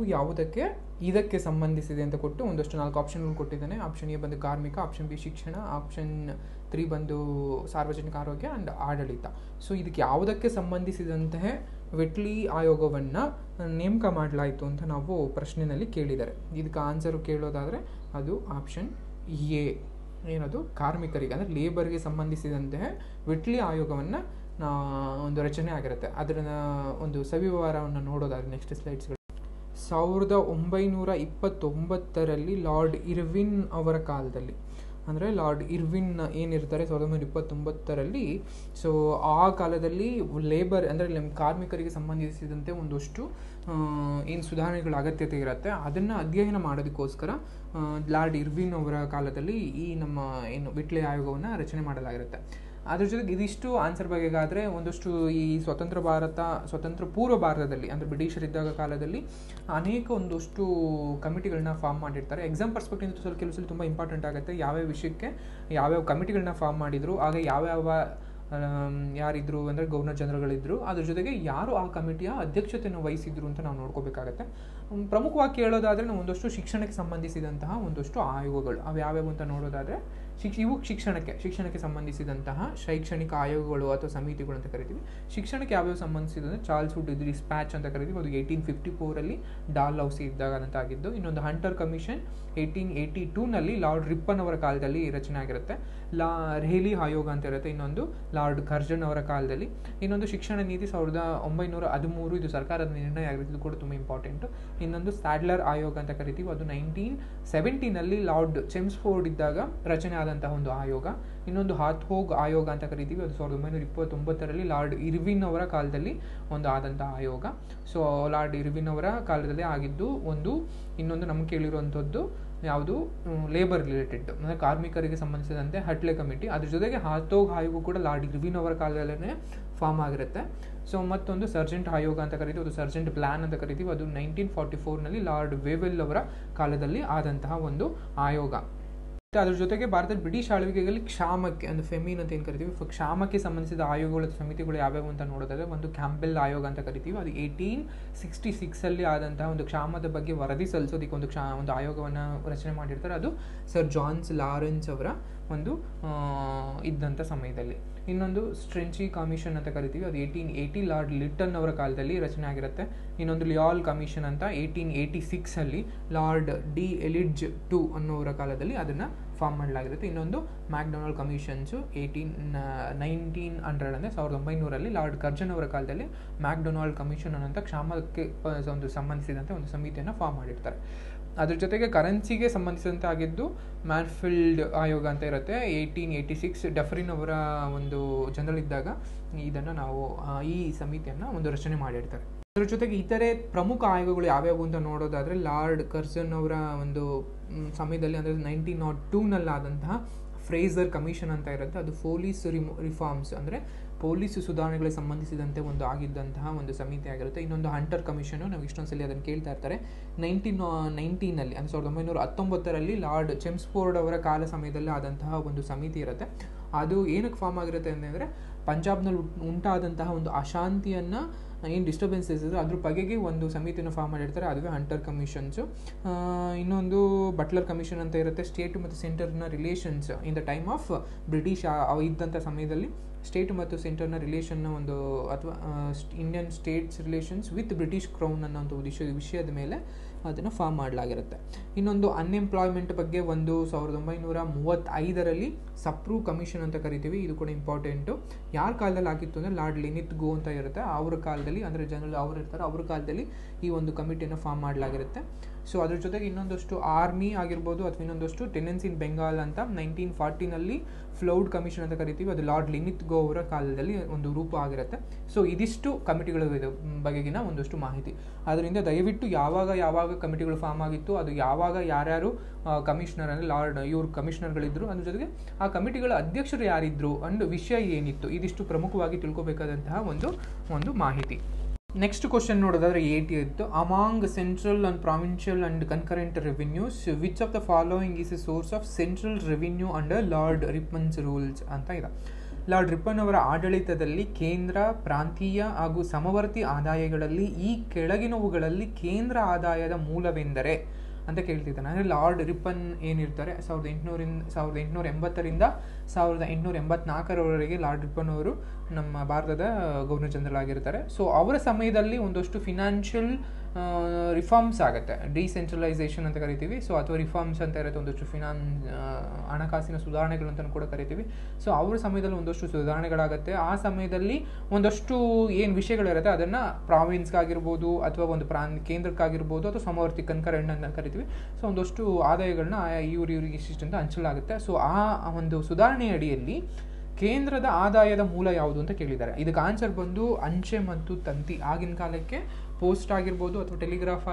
ಇದಕ್ಕೆ ಸಂಬಂಧಿಸಿದೆ ಅಂತ ಕೊಟ್ಟು ಒಂದಷ್ಟು 4 ಆಪ್ಷನ್ಗಳು ಕೊಟ್ಟಿದ್ದಾನೆ. ಆಪ್ಷನ್ ಎ ಬಂದು ಕಾರ್ಮಿಕ, ಆಪ್ಷನ್ ಬಿ ಶಿಕ್ಷಣ, ಆಪ್ಷನ್ 3 ಬಂದು ಸಾರ್ವಜನಿಕ ಆರೋಗ್ಯ ಆ್ಯಂಡ್ ಆಡಳಿತ. ಸೊ ಇದಕ್ಕೆ ಯಾವುದಕ್ಕೆ ಸಂಬಂಧಿಸಿದಂತಹ ವಿಟ್ಲಿ ಆಯೋಗವನ್ನು ನೇಮಕ ಮಾಡಲಾಯಿತು ಅಂತ ನಾವು ಪ್ರಶ್ನೆಯಲ್ಲಿ ಕೇಳಿದ್ದಾರೆ. ಇದಕ್ಕೆ ಆನ್ಸರು ಕೇಳೋದಾದರೆ ಅದು ಆಪ್ಷನ್ ಎ, ಏನದು ಕಾರ್ಮಿಕರಿಗೆ ಅಂದರೆ ಲೇಬರ್ಗೆ ಸಂಬಂಧಿಸಿದಂತಹ ವಿಟ್ಲಿ ಆಯೋಗವನ್ನು ಒಂದು ರಚನೆ ಆಗಿರುತ್ತೆ. ಅದರ ಒಂದು ಸವಿವರವನ್ನು ನೋಡೋದಾದ್ರೆ ನೆಕ್ಸ್ಟ್ ಸ್ಲೈಡ್ಸ್ಗಳು. 1929ರಲ್ಲಿ ಲಾರ್ಡ್ ಇರ್ವಿನ್ ಅವರ ಕಾಲದಲ್ಲಿ, ಅಂದರೆ ಲಾರ್ಡ್ ಇರ್ವಿನ್ ಏನಿರ್ತಾರೆ 1929ರಲ್ಲಿ, ಸೊ ಆ ಕಾಲದಲ್ಲಿ ಲೇಬರ್ ಅಂದರೆ ಕಾರ್ಮಿಕರಿಗೆ ಸಂಬಂಧಿಸಿದಂತೆ ಒಂದಷ್ಟು ಏನು ಸುಧಾರಣೆಗಳ ಅಗತ್ಯತೆ ಇರುತ್ತೆ ಅದನ್ನು ಅಧ್ಯಯನ ಮಾಡೋದಕ್ಕೋಸ್ಕರ ಲಾರ್ಡ್ ಇರ್ವಿನ್ ಅವರ ಕಾಲದಲ್ಲಿ ಈ ನಮ್ಮ ಏನು ವಿಟ್ಲಿ ಆಯೋಗವನ್ನು ರಚನೆ ಮಾಡಲಾಗಿರುತ್ತೆ. ಅದ್ರ ಜೊತೆಗೆ ಇದಿಷ್ಟು ಆನ್ಸರ್ ಬಗೆಗಾದರೆ ಒಂದಷ್ಟು ಈ ಸ್ವತಂತ್ರ ಪೂರ್ವ ಭಾರತದಲ್ಲಿ ಅಂದರೆ ಬ್ರಿಟಿಷರಿದ್ದಾಗ ಕಾಲದಲ್ಲಿ ಅನೇಕ ಒಂದಷ್ಟು ಕಮಿಟಿಗಳನ್ನ ಫಾರ್ಮ್ ಮಾಡಿರ್ತಾರೆ. ಎಕ್ಸಾಮ್ ಪರ್ಸ್ಪೆಕ್ಟಿವ್ ಕೆಲವು ಸಲ ತುಂಬ ಇಂಪಾರ್ಟೆಂಟ್ ಆಗುತ್ತೆ. ಯಾವ್ಯಾವ ವಿಷಯಕ್ಕೆ ಯಾವ್ಯಾವ ಕಮಿಟಿಗಳನ್ನ ಫಾರ್ಮ್ ಮಾಡಿದ್ರು, ಆಗ ಯಾವ್ಯಾವ ಯಾರಿದ್ರು ಅಂದರೆ ಗವರ್ನರ್ ಜನರಲ್ಗಳಿದ್ರು, ಅದ್ರ ಜೊತೆಗೆ ಯಾರು ಆ ಕಮಿಟಿಯ ಅಧ್ಯಕ್ಷತೆಯನ್ನು ವಹಿಸಿದ್ರು ಅಂತ ನಾವು ನೋಡ್ಕೋಬೇಕಾಗತ್ತೆ. ಪ್ರಮುಖವಾಗಿ ಕೇಳೋದಾದರೆ ನಾವು ಒಂದಷ್ಟು ಶಿಕ್ಷಣಕ್ಕೆ ಸಂಬಂಧಿಸಿದಂತಹ ಒಂದಷ್ಟು ಆಯೋಗಗಳು ಅವು ಯಾವ್ಯಾವು ಅಂತ ನೋಡೋದಾದರೆ ಇವು ಶಿಕ್ಷಣಕ್ಕೆ ಸಂಬಂಧಿಸಿದಂತಹ ಶೈಕ್ಷಣಿಕ ಆಯೋಗಗಳು ಅಥವಾ ಸಮಿತಿಗಳು ಅಂತ ಕರಿತೀವಿ. ಶಿಕ್ಷಣಕ್ಕೆ ಯಾವ್ಯಾವ ಸಂಬಂಧಿಸಿದಂತೆ ಚಾರ್ಲ್ಸ್ ವುಡ್ ಡಿಸ್ಪ್ಯಾಚ್ ಅಂತ ಕರಿತೀವಿ, ಅದು 1854ರಲ್ಲಿ ಡಾಲ್ ಹೌಸಿ ಇದ್ದಾಗ ಆಗಿದ್ದು. ಇನ್ನೊಂದು ಹಂಟರ್ ಕಮಿಷನ್ 1882ನಲ್ಲಿ ಲಾರ್ಡ್ ರಿಪ್ಪನ್ ಅವರ ಕಾಲದಲ್ಲಿ ರಚನೆ ಆಗಿರುತ್ತೆ. ರೇಲಿ ಆಯೋಗ ಅಂತ ಇರುತ್ತೆ. ಇನ್ನೊಂದು ಲಾರ್ಡ್ ಕರ್ಜನ್ ಅವರ ಕಾಲದಲ್ಲಿ. ಇನ್ನೊಂದು ಶಿಕ್ಷಣ ನೀತಿ 1913, ಇದು ಸರ್ಕಾರದ ನಿರ್ಣಯ ಆಗಿರುತ್ತೆ, ಇದು ಕೂಡ ತುಂಬ ಇಂಪಾರ್ಟೆಂಟು. ಇನ್ನೊಂದು ಸ್ಟ್ಯಾಡ್ಲರ್ ಆಯೋಗ ಅಂತ ಕರಿತೀವಿ, ಅದು 1970ನಲ್ಲಿ ಲಾರ್ಡ್ ಚೆಮ್ಸ್ಫೋರ್ಡ್ ಇದ್ದಾಗ ರಚನೆ ಆದಂತಹ ಒಂದು ಆಯೋಗ. ಇನ್ನೊಂದು ಹಾಥೋಗ್ ಆಯೋಗ ಅಂತ ಕರಿತೀವಿ, ಅದು 1929ರಲ್ಲಿ ಲಾರ್ಡ್ ಇರ್ವಿನ್ ಅವರ ಕಾಲದಲ್ಲಿ ಒಂದು ಆದಂತಹ ಆಯೋಗ. ಸೊ ಲಾರ್ಡ್ ಇರ್ವಿನ್ ಅವರ ಕಾಲದಲ್ಲಿ ಆಗಿದ್ದು ಒಂದು. ಇನ್ನೊಂದು ನಮ್ಗೆ ಕೇಳಿರುವಂಥದ್ದು ಯಾವುದು, ಲೇಬರ್ ರಿಲೇಟೆಡ್ ಅಂದರೆ ಕಾರ್ಮಿಕರಿಗೆ ಸಂಬಂಧಿಸಿದಂತೆ ಹಟ್ಲೆ ಕಮಿಟಿ. ಅದ್ರ ಜೊತೆಗೆ ಹಾಥೋಗ್ ಆಯೋಗ ಕೂಡ ಲಾರ್ಡ್ ಇರ್ವಿನ್ ಅವರ ಕಾಲದಲ್ಲೇ ಫಾರ್ಮ್ ಆಗಿರುತ್ತೆ. ಸೊ ಮತ್ತೊಂದು ಸರ್ಜೆಂಟ್ ಆಯೋಗ ಅಂತ ಕರಿತೀವಿ, ಅದು ಸರ್ಜೆಂಟ್ ಪ್ಲಾನ್ ಅಂತ ಕರಿತೀವಿ, ಅದು 1944ನಲ್ಲಿ ಲಾರ್ಡ್ ವೇವೆಲ್ ಅವರ ಕಾಲದಲ್ಲಿ ಆದಂತಹ ಒಂದು ಆಯೋಗ. ಅದ್ರ ಜೊತೆಗೆ ಭಾರತದ ಬ್ರಿಟಿಷ್ ಆಳ್ವಿಕೆಯಲ್ಲಿ ಕ್ಷಾಮಕ್ಕೆ ಅಂದರೆ ಫೆಮಿನ್ ಅಂತ ಏನು ಕರಿತೀವಿ, ಕ್ಷಾಮಕ್ಕೆ ಸಂಬಂಧಿಸಿದ ಆಯೋಗಗಳ ಸಮಿತಿಗಳು ಯಾವ್ಯಾವು ಅಂತ ನೋಡೋದಾದ್ರೆ ಒಂದು ಕ್ಯಾಂಪೆಲ್ ಆಯೋಗ ಅಂತ ಕರಿತೀವಿ, ಅದು 1866 ಆದಂತಹ ಒಂದು ಕ್ಷಾಮದ ಬಗ್ಗೆ ವರದಿ ಸಲ್ಲಿಸೋದಕ್ಕೆ ಒಂದು ಆಯೋಗವನ್ನು ರಚನೆ ಮಾಡಿರ್ತಾರೆ. ಅದು ಸರ್ ಜಾನ್ಸ್ ಲಾರೆನ್ಸ್ ಅವರ ಒಂದು ಇದ್ದಂಥ ಸಮಯದಲ್ಲಿ. ಇನ್ನೊಂದು ಸ್ಟ್ರೆಂಚಿ ಕಮಿಷನ್ ಅಂತ ಕರಿತೀವಿ, ಅದು 1880 ಲಾರ್ಡ್ ಲಿಟನ್ ಅವರ ಕಾಲದಲ್ಲಿ ರಚನೆ ಆಗಿರುತ್ತೆ. ಇನ್ನೊಂದು ಲಿಯಾಲ್ ಕಮಿಷನ್ ಅಂತ 1886 ಲಾರ್ಡ್ ಡಿ ಎಲಿಡ್ಜ್ ಟು ಅನ್ನೋರ ಕಾಲದಲ್ಲಿ ಅದನ್ನು ಫಾರ್ಮ್ ಮಾಡಲಾಗಿರುತ್ತೆ. ಇನ್ನೊಂದು ಮ್ಯಾಕ್ಡೊನಾಲ್ಡ್ ಕಮಿಷನ್ಸು 1900 ಅಂದರೆ 1900ರಲ್ಲಿ ಲಾರ್ಡ್ ಕರ್ಜನ್ ಅವರ ಕಾಲದಲ್ಲಿ ಮ್ಯಾಕ್ಡೊನಾಲ್ಡ್ ಕಮಿಷನ್ ಅನ್ನೋಂಥ ಕ್ಷಾಮಕ್ಕೆ ಒಂದು ಸಂಬಂಧಿಸಿದಂತೆ ಒಂದು ಸಮಿತಿಯನ್ನು ಫಾರ್ಮ್ ಮಾಡಿರ್ತಾರೆ. ಅದ್ರ ಜೊತೆಗೆ ಕರೆನ್ಸಿಗೆ ಸಂಬಂಧಿಸಿದಂತೆ ಆಗಿದ್ದು ಮ್ಯಾನ್ಫೀಲ್ಡ್ ಆಯೋಗ ಅಂತ ಇರುತ್ತೆ, 1886 ಡಫರಿನ್ ಅವರ ಒಂದು ಜನರಲ್ ಇದ್ದಾಗ ಇದನ್ನು ನಾವು ಈ ಸಮಿತಿಯನ್ನು ಒಂದು ರಚನೆ ಮಾಡಿರ್ತಾರೆ. ಅದ್ರ ಜೊತೆಗೆ ಇತರೆ ಪ್ರಮುಖ ಆಯೋಗಗಳು ಯಾವ್ಯಾವು ಅಂತ ನೋಡೋದಾದರೆ ಲಾರ್ಡ್ ಕರ್ಜನ್ ಅವರ ಒಂದು ಸಮಯದಲ್ಲಿ ಅಂದರೆ 1902ನಲ್ಲಿ ಆದಂತಹ ಫ್ರೇಸರ್ ಕಮಿಷನ್ ಅಂತ ಇರುತ್ತೆ, ಅದು ಪೊಲೀಸ್ ರಿಫಾರ್ಮ್ಸ್ ಅಂದರೆ ಪೊಲೀಸ್ ಸುಧಾರಣೆಗಳಿಗೆ ಸಂಬಂಧಿಸಿದಂತೆ ಒಂದು ಆಗಿದ್ದಂತಹ ಒಂದು ಸಮಿತಿ ಆಗಿರುತ್ತೆ. ಇನ್ನೊಂದು ಹಂಟರ್ ಕಮಿಷನು, ನಾವು ಇಷ್ಟೊಂದ್ಸಲಿ ಅದನ್ನು ಕೇಳ್ತಾ ಇರ್ತಾರೆ. 1919ನಲ್ಲಿ ಅಂದರೆ 1919ರಲ್ಲಿ ಲಾರ್ಡ್ ಚೆಮ್ಸ್ಫೋರ್ಡ್ ಅವರ ಕಾಲ ಸಮಯದಲ್ಲಿ ಆದಂತಹ ಒಂದು ಸಮಿತಿ ಇರುತ್ತೆ. ಅದು ಏನಕ್ಕೆ ಫಾರ್ಮ್ ಆಗಿರುತ್ತೆ ಅಂತಂದರೆ ಪಂಜಾಬ್ನಲ್ಲಿ ಉಂಟಾದಂತಹ ಒಂದು ಅಶಾಂತಿಯನ್ನು ಏನು ಡಿಸ್ಟರ್ಬೆನ್ಸಸ್ ಇದೆ ಅದ್ರ ಬಗೆಗೆ ಒಂದು ಸಮಿತಿಯನ್ನು ಫಾರ್ಮ್ ಮಾಡಿರ್ತಾರೆ, ಅದುವೇ ಹಂಟರ್ ಕಮಿಷನ್ಸು. ಇನ್ನೊಂದು ಬಟ್ಲರ್ ಕಮಿಷನ್ ಅಂತ ಇರುತ್ತೆ, ಸ್ಟೇಟ್ ಮತ್ತು ಸೆಂಟರ್ನ relations in the time of British ಇದ್ದಂಥ ಸಮಯದಲ್ಲಿ ಸ್ಟೇಟ್ ಮತ್ತು ಸೆಂಟರ್ನ ರಿಲೇಷನ್ನ ಒಂದು ಅಥವಾ Indian states relations with British crown ಅನ್ನೋ ಒಂದು ವಿಷಯದ ಮೇಲೆ ಅದನ್ನು ಫಾರ್ಮ್ ಮಾಡಲಾಗಿರುತ್ತೆ. ಇನ್ನೊಂದು ಅನ್ಎಂಪ್ಲಾಯ್ಮೆಂಟ್ ಬಗ್ಗೆ ಒಂದು 1935ರಲ್ಲಿ ಸಪ್ರೂ ಕಮಿಷನ್ ಅಂತ ಕರಿತೀವಿ, ಇದು ಕೂಡ ಇಂಪಾರ್ಟೆಂಟು. ಯಾರ ಕಾಲದಲ್ಲಿ ಆಗಿತ್ತು ಅಂದರೆ ಲಾರ್ಡ್ ಲಿನಿತ್ ಗೋ ಅಂತ ಇರುತ್ತೆ, ಅವ್ರ ಕಾಲದಲ್ಲಿ ಅಂದರೆ ಜನರಲ್ ಅವ್ರು ಇರ್ತಾರೆ, ಅವ್ರ ಕಾಲದಲ್ಲಿ ಈ ಒಂದು ಕಮಿಟಿಯನ್ನು ಫಾರ್ಮ್ ಮಾಡಲಾಗಿರುತ್ತೆ. ಸೊ ಅದ್ರ ಜೊತೆಗೆ ಇನ್ನೊಂದಷ್ಟು ಆರ್ಮಿ ಆಗಿರ್ಬೋದು ಅಥವಾ ಇನ್ನೊಂದಷ್ಟು ಟೆನೆನ್ಸ್ ಇನ್ ಬೆಂಗಾಲ್ ಅಂತ 1940ನಲ್ಲಿ ಫ್ಲೌಡ್ ಕಮಿಷನ್ ಅಂತ ಕರಿತೀವಿ, ಅದು ಲಾರ್ಡ್ ಲಿನಿತ್ ಗೋ ಅವರ ಕಾಲದಲ್ಲಿ ಒಂದು ರೂಪ ಆಗಿರುತ್ತೆ. ಸೊ ಇದಿಷ್ಟು ಕಮಿಟಿಗಳ ಬಗೆಗಿನ ಒಂದಷ್ಟು ಮಾಹಿತಿ. ಅದರಿಂದ ದಯವಿಟ್ಟು ಯಾವಾಗ ಕಮಿಟಿಗಳು ಫಾರ್ಮ್ ಆಗಿತ್ತು, ಅದು ಯಾವಾಗ ಯಾರ್ಯಾರು ಕಮಿಷನರ್ ಅಂದರೆ ಇವರು ಕಮಿಷನರ್ಗಳಿದ್ರು, ಅದ್ರ ಜೊತೆಗೆ ಆ ಕಮಿಟಿಗಳ ಅಧ್ಯಕ್ಷರು ಯಾರಿದ್ರು ಅಂಡ್ ವಿಷಯ ಏನಿತ್ತು, ಇದಿಷ್ಟು ಪ್ರಮುಖವಾಗಿ ತಿಳ್ಕೊಬೇಕಾದಂತಹ ಒಂದು ಮಾಹಿತಿ. ನೆಕ್ಸ್ಟ್ ಕ್ವಶನ್ ನೋಡೋದಾದ್ರೆ 80 ಇತ್ತು, among central and provincial and concurrent revenues which of the following is a source of central revenue under Lord Ripon's rules ಅಂತ ಇದೆ. ಲಾರ್ಡ್ ರಿಪ್ಪನ್ ಅವರ ಆಡಳಿತದಲ್ಲಿ ಕೇಂದ್ರ, ಪ್ರಾಂತೀಯ ಹಾಗೂ ಸಮವರ್ತಿ ಆದಾಯಗಳಲ್ಲಿ ಈ ಕೆಳಗಿನವುಗಳಲ್ಲಿ ಕೇಂದ್ರ ಆದಾಯದ ಮೂಲವೆಂದರೆ ಅಂತ ಕೇಳ್ತಿದ್ದಾನೆ. ಅಂದರೆ ಲಾರ್ಡ್ ರಿಪ್ಪನ್ ಏನಿರ್ತಾರೆ 1880ರಿಂದ 1884ರವರೆಗೆ ಲಾರ್ಡ್ ರಿಪ್ಪನ್ ಅವರು ನಮ್ಮ ಭಾರತದ ಗವರ್ನರ್ ಜನರಲ್ ಆಗಿರ್ತಾರೆ. ಸೊ ಅವರ ಸಮಯದಲ್ಲಿ ಒಂದಷ್ಟು ಫಿನಾನ್ಷಿಯಲ್ ರಿಫಾರ್ಮ್ಸ್ ಆಗುತ್ತೆ, ಡಿಸೆಂಟ್ರಲೈಸೇಷನ್ ಅಂತ ಕರಿತೀವಿ. ಸೊ ಅಥವಾ ರಿಫಾರ್ಮ್ಸ್ ಅಂತ ಇರುತ್ತೆ, ಒಂದಷ್ಟು ಹಣಕಾಸಿನ ಸುಧಾರಣೆಗಳು ಅಂತಲೂ ಕೂಡ ಕರಿತೀವಿ. ಸೊ ಅವ್ರ ಸಮಯದಲ್ಲಿ ಒಂದಷ್ಟು ಸುಧಾರಣೆಗಳಾಗುತ್ತೆ. ಆ ಸಮಯದಲ್ಲಿ ಒಂದಷ್ಟು ಏನು ವಿಷಯಗಳಿರುತ್ತೆ ಅದನ್ನು ಪ್ರಾವಿನ್ಸ್ಗಾಗಿರ್ಬೋದು ಅಥವಾ ಒಂದು ಕೇಂದ್ರಕ್ಕಾಗಿರ್ಬೋದು ಅಥವಾ ಸಮವರ್ತಿ ಕನ್ಕರೆಂಟ್ ಅಂತ ಕರಿತೀವಿ. ಸೊ ಒಂದಷ್ಟು ಆದಾಯಗಳನ್ನ ಇವ್ರಿಗೆ ಇಷ್ಟಿಷ್ಟು ಅಂತ ಹಂಚಲಾಗುತ್ತೆ. ಸೊ ಆ ಒಂದು ಸುಧಾರಣೆ ಅಡಿಯಲ್ಲಿ ಕೇಂದ್ರದ ಆದಾಯದ ಮೂಲ ಯಾವುದು ಅಂತ ಕೇಳಿದ್ದಾರೆ. ಇದಕ್ಕೆ ಆನ್ಸರ್ ಬಂದು ಅಂಚೆ ಮತ್ತು ತಂತಿ. ಆಗಿನ ಕಾಲಕ್ಕೆ ಪೋಸ್ಟ್ ಆಗಿರ್ಬೋದು ಅಥವಾ ಟೆಲಿಗ್ರಾಫ್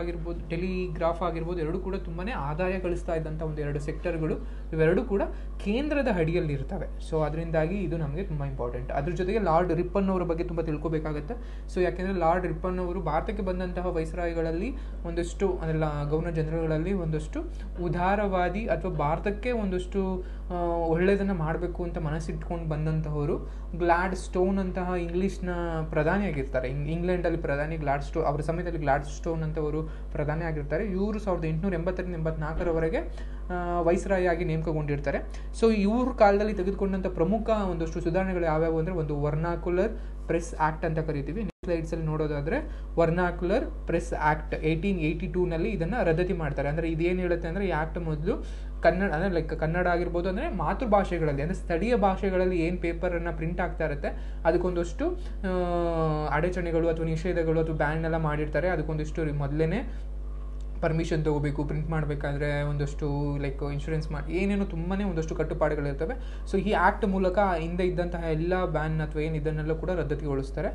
ಆಗಿರ್ಬೋದು ಎರಡೂ ಕೂಡ ತುಂಬಾ ಆದಾಯ ಗಳಿಸ್ತಾ ಇದ್ದಂಥ ಒಂದು 2 ಸೆಕ್ಟರ್ಗಳು, ಇವೆರಡೂ ಕೂಡ ಕೇಂದ್ರದ ಅಡಿಯಲ್ಲಿ ಇರ್ತವೆ. ಸೊ ಅದರಿಂದಾಗಿ ಇದು ನಮಗೆ ತುಂಬ ಇಂಪಾರ್ಟೆಂಟ್. ಅದ್ರ ಜೊತೆಗೆ ಲಾರ್ಡ್ ರಿಪ್ಪನ್ ಅವರ ಬಗ್ಗೆ ತುಂಬ ತಿಳ್ಕೊಬೇಕಾಗತ್ತೆ. ಸೊ ಯಾಕೆಂದರೆ ಲಾರ್ಡ್ ರಿಪ್ಪನ್ ಅವರು ಭಾರತಕ್ಕೆ ಬಂದಂತಹ ವೈಸ್ರಾಯ್ಗಳಲ್ಲಿ ಒಂದಷ್ಟು ಅಂದರೆ ಗವರ್ನರ್ ಜನರಲ್ಗಳಲ್ಲಿ ಒಂದಷ್ಟು ಉದಾರವಾದಿ ಅಥವಾ ಭಾರತಕ್ಕೆ ಒಂದಷ್ಟು ಒಳ್ಳೆಯದನ್ನು ಮಾಡಬೇಕು ಅಂತ ಮನಸ್ಸಿಟ್ಕೊಂಡು ಬಂದಂತಹವರು. ಗ್ಲಾಡ್ ಸ್ಟೋನ್ ಅಂತಹ ಇಂಗ್ಲೀಷ್ನ ಪ್ರಧಾನಿಯಾಗಿರ್ತಾರೆ, ಇಂಗ್ಲೆಂಡಲ್ಲಿ ಪ್ರಧಾನಿ ಗ್ಲಾಡ್ ಸ್ಟೋನ್, ಅವರ ಸಮಯದಲ್ಲಿ ಗ್ಲಾಡ್ ಸ್ಟೋನ್ ಅಂತವರು ಪ್ರಧಾನಿ ಆಗಿರ್ತಾರೆ. ಇವರು 1880ರಿಂದ 1884ರವರೆಗೆ ವೈಸ್ರಾಯ್ ಆಗಿ ನೇಮಕಗೊಂಡಿರ್ತಾರೆ. ಸೊ ಇವ್ರ ಕಾಲದಲ್ಲಿ ತೆಗೆದುಕೊಂಡಂಥ ಪ್ರಮುಖ ಒಂದಷ್ಟು ಸುಧಾರಣೆಗಳು ಯಾವ್ಯಾವು ಅಂದರೆ ಒಂದು ವರ್ನಾಕ್ಯುಲರ್ ಪ್ರೆಸ್ ಆ್ಯಕ್ಟ್ ಅಂತ ಕರಿತೀವಿ. ಸ್ಲೈಡ್ಸಲ್ಲಿ ನೋಡೋದಾದರೆ ವರ್ನಾಕ್ಯುಲರ್ ಪ್ರೆಸ್ ಆ್ಯಕ್ಟ್ 1882ನಲ್ಲಿ ಇದನ್ನು ರದ್ದತಿ ಮಾಡ್ತಾರೆ. ಅಂದರೆ ಇದೇನು ಹೇಳುತ್ತೆ ಅಂದರೆ ಈ ಆ್ಯಕ್ಟ್ ಮೊದಲು ಕನ್ನಡ ಅಂದರೆ ಕನ್ನಡ ಆಗಿರ್ಬೋದು ಅಂದರೆ ಮಾತೃಭಾಷೆಗಳಲ್ಲಿ ಅಂದರೆ ಸ್ಥಳೀಯ ಭಾಷೆಗಳಲ್ಲಿ ಏನು ಪೇಪರನ್ನು ಪ್ರಿಂಟ್ ಆಗ್ತಾ ಇರುತ್ತೆ ಅದಕ್ಕೊಂದಷ್ಟು ಅಡಚಣೆಗಳು ಅಥವಾ ನಿಷೇಧಗಳು ಅಥವಾ ಬ್ಯಾನ್ ಎಲ್ಲ ಮಾಡಿರ್ತಾರೆ. ಅದಕ್ಕೊಂದಿಷ್ಟು ಮೊದಲೇ ಪರ್ಮಿಷನ್ ತೊಗೋಬೇಕು, ಪ್ರಿಂಟ್ ಮಾಡಬೇಕಾದ್ರೆ ಒಂದಷ್ಟು ಲೈಕ್ ಇನ್ಶೂರೆನ್ಸ್ ಮಾಡಿ ಏನೇನೋ ತುಂಬಾ ಒಂದಷ್ಟು ಕಟ್ಟುಪಾಡುಗಳಿರ್ತವೆ. ಸೊ ಈ ಆ್ಯಕ್ಟ್ ಮೂಲಕ ಹಿಂದೆ ಇದ್ದಂತಹ ಎಲ್ಲ ಬ್ಯಾನ್ ಅಥವಾ ಏನು ಇದನ್ನೆಲ್ಲ ಕೂಡ ರದ್ದತಿಗೊಳಿಸ್ತಾರೆ.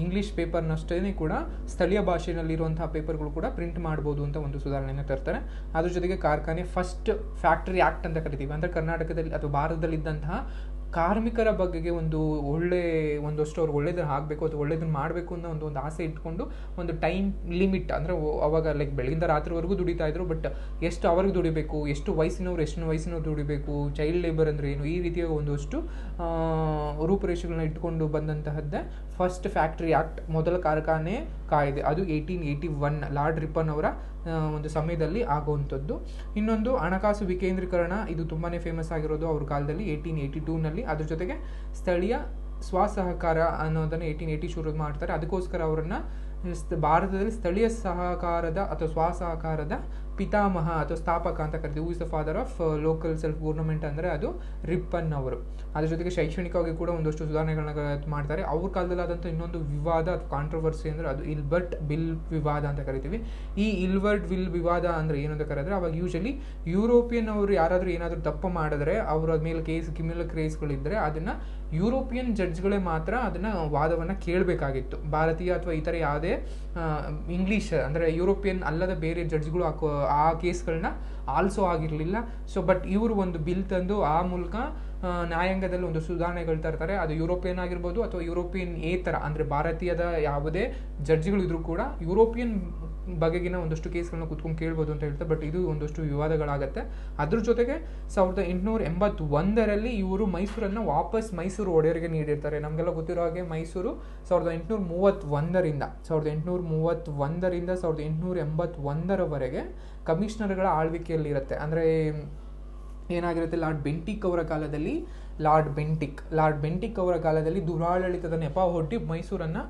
ಇಂಗ್ಲೀಷ್ ಪೇಪರ್ನಷ್ಟೇ ಕೂಡ ಸ್ಥಳೀಯ ಭಾಷೆಯಲ್ಲಿರುವಂತಹ ಪೇಪರ್ಗಳು ಕೂಡ ಪ್ರಿಂಟ್ ಮಾಡ್ಬೋದು ಅಂತ ಒಂದು ಸುಧಾರಣೆಯನ್ನು ತರ್ತಾರೆ. ಅದ್ರ ಜೊತೆಗೆ ಕಾರ್ಖಾನೆ ಫಸ್ಟ್ ಫ್ಯಾಕ್ಟರಿ ಆ್ಯಕ್ಟ್ ಅಂತ ಕರಿತೀವಿ, ಅಂದರೆ ಕರ್ನಾಟಕದಲ್ಲಿ ಅಥವಾ ಭಾರತದಲ್ಲಿದ್ದಂತಹ ಕಾರ್ಮಿಕರ ಬಗ್ಗೆಗೆ ಒಂದಷ್ಟು ಅವ್ರು ಒಳ್ಳೇದನ್ನು ಆಗಬೇಕು ಅಥವಾ ಒಳ್ಳೇದನ್ನು ಮಾಡಬೇಕು ಅನ್ನೋ ಒಂದು ಆಸೆ ಇಟ್ಕೊಂಡು ಒಂದು ಟೈಮ್ ಲಿಮಿಟ್, ಅಂದರೆ ಅವಾಗ ಲೈಕ್ ಬೆಳಗಿಂದ ರಾತ್ರಿವರೆಗೂ ದುಡಿತಾ ಇದ್ರು, ಬಟ್ ಎಷ್ಟು ಅವ್ರಿಗೆ ದುಡಿಬೇಕು, ಎಷ್ಟು ವಯಸ್ಸಿನವ್ರು ದುಡಿಬೇಕು, ಚೈಲ್ಡ್ ಲೇಬರ್ ಅಂದರೆ ಏನು, ಈ ರೀತಿಯ ಒಂದಷ್ಟು ರೂಪುರೇಷೆಗಳನ್ನ ಇಟ್ಕೊಂಡು ಬಂದಂತಹದ್ದೇ ಫಸ್ಟ್ ಫ್ಯಾಕ್ಟರಿ ಆ್ಯಕ್ಟ್, ಮೊದಲ ಕಾರ್ಖಾನೆ ಕಾಯ್ದೆ. ಅದು 1881 ಲಾರ್ಡ್ ರಿಪ್ಪನ್ ಅವರ ಒಂದು ಸಮಯದಲ್ಲಿ ಆಗುವಂಥದ್ದು. ಇನ್ನೊಂದು ಹಣಕಾಸು ವಿಕೇಂದ್ರೀಕರಣ, ಇದು ತುಂಬಾ ಫೇಮಸ್ ಆಗಿರೋದು ಅವ್ರ ಕಾಲದಲ್ಲಿ 1882ನಲ್ಲಿ. ಅದ್ರ ಜೊತೆಗೆ ಸ್ಥಳೀಯ ಸ್ವಸಹಕಾರ ಅನ್ನೋದನ್ನು 1880 ಶುರು ಮಾಡ್ತಾರೆ. ಅದಕ್ಕೋಸ್ಕರ ಅವರನ್ನು ಭಾರತದಲ್ಲಿ ಸ್ಥಳೀಯ ಸಹಕಾರದ ಅಥವಾ ಸ್ವಸಹಕಾರದ ಪಿತಾಮಹ ಅಥವಾ ಸ್ಥಾಪಕ ಅಂತ ಕರಿತೀವಿ. Who is the father of local self government ಅಂದರೆ ಅದು ರಿಪ್ಪನ್ ಅವರು. ಅದ್ರ ಜೊತೆಗೆ ಶೈಕ್ಷಣಿಕವಾಗಿ ಕೂಡ ಒಂದಷ್ಟು ಸುಧಾರಣೆಗಳನ್ನ ಮಾಡ್ತಾರೆ. ಅವ್ರ ಕಾಲದಲ್ಲಿ ಆದಂಥ ಇನ್ನೊಂದು ವಿವಾದ ಅಥವಾ ಕಾಂಟ್ರವರ್ಸಿ ಅಂದರೆ ಅದು ಇಲ್ಬರ್ಟ್ ಬಿಲ್ ವಿವಾದ ಅಂತ ಕರಿತೀವಿ. ಈ ಇಲ್ಬರ್ಟ್ ಬಿಲ್ ವಿವಾದ ಅಂದರೆ ಏನು ಅಂತ ಕರೆದ್ರೆ, ಅವಾಗ ಯೂಶಲಿ ಯುರೋಪಿಯನ್ ಅವರು ಏನಾದರೂ ತಪ್ಪು ಮಾಡಿದ್ರೆ ಅವರ ಮೇಲೆ ಕ್ರಿಮಿನಲ್ ಕೇಸ್ಗಳಿದ್ದರೆ ಅದನ್ನು ಯುರೋಪಿಯನ್ ಜಡ್ಜ್ಗಳೇ ಮಾತ್ರ ಅದನ್ನು ವಾದವನ್ನು ಕೇಳಬೇಕಾಗಿತ್ತು. ಭಾರತೀಯ ಅಥವಾ ಇತರ ಯಾವುದೇ ಇಂಗ್ಲೀಷ್ ಅಂದರೆ ಯುರೋಪಿಯನ್ ಅಲ್ಲದ ಬೇರೆ ಜಡ್ಜ್ಗಳು ಆ ಕೇಸ್ಗಳನ್ನ ಆಲ್ಸೋ ಆಗಿರಲಿಲ್ಲ. ಸೊ ಬಟ್ ಇವರು ಒಂದು ಬಿಲ್ ತಂದು ಆ ಮೂಲಕ ನ್ಯಾಯಾಂಗದಲ್ಲಿ ಒಂದು ಸುಧಾರಣೆಗಳು ತರ್ತಾರೆ. ಅದು ಯುರೋಪಿಯನ್ ಆಗಿರ್ಬೋದು ಅಥವಾ ಯುರೋಪಿಯನ್ ಏತರ ಅಂದರೆ ಭಾರತೀಯದ ಯಾವುದೇ ಜಡ್ಜ್ಗಳು ಇದ್ರೂ ಕೂಡ ಯುರೋಪಿಯನ್ ಬಗೆಗಿನ ಒಂದಷ್ಟು ಕೇಸ್ಗಳನ್ನ ಕುತ್ಕೊಂಡು ಕೇಳ್ಬೋದು ಅಂತ ಹೇಳ್ತಾರೆ. ಬಟ್ ಇದು ಒಂದಷ್ಟು ವಿವಾದಗಳಾಗತ್ತೆ. ಅದ್ರ ಜೊತೆಗೆ 1881ರಲ್ಲಿ ಇವರು ಮೈಸೂರನ್ನು ವಾಪಸ್ ಮೈಸೂರು ಒಡೆಯರಿಗೆ ನೀಡಿರ್ತಾರೆ. ನಮಗೆಲ್ಲ ಗೊತ್ತಿರೋ ಹಾಗೆ ಮೈಸೂರು 1831ರಿಂದ 1881ರವರೆಗೆ ಕಮಿಷನರ್ಗಳ ಆಳ್ವಿಕೆಯಲ್ಲಿರುತ್ತೆ. ಅಂದರೆ ಏನಾಗಿರುತ್ತೆ, ಲಾರ್ಡ್ ಬೆಂಟಿಕ್ ಅವರ ಕಾಲದಲ್ಲಿ ದುರಾಡಳಿತದ ನೆಪ ಹೊಟ್ಟಿ ಮೈಸೂರನ್ನು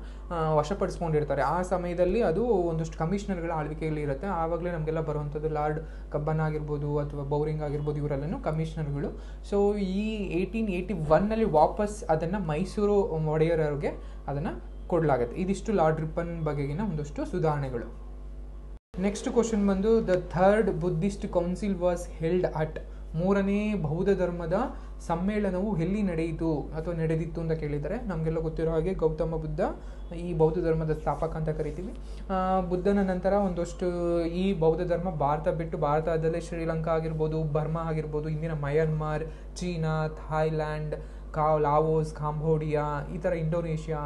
ವಶಪಡಿಸ್ಕೊಂಡಿರ್ತಾರೆ. ಆ ಸಮಯದಲ್ಲಿ ಅದು ಒಂದಷ್ಟು ಕಮಿಷನರ್ಗಳ ಆಳ್ವಿಕೆಯಲ್ಲಿ ಇರುತ್ತೆ. ಆವಾಗಲೇ ನಮಗೆಲ್ಲ ಬರುವಂಥದ್ದು ಲಾರ್ಡ್ ಕಬ್ಬನ್ ಆಗಿರ್ಬೋದು ಅಥವಾ ಬೌರಿಂಗ್ ಆಗಿರ್ಬೋದು, ಇವರೆಲ್ಲನೂ ಕಮಿಷನರ್ಗಳು. ಸೊ ಈ 1881ನಲ್ಲಿ ವಾಪಸ್ ಅದನ್ನು ಮೈಸೂರು ಒಡೆಯರವ್ರಿಗೆ ಅದನ್ನು ಕೊಡಲಾಗುತ್ತೆ. ಇದಿಷ್ಟು ಲಾರ್ಡ್ ರಿಪ್ಪನ್ ಬಗೆಗಿನ ಒಂದಷ್ಟು ಸುಧಾರಣೆಗಳು. ನೆಕ್ಸ್ಟ್ ಕ್ವಶನ್ ಬಂದು, the third Buddhist council was held at, ಮೂರನೇ ಬೌದ್ಧ ಧರ್ಮದ ಸಮ್ಮೇಳನವು ಎಲ್ಲಿ ನಡೆದಿತ್ತು ಅಂತ ಕೇಳಿದ್ದಾರೆ. ನಮಗೆಲ್ಲ ಗೊತ್ತಿರೋ ಹಾಗೆ ಗೌತಮ ಬುದ್ಧ ಈ ಬೌದ್ಧ ಧರ್ಮದ ಸ್ಥಾಪಕ ಅಂತ ಕರಿತೀವಿ. ಬುದ್ಧನ ನಂತರ ಒಂದಷ್ಟು ಈ ಬೌದ್ಧ ಧರ್ಮ ಭಾರತ ಬಿಟ್ಟು, ಭಾರತದಲ್ಲೇ ಶ್ರೀಲಂಕಾ ಆಗಿರ್ಬೋದು, ಬರ್ಮಾ ಆಗಿರ್ಬೋದು, ಇಂದಿನ Myanmar, China, Thailand, Laos, Cambodia, ಈ ಥರ ಇಂಡೋನೇಷ್ಯಾ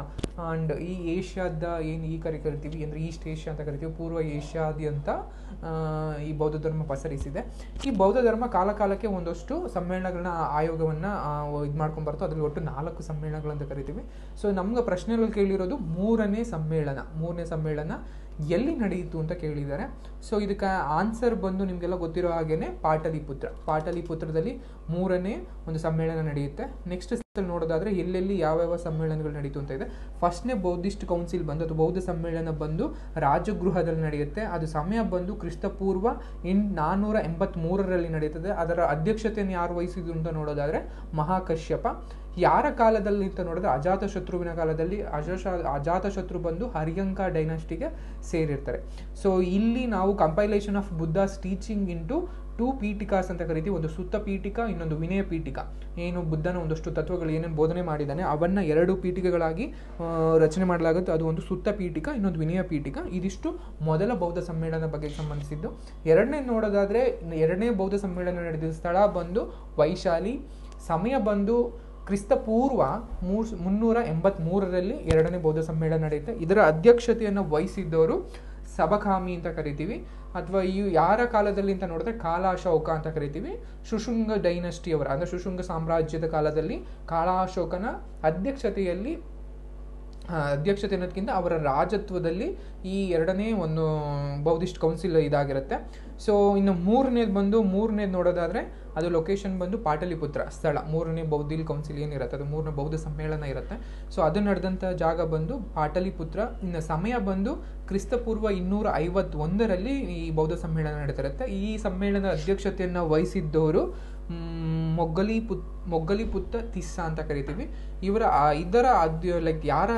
ಆ್ಯಂಡ್ ಈ ಏಷ್ಯಾದ ಏನು ಕರಿತೀವಿ ಅಂದರೆ ಈಸ್ಟ್ ಏಷ್ಯಾ ಅಂತ ಕರಿತೀವಿ, ಪೂರ್ವ ಏಷ್ಯಾದ್ಯಂತ ಈ ಬೌದ್ಧ ಧರ್ಮ ಪಸರಿಸಿದೆ. ಈ ಬೌದ್ಧ ಧರ್ಮ ಕಾಲಕ್ಕೆ ಒಂದಷ್ಟು ಸಮ್ಮೇಳನಗಳನ್ನ ಆಯೋಗವನ್ನು ಇದು ಮಾಡ್ಕೊಂಡು ಬರ್ತೋ. ಅದರಲ್ಲಿ ಒಟ್ಟು 4 ಸಮ್ಮೇಳನಗಳು ಅಂತ ಕರಿತೀವಿ. ಸೊ ನಮ್ಗೆ ಪ್ರಶ್ನೆಗಳು ಕೇಳಿರೋದು ಮೂರನೇ ಸಮ್ಮೇಳನ ಎಲ್ಲಿ ನಡೆಯಿತು ಅಂತ ಕೇಳಿದ್ದಾರೆ. ಸೊ ಇದಕ್ಕೆ ಆನ್ಸರ್ ಬಂದು ನಿಮಗೆಲ್ಲ ಗೊತ್ತಿರೋ ಹಾಗೇನೆ ಪಾಟಲಿಪುತ್ರದಲ್ಲಿ ಮೂರನೇ ಒಂದು ಸಮ್ಮೇಳನ ನಡೆಯುತ್ತೆ. ನೆಕ್ಸ್ಟ್ ನೋಡೋದಾದ್ರೆ ಎಲ್ಲೆಲ್ಲಿ ಯಾವ್ಯಾವ ಸಮ್ಮೇಳನಗಳು ನಡೀತು ಅಂತ ಇದೆ. ಫಸ್ಟ್ನೇ ಬೌದ್ಧಿಸ್ಟ್ ಕೌನ್ಸಿಲ್ ಬಂದು ಅದು ಬೌದ್ಧ ಸಮ್ಮೇಳನ ಬಂದು ರಾಜಗೃಹದಲ್ಲಿ ನಡೆಯುತ್ತೆ. ಅದು ಸಮಯ ಬಂದು ಕ್ರಿಸ್ತಪೂರ್ವ 483ರಲ್ಲಿ ನಡೆಯುತ್ತದೆ. ಅದರ ಅಧ್ಯಕ್ಷತೆಯನ್ನು ಯಾರು ವಹಿಸಿದ್ರು ಅಂತ ನೋಡೋದಾದ್ರೆ ಮಹಾಕಶ್ಯಪ. ಯಾರ ಕಾಲದಲ್ಲಿ ಅಂತ ನೋಡಿದ್ರೆ ಅಜಾತಶತ್ರುವಿನ ಕಾಲದಲ್ಲಿ. ಅಜಾತಶತ್ರು ಬಂದು ಹರ್ಯಂಕ ಡೈನಾಸ್ಟಿಗೆ ಸೇರಿರ್ತಾರೆ. ಸೊ ಇಲ್ಲಿ ನಾವು compilation of Buddhas teaching into 2 ಪೀಠಿಕಾಸ್ ಅಂತ ಕರಿತೀವಿ. ಒಂದು ಸುತ್ತ ಪೀಠಿಕಾ, ಇನ್ನೊಂದು ವಿನಯ ಪೀಠಿಕಾ. ಏನು ಬುದ್ಧನ ಒಂದಷ್ಟು ತತ್ವಗಳು ಏನೇನು ಬೋಧನೆ ಮಾಡಿದ್ದಾನೆ ಅವನ್ನ 2 ಪೀಠಿಕೆಗಳಾಗಿ ರಚನೆ ಮಾಡಲಾಗುತ್ತೆ. ಅದು ಒಂದು ಸುತ್ತ ಪೀಠಿಕಾ, ಇನ್ನೊಂದು ವಿನಯ ಪೀಠಿಕಾ. ಇದಿಷ್ಟು ಮೊದಲ ಬೌದ್ಧ ಸಮ್ಮೇಳನ ಬಗ್ಗೆ ಸಂಬಂಧಿಸಿದ್ದು. ಎರಡನೇ ಬೌದ್ಧ ಸಮ್ಮೇಳನ ನಡೆದ ಸ್ಥಳ ಬಂದು ವೈಶಾಲಿ. ಸಮಯ ಬಂದು ಕ್ರಿಸ್ತಪೂರ್ವ 383ರಲ್ಲಿ ಎರಡನೇ ಬೌದ್ಧ ಸಮ್ಮೇಳನ ನಡೆಯುತ್ತೆ. ಇದರ ಅಧ್ಯಕ್ಷತೆಯನ್ನು ವಹಿಸಿದ್ದವರು ಸಬಕಾಮಿ ಅಂತ ಕರಿತೀವಿ. ಅಥವಾ ಈ ಯಾರ ಕಾಲದಲ್ಲಿ ಅಂತ ನೋಡಿದ್ರೆ ಕಾಲಾಶೋಕ ಅಂತ ಕರಿತೀವಿ. ಶುಶುಂಗ ಡೈನಸ್ಟಿ ಅವರ ಅಂದರೆ ಶುಶುಂಗ ಸಾಮ್ರಾಜ್ಯದ ಕಾಲದಲ್ಲಿ ಕಾಲಾಶೋಕನ ಅಧ್ಯಕ್ಷತೆ ಅನ್ನೋದಕ್ಕಿಂತ ಅವರ ರಾಜತ್ವದಲ್ಲಿ ಈ ಎರಡನೇ ಒಂದು ಬೌದ್ಧಿಸ್ಟ್ ಕೌನ್ಸಿಲ್ ಇದಾಗಿರುತ್ತೆ. ಸೊ ಇನ್ನು ಮೂರನೇದು ನೋಡೋದಾದ್ರೆ ಅದು ಲೊಕೇಶನ್ ಬಂದು ಪಾಟಲಿಪುತ್ರ ಸ್ಥಳ. ಮೂರನೇ ಬೌದ್ಧಿಲ್ ಕೌನ್ಸಿಲ್ ಏನಿರುತ್ತೆ ಅದು ಮೂರನೇ ಬೌದ್ಧ ಸಮ್ಮೇಳನ ಇರುತ್ತೆ. ಸೊ ಅದು ನಡೆದಂಥ ಜಾಗ ಬಂದು ಪಾಟಲಿಪುತ್ರ. ಇನ್ನು ಸಮಯ ಬಂದು ಕ್ರಿಸ್ತಪೂರ್ವ 251ರಲ್ಲಿ ಈ ಬೌದ್ಧ ಸಮ್ಮೇಳನ ನಡೀತಿರುತ್ತೆ. ಈ ಸಮ್ಮೇಳನದ ಅಧ್ಯಕ್ಷತೆಯನ್ನು ವಹಿಸಿದ್ದವರು ಮೊಗ್ಗಲಿಪುತ್ತ ತಿಸ್ಸ ಅಂತ ಕರಿತೀವಿ. ಇದರ ಲೈಕ್ ಯಾರ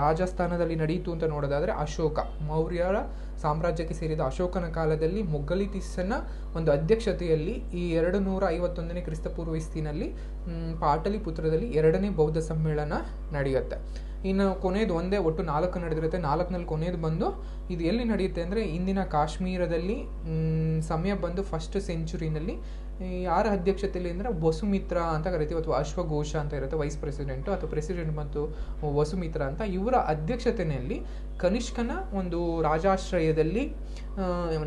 ರಾಜಸ್ಥಾನದಲ್ಲಿ ನಡೆಯಿತು ಅಂತ ನೋಡೋದಾದರೆ ಅಶೋಕ, ಮೌರ್ಯರ ಸಾಮ್ರಾಜ್ಯಕ್ಕೆ ಸೇರಿದ ಅಶೋಕನ ಕಾಲದಲ್ಲಿ ಮೊಗ್ಗಲಿತಿಸ್ಸನ ಒಂದು ಅಧ್ಯಕ್ಷತೆಯಲ್ಲಿ ಈ 251ನೇ ಕ್ರಿಸ್ತಪೂರ್ವ ಇಸ್ವಿನಲ್ಲಿ ಪಾಟಲಿಪುತ್ರದಲ್ಲಿ 2ನೇ ಬೌದ್ಧ ಸಮ್ಮೇಳನ ನಡೆಯುತ್ತೆ. ಇನ್ನು ಕೊನೆಯದು ಒಟ್ಟು 4 ನಡೆದಿರುತ್ತೆ. 4ನಲ್ಲಿ ಕೊನೆಯದು ಬಂದು ಇದು ಎಲ್ಲಿ ನಡೆಯುತ್ತೆ ಅಂದರೆ ಇಂದಿನ ಕಾಶ್ಮೀರದಲ್ಲಿ. ಸಮಯ ಬಂದು 1st ಸೆಂಚುರಿನಲ್ಲಿ ಯಾರ ಅಧ್ಯಕ್ಷತೆಯಲ್ಲಿ ಅಂದರೆ ವಸುಮಿತ್ರ ಅಂತ ಕರಿತೀವಿ, ಅಥವಾ ಅಶ್ವಘೋಷ ಅಂತ ಇರುತ್ತೆ ವೈಸ್ ಪ್ರೆಸಿಡೆಂಟು, ಅಥವಾ ಪ್ರೆಸಿಡೆಂಟ್ ಮತ್ತು ವಸುಮಿತ್ರ ಅಂತ. ಇವರ ಅಧ್ಯಕ್ಷತೆಯಲ್ಲಿ ಕನಿಷ್ಕನ ಒಂದು ರಾಜಾಶ್ರಯದಲ್ಲಿ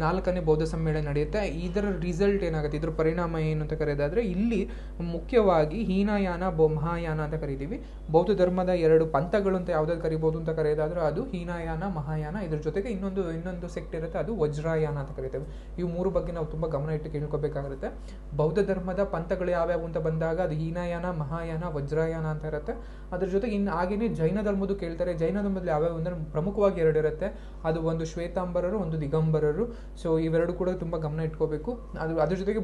4ನೇ ಬೌದ್ಧ ಸಮ್ಮೇಳನ ನಡೆಯುತ್ತೆ. ಇದರ ರಿಸಲ್ಟ್ ಏನಾಗುತ್ತೆ, ಇದರ ಪರಿಣಾಮ ಏನು ಅಂತ ಕರೆಯೋದಾದರೆ ಇಲ್ಲಿ ಮುಖ್ಯವಾಗಿ ಹೀನಯಾನ ಮಹಾಯಾನ ಅಂತ ಕರಿತೀವಿ. ಬೌದ್ಧ ಧರ್ಮದ 2 ಪಂಥಗಳು ಅಂತ ಯಾವ್ದಾದ್ರು ಕರಿಬೋದು ಅಂತ ಕರೆಯೋದಾದ್ರೆ ಅದು ಹೀನಯಾನ ಮಹಾಯಾನ. ಇದ್ರ ಜೊತೆಗೆ ಇನ್ನೊಂದು ಸೆಕ್ಟ್ ಇರುತ್ತೆ, ಅದು ವಜ್ರಾಯಾನ ಅಂತ ಕರಿತೇವೆ. ಇವು 3 ಬಗ್ಗೆ ನಾವು ತುಂಬ ಗಮನ ಇಟ್ಟು ಕೇಳ್ಕೋಬೇಕಾಗುತ್ತೆ. ಬೌದ್ಧ ಧರ್ಮದ ಪಂಥಗಳು ಯಾವ್ಯಾವು ಅಂತ ಬಂದಾಗ ಅದು ಹೀನಯಾನ, ಮಹಾಯಾನ, ವಜ್ರಾಯಾನ ಅಂತ ಇರುತ್ತೆ. ಅದ್ರ ಜೊತೆಗೆ ಹಾಗೇನೆ ಜೈನ ಧರ್ಮದ್ದು ಕೇಳ್ತಾರೆ. ಜೈನ ಧರ್ಮದಲ್ಲಿ ಯಾವ್ಯಾವ ಅಂದರೆ ಪ್ರಮುಖವಾಗಿ 2 ಇರುತ್ತೆ, ಅದು ಒಂದು ಶ್ವೇತಾಂಬರರು, ಒಂದು ದಿಗಂಬರರು. ಸೊ ಇವೆರಡು ಕೂಡ ತುಂಬ ಗಮನ ಇಟ್ಕೋಬೇಕು. ಅದ್ರ ಜೊತೆಗೆ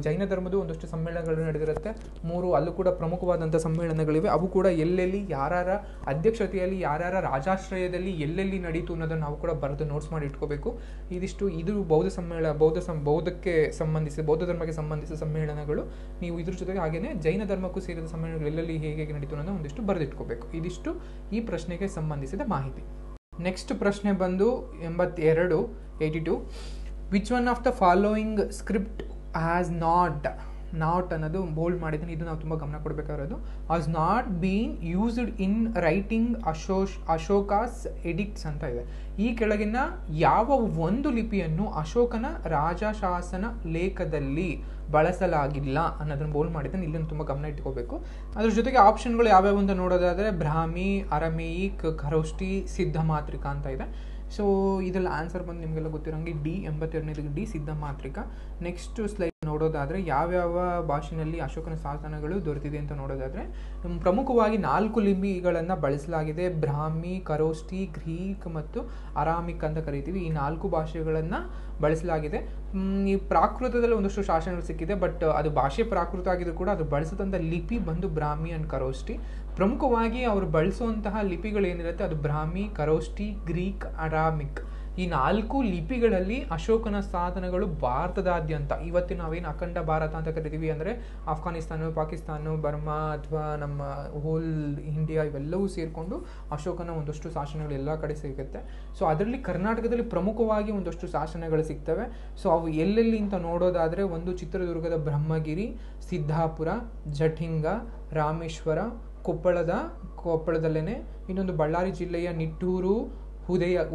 ಜೈನ ಧರ್ಮದ ಒಂದಷ್ಟು ಸಮ್ಮೇಳನಗಳು ನಡೆದಿರುತ್ತೆ 3, ಅಲ್ಲೂ ಕೂಡ ಪ್ರಮುಖವಾದಂಥ ಸಮ್ಮೇಳನಗಳಿವೆ. ಅವು ಕೂಡ ಎಲ್ಲೆಲ್ಲಿ ಯಾರ್ಯಾರ ಅಧ್ಯಕ್ಷತೆಯಲ್ಲಿ ಯಾರ್ಯಾರ ರಾಜಾಶ್ರಯದಲ್ಲಿ ಎಲ್ಲೆಲ್ಲಿ ನಡೀತು ಅನ್ನೋದನ್ನು ನಾವು ಕೂಡ ಬರೆದು ನೋಟ್ಸ್ ಮಾಡಿ ಇಟ್ಕೋಬೇಕು. ಇದು ಬೌದ್ಧಕ್ಕೆ ಸಂಬಂಧಿಸಿ ಬೌದ್ಧ ಧರ್ಮಕ್ಕೆ ಸಂಬಂಧಿಸಿದ ಸಮ್ಮೇಳನಗಳು. ನೀವು ಇದ್ರ ಜೊತೆಗೆ ಹಾಗೇನೆ ಜೈನ ಧರ್ಮಕ್ಕೂ ಸೇರಿದ ಸಮ್ಮೇಳನಗಳು ಎಲ್ಲೆಲ್ಲಿ ಹೇಗೆ ನಡೀತು ಅನ್ನೋದು ಒಂದಿಷ್ಟು ಬರೆದಿಟ್ಕೋಬೇಕು. ಇದಿಷ್ಟು ಈ ಪ್ರಶ್ನೆಗೆ ಸಂಬಂಧಿಸಿದ ಮಾಹಿತಿ. ನೆಕ್ಸ್ಟ್ ಪ್ರಶ್ನೆ ಬಂದು 82 which one of the following script has not ಅನ್ನೋದು ಬೋಲ್ಡ್ ಮಾಡಿದ್ದೀನಿ. ಇದು ನಾವು ತುಂಬ ಗಮನ ಕೊಡಬೇಕಾಗಿರೋದು. Has not been used in writing Ashoka's edicts ಅಂತ ಇದೆ. ಈ ಕೆಳಗಿನ ಯಾವ ಒಂದು ಲಿಪಿಯನ್ನು ಅಶೋಕನ ರಾಜಶಾಸನ ಲೇಖದಲ್ಲಿ ಬಳಸಲಾಗಿಲ್ಲ ಅನ್ನೋದನ್ನು ಬೋಲ್ಡ್ ಮಾಡಿದ್ದೀನಿ. ಇಲ್ಲನ್ನು ತುಂಬ ಗಮನ ಇಟ್ಕೋಬೇಕು. ಅದ್ರ ಜೊತೆಗೆ ಆಪ್ಷನ್ಗಳು ಯಾವ್ಯಾವ ಅಂತ ನೋಡೋದಾದರೆ ಬ್ರಾಹ್ಮಿ, ಅರಮೇಯಿಕ್, ಖರೋಷ್ಠಿ, ಸಿದ್ಧ ಮಾತ್ರಿಕ ಅಂತ ಇದೆ. ಸೊ ಇದರಲ್ಲಿ ಆನ್ಸರ್ ಬಂದು ನಿಮಗೆಲ್ಲ ಗೊತ್ತಿರೋಂಗೆ ಡಿ 82 ಡಿ ಸಿದ್ಧ ಮಾತ್ರಿಕ. ನೆಕ್ಸ್ಟ್ ಸ್ಲೈಡ್ ನೋಡೋದಾದರೆ ಯಾವ್ಯಾವ ಭಾಷೆಯಲ್ಲಿ ಅಶೋಕನ ಶಾಸನಗಳು ದೊರೆತಿದೆ ಅಂತ ನೋಡೋದಾದರೆ ಪ್ರಮುಖವಾಗಿ 4 ಲಿಪಿಗಳನ್ನು ಬಳಸಲಾಗಿದೆ. ಬ್ರಾಹ್ಮಿ, ಖರೋಷ್ಠಿ, ಗ್ರೀಕ್ ಮತ್ತು ಅರಾಮಿಕ್ ಅಂತ ಕರಿತೀವಿ. ಈ 4 ಭಾಷೆಗಳನ್ನು ಬಳಸಲಾಗಿದೆ. ಈ ಪ್ರಾಕೃತದಲ್ಲಿ ಒಂದಷ್ಟು ಶಾಸನಗಳು ಸಿಕ್ಕಿದೆ, ಬಟ್ ಅದು ಭಾಷೆ ಪ್ರಾಕೃತ ಆಗಿದ್ರು ಕೂಡ ಅದು ಬಳಸಿದಂಥ ಲಿಪಿ ಬಂದು ಬ್ರಾಹ್ಮಿ ಆ್ಯಂಡ್ ಖರೋಷ್ಠಿ. ಪ್ರಮುಖವಾಗಿ ಅವರು ಬಳಸುವಂತಹ ಲಿಪಿಗಳೇನಿರುತ್ತೆ ಅದು ಬ್ರಾಹ್ಮಿ, ಖರೋಷ್ಠಿ, ಗ್ರೀಕ್, ಅರಾಮಿಕ್. ಈ 4 ಲಿಪಿಗಳಲ್ಲಿ ಅಶೋಕನ ಸಾಧನಗಳು ಭಾರತದಾದ್ಯಂತ, ಇವತ್ತು ನಾವೇನು ಅಖಂಡ ಭಾರತ ಅಂತ ಕರಿತೀವಿ ಅಂದರೆ ಆಫ್ಘಾನಿಸ್ತಾನ, ಪಾಕಿಸ್ತಾನ, ಬರ್ಮಾ ಅಥವಾ ನಮ್ಮ ಹೋಲ್ ಇಂಡಿಯಾ ಇವೆಲ್ಲವೂ ಸೇರಿಕೊಂಡು ಅಶೋಕನ ಒಂದಷ್ಟು ಶಾಸನಗಳು ಎಲ್ಲ ಕಡೆ ಸಿಗುತ್ತೆ. ಸೊ ಅದರಲ್ಲಿ ಕರ್ನಾಟಕದಲ್ಲಿ ಪ್ರಮುಖವಾಗಿ ಒಂದಷ್ಟು ಶಾಸನಗಳು ಸಿಗ್ತವೆ. ಸೊ ಅವು ಎಲ್ಲೆಲ್ಲಿ ಅಂತ ನೋಡೋದಾದರೆ ಒಂದು ಚಿತ್ರದುರ್ಗದ ಬ್ರಹ್ಮಗಿರಿ, ಸಿದ್ದಾಪುರ, ಜಠಿಂಗ, ರಾಮೇಶ್ವರ, ಕೊಪ್ಪಳದಲ್ಲೇನೆ. ಇನ್ನೊಂದು ಬಳ್ಳಾರಿ ಜಿಲ್ಲೆಯ ನಿಟ್ಟೂರು,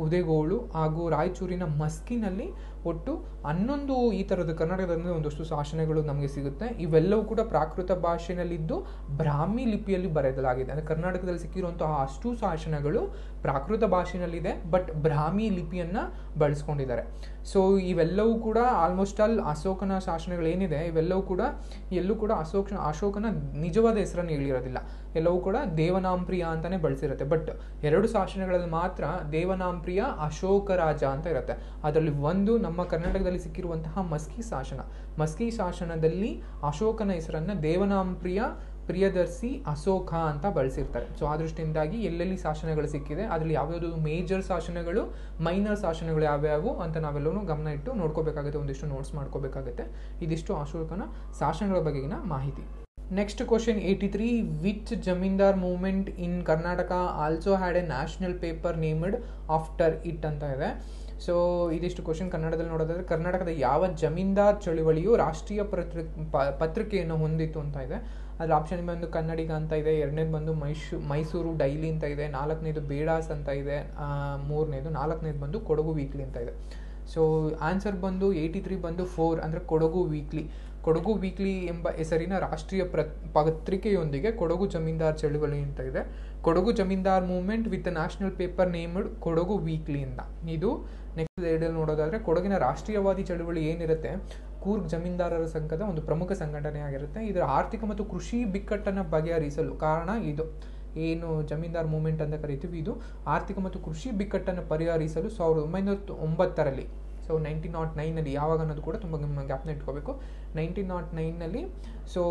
ಉದಯಗೋಳು ಹಾಗೂ ರಾಯಚೂರಿನ ಮಸ್ಕಿನಲ್ಲಿ ಒಟ್ಟು 11 ಈ ಥರದ ಕರ್ನಾಟಕದಲ್ಲಿ ಒಂದಷ್ಟು ಶಾಸನಗಳು ನಮಗೆ ಸಿಗುತ್ತೆ. ಇವೆಲ್ಲವೂ ಕೂಡ ಪ್ರಾಕೃತ ಭಾಷೆಯಲ್ಲಿದ್ದು ಬ್ರಾಹ್ಮಿ ಲಿಪಿಯಲ್ಲಿ ಬರೆಯಲಾಗಿದೆ. ಅಂದರೆ ಕರ್ನಾಟಕದಲ್ಲಿ ಸಿಕ್ಕಿರುವಂತಹ ಅಷ್ಟು ಶಾಸನಗಳು ಪ್ರಾಕೃತ ಭಾಷೆಯಲ್ಲಿದೆ, ಬಟ್ ಬ್ರಾಹ್ಮಿ ಲಿಪಿಯನ್ನು ಬಳಸ್ಕೊಂಡಿದ್ದಾರೆ. ಸೊ ಇವೆಲ್ಲವೂ ಕೂಡ ಆಲ್ಮೋಸ್ಟ್ ಆಲ್ ಅಶೋಕನ ಶಾಸನಗಳು ಏನಿದೆ ಇವೆಲ್ಲವೂ ಕೂಡ ಎಲ್ಲೂ ಕೂಡ ಅಶೋಕನ ನಿಜವಾದ ಹೆಸರನ್ನು ಹೇಳಿರೋದಿಲ್ಲ. ಎಲ್ಲವೂ ಕೂಡ ದೇವನಾಂಪ್ರಿಯ ಅಂತಲೇ ಬಳಸಿರುತ್ತೆ. ಬಟ್ 2 ಶಾಸನಗಳಲ್ಲಿ ಮಾತ್ರ ದೇವನಾಂಪ್ರಿಯ ಅಶೋಕ ರಾಜ ಅಂತ ಇರುತ್ತೆ. ಅದರಲ್ಲಿ ಒಂದು ನಮ್ಮ ಕರ್ನಾಟಕದಲ್ಲಿ ಸಿಕ್ಕಿರುವಂತಹ ಮಸ್ಕಿ ಶಾಸನದಲ್ಲಿ ಅಶೋಕನ ಹೆಸರನ್ನು ದೇವನಾಂಪ್ರಿಯ ಪ್ರಿಯದರ್ಶಿ ಅಶೋಕ ಅಂತ ಬಳಸಿರ್ತಾರೆ. ಸೊ ಆ ದೃಷ್ಟಿಯಿಂದಾಗಿ ಎಲ್ಲೆಲ್ಲಿ ಶಾಸನಗಳು ಸಿಕ್ಕಿದೆ ಅದರಲ್ಲಿ ಯಾವ್ಯಾವುದು ಮೇಜರ್ ಶಾಸನಗಳು, ಮೈನರ್ ಶಾಸನಗಳು ಯಾವ್ಯಾವು ಅಂತ ನಾವೆಲ್ಲವೂ ಗಮನ ಇಟ್ಟು ನೋಡ್ಕೋಬೇಕಾಗುತ್ತೆ, ಒಂದಿಷ್ಟು ನೋಟ್ಸ್ ಮಾಡ್ಕೋಬೇಕಾಗುತ್ತೆ. ಇದಿಷ್ಟು ಅಶೋಕನ ಶಾಸನಗಳ ಬಗೆಗಿನ ಮಾಹಿತಿ. Next question 83 which zamindar movement in Karnataka also had A national paper named after it ಅಂತ ಇದೆ. ಸೊ ಇದಿಷ್ಟು ಕ್ವಶನ್ ಕನ್ನಡದಲ್ಲಿ ನೋಡೋದಾದ್ರೆ ಕರ್ನಾಟಕದ ಯಾವ ಜಮೀನ್ದಾರ್ ಚಳುವಳಿಯು ರಾಷ್ಟ್ರೀಯ ಪತ್ರಿಕೆಯನ್ನು ಹೊಂದಿತ್ತು ಅಂತ ಇದೆ. ಅದ್ರ ಆಪ್ಷನ್ ಬಂದು ಕನ್ನಡಿಗ ಅಂತ ಇದೆ, 2ನೇದು ಬಂದು ಮೈಸೂರು ಡೈಲಿ ಅಂತ ಇದೆ, 4ನೇದು ಬೇಡಾಸ್ ಅಂತ ಇದೆ, 4ನೇದು ಬಂದು ಕೊಡಗು ವೀಕ್ಲಿ ಅಂತ ಇದೆ. ಸೊ ಆನ್ಸರ್ ಬಂದು 83 ಬಂದು 4 ಅಂದರೆ ಕೊಡಗು ವೀಕ್ಲಿ ಎಂಬ ಹೆಸರಿನ ರಾಷ್ಟ್ರೀಯ ಪತ್ರಿಕೆಯೊಂದಿಗೆ ಕೊಡಗು ಜಮೀನ್ದಾರ್ ಚಳುವಳಿ ಅಂತ ಇದೆ. Kodagu zamindar movement with national paper named Kodagu ವೀಕ್ಲಿಯಿಂದ. ಇದು ನೆಕ್ಸ್ಟ್ ಸ್ಲೈಡಲ್ಲಿ ನೋಡೋದಾದರೆ ಕೊಡಗಿನ ರಾಷ್ಟ್ರೀಯವಾದಿ ಚಳುವಳಿ ಏನಿರುತ್ತೆ ಕೂರ್ಗ್ ಜಮೀನ್ದಾರರ ಸಂಘದ ಒಂದು ಪ್ರಮುಖ ಸಂಘಟನೆ ಆಗಿರುತ್ತೆ. ಇದರ ಆರ್ಥಿಕ ಮತ್ತು ಕೃಷಿ ಬಿಕ್ಕಟ್ಟನ್ನು ಬಗೆಹರಿಸಲು ಕಾರಣ ಇದು ಏನು ಜಮೀನ್ದಾರ್ ಮೂವ್ಮೆಂಟ್ ಅಂತ ಕರಿತೀವಿ. ಇದು ಆರ್ಥಿಕ ಮತ್ತು ಕೃಷಿ ಬಿಕ್ಕಟ್ಟನ್ನು ಪರಿಹರಿಸಲು 1909ರಲ್ಲಿ ಸೊ 1909 ಯಾವಾಗ ಅನ್ನೋದು ಕೂಡ ತುಂಬ ಜ್ಞಾಪನ ಇಟ್ಕೋಬೇಕು. 1909 ಸೊ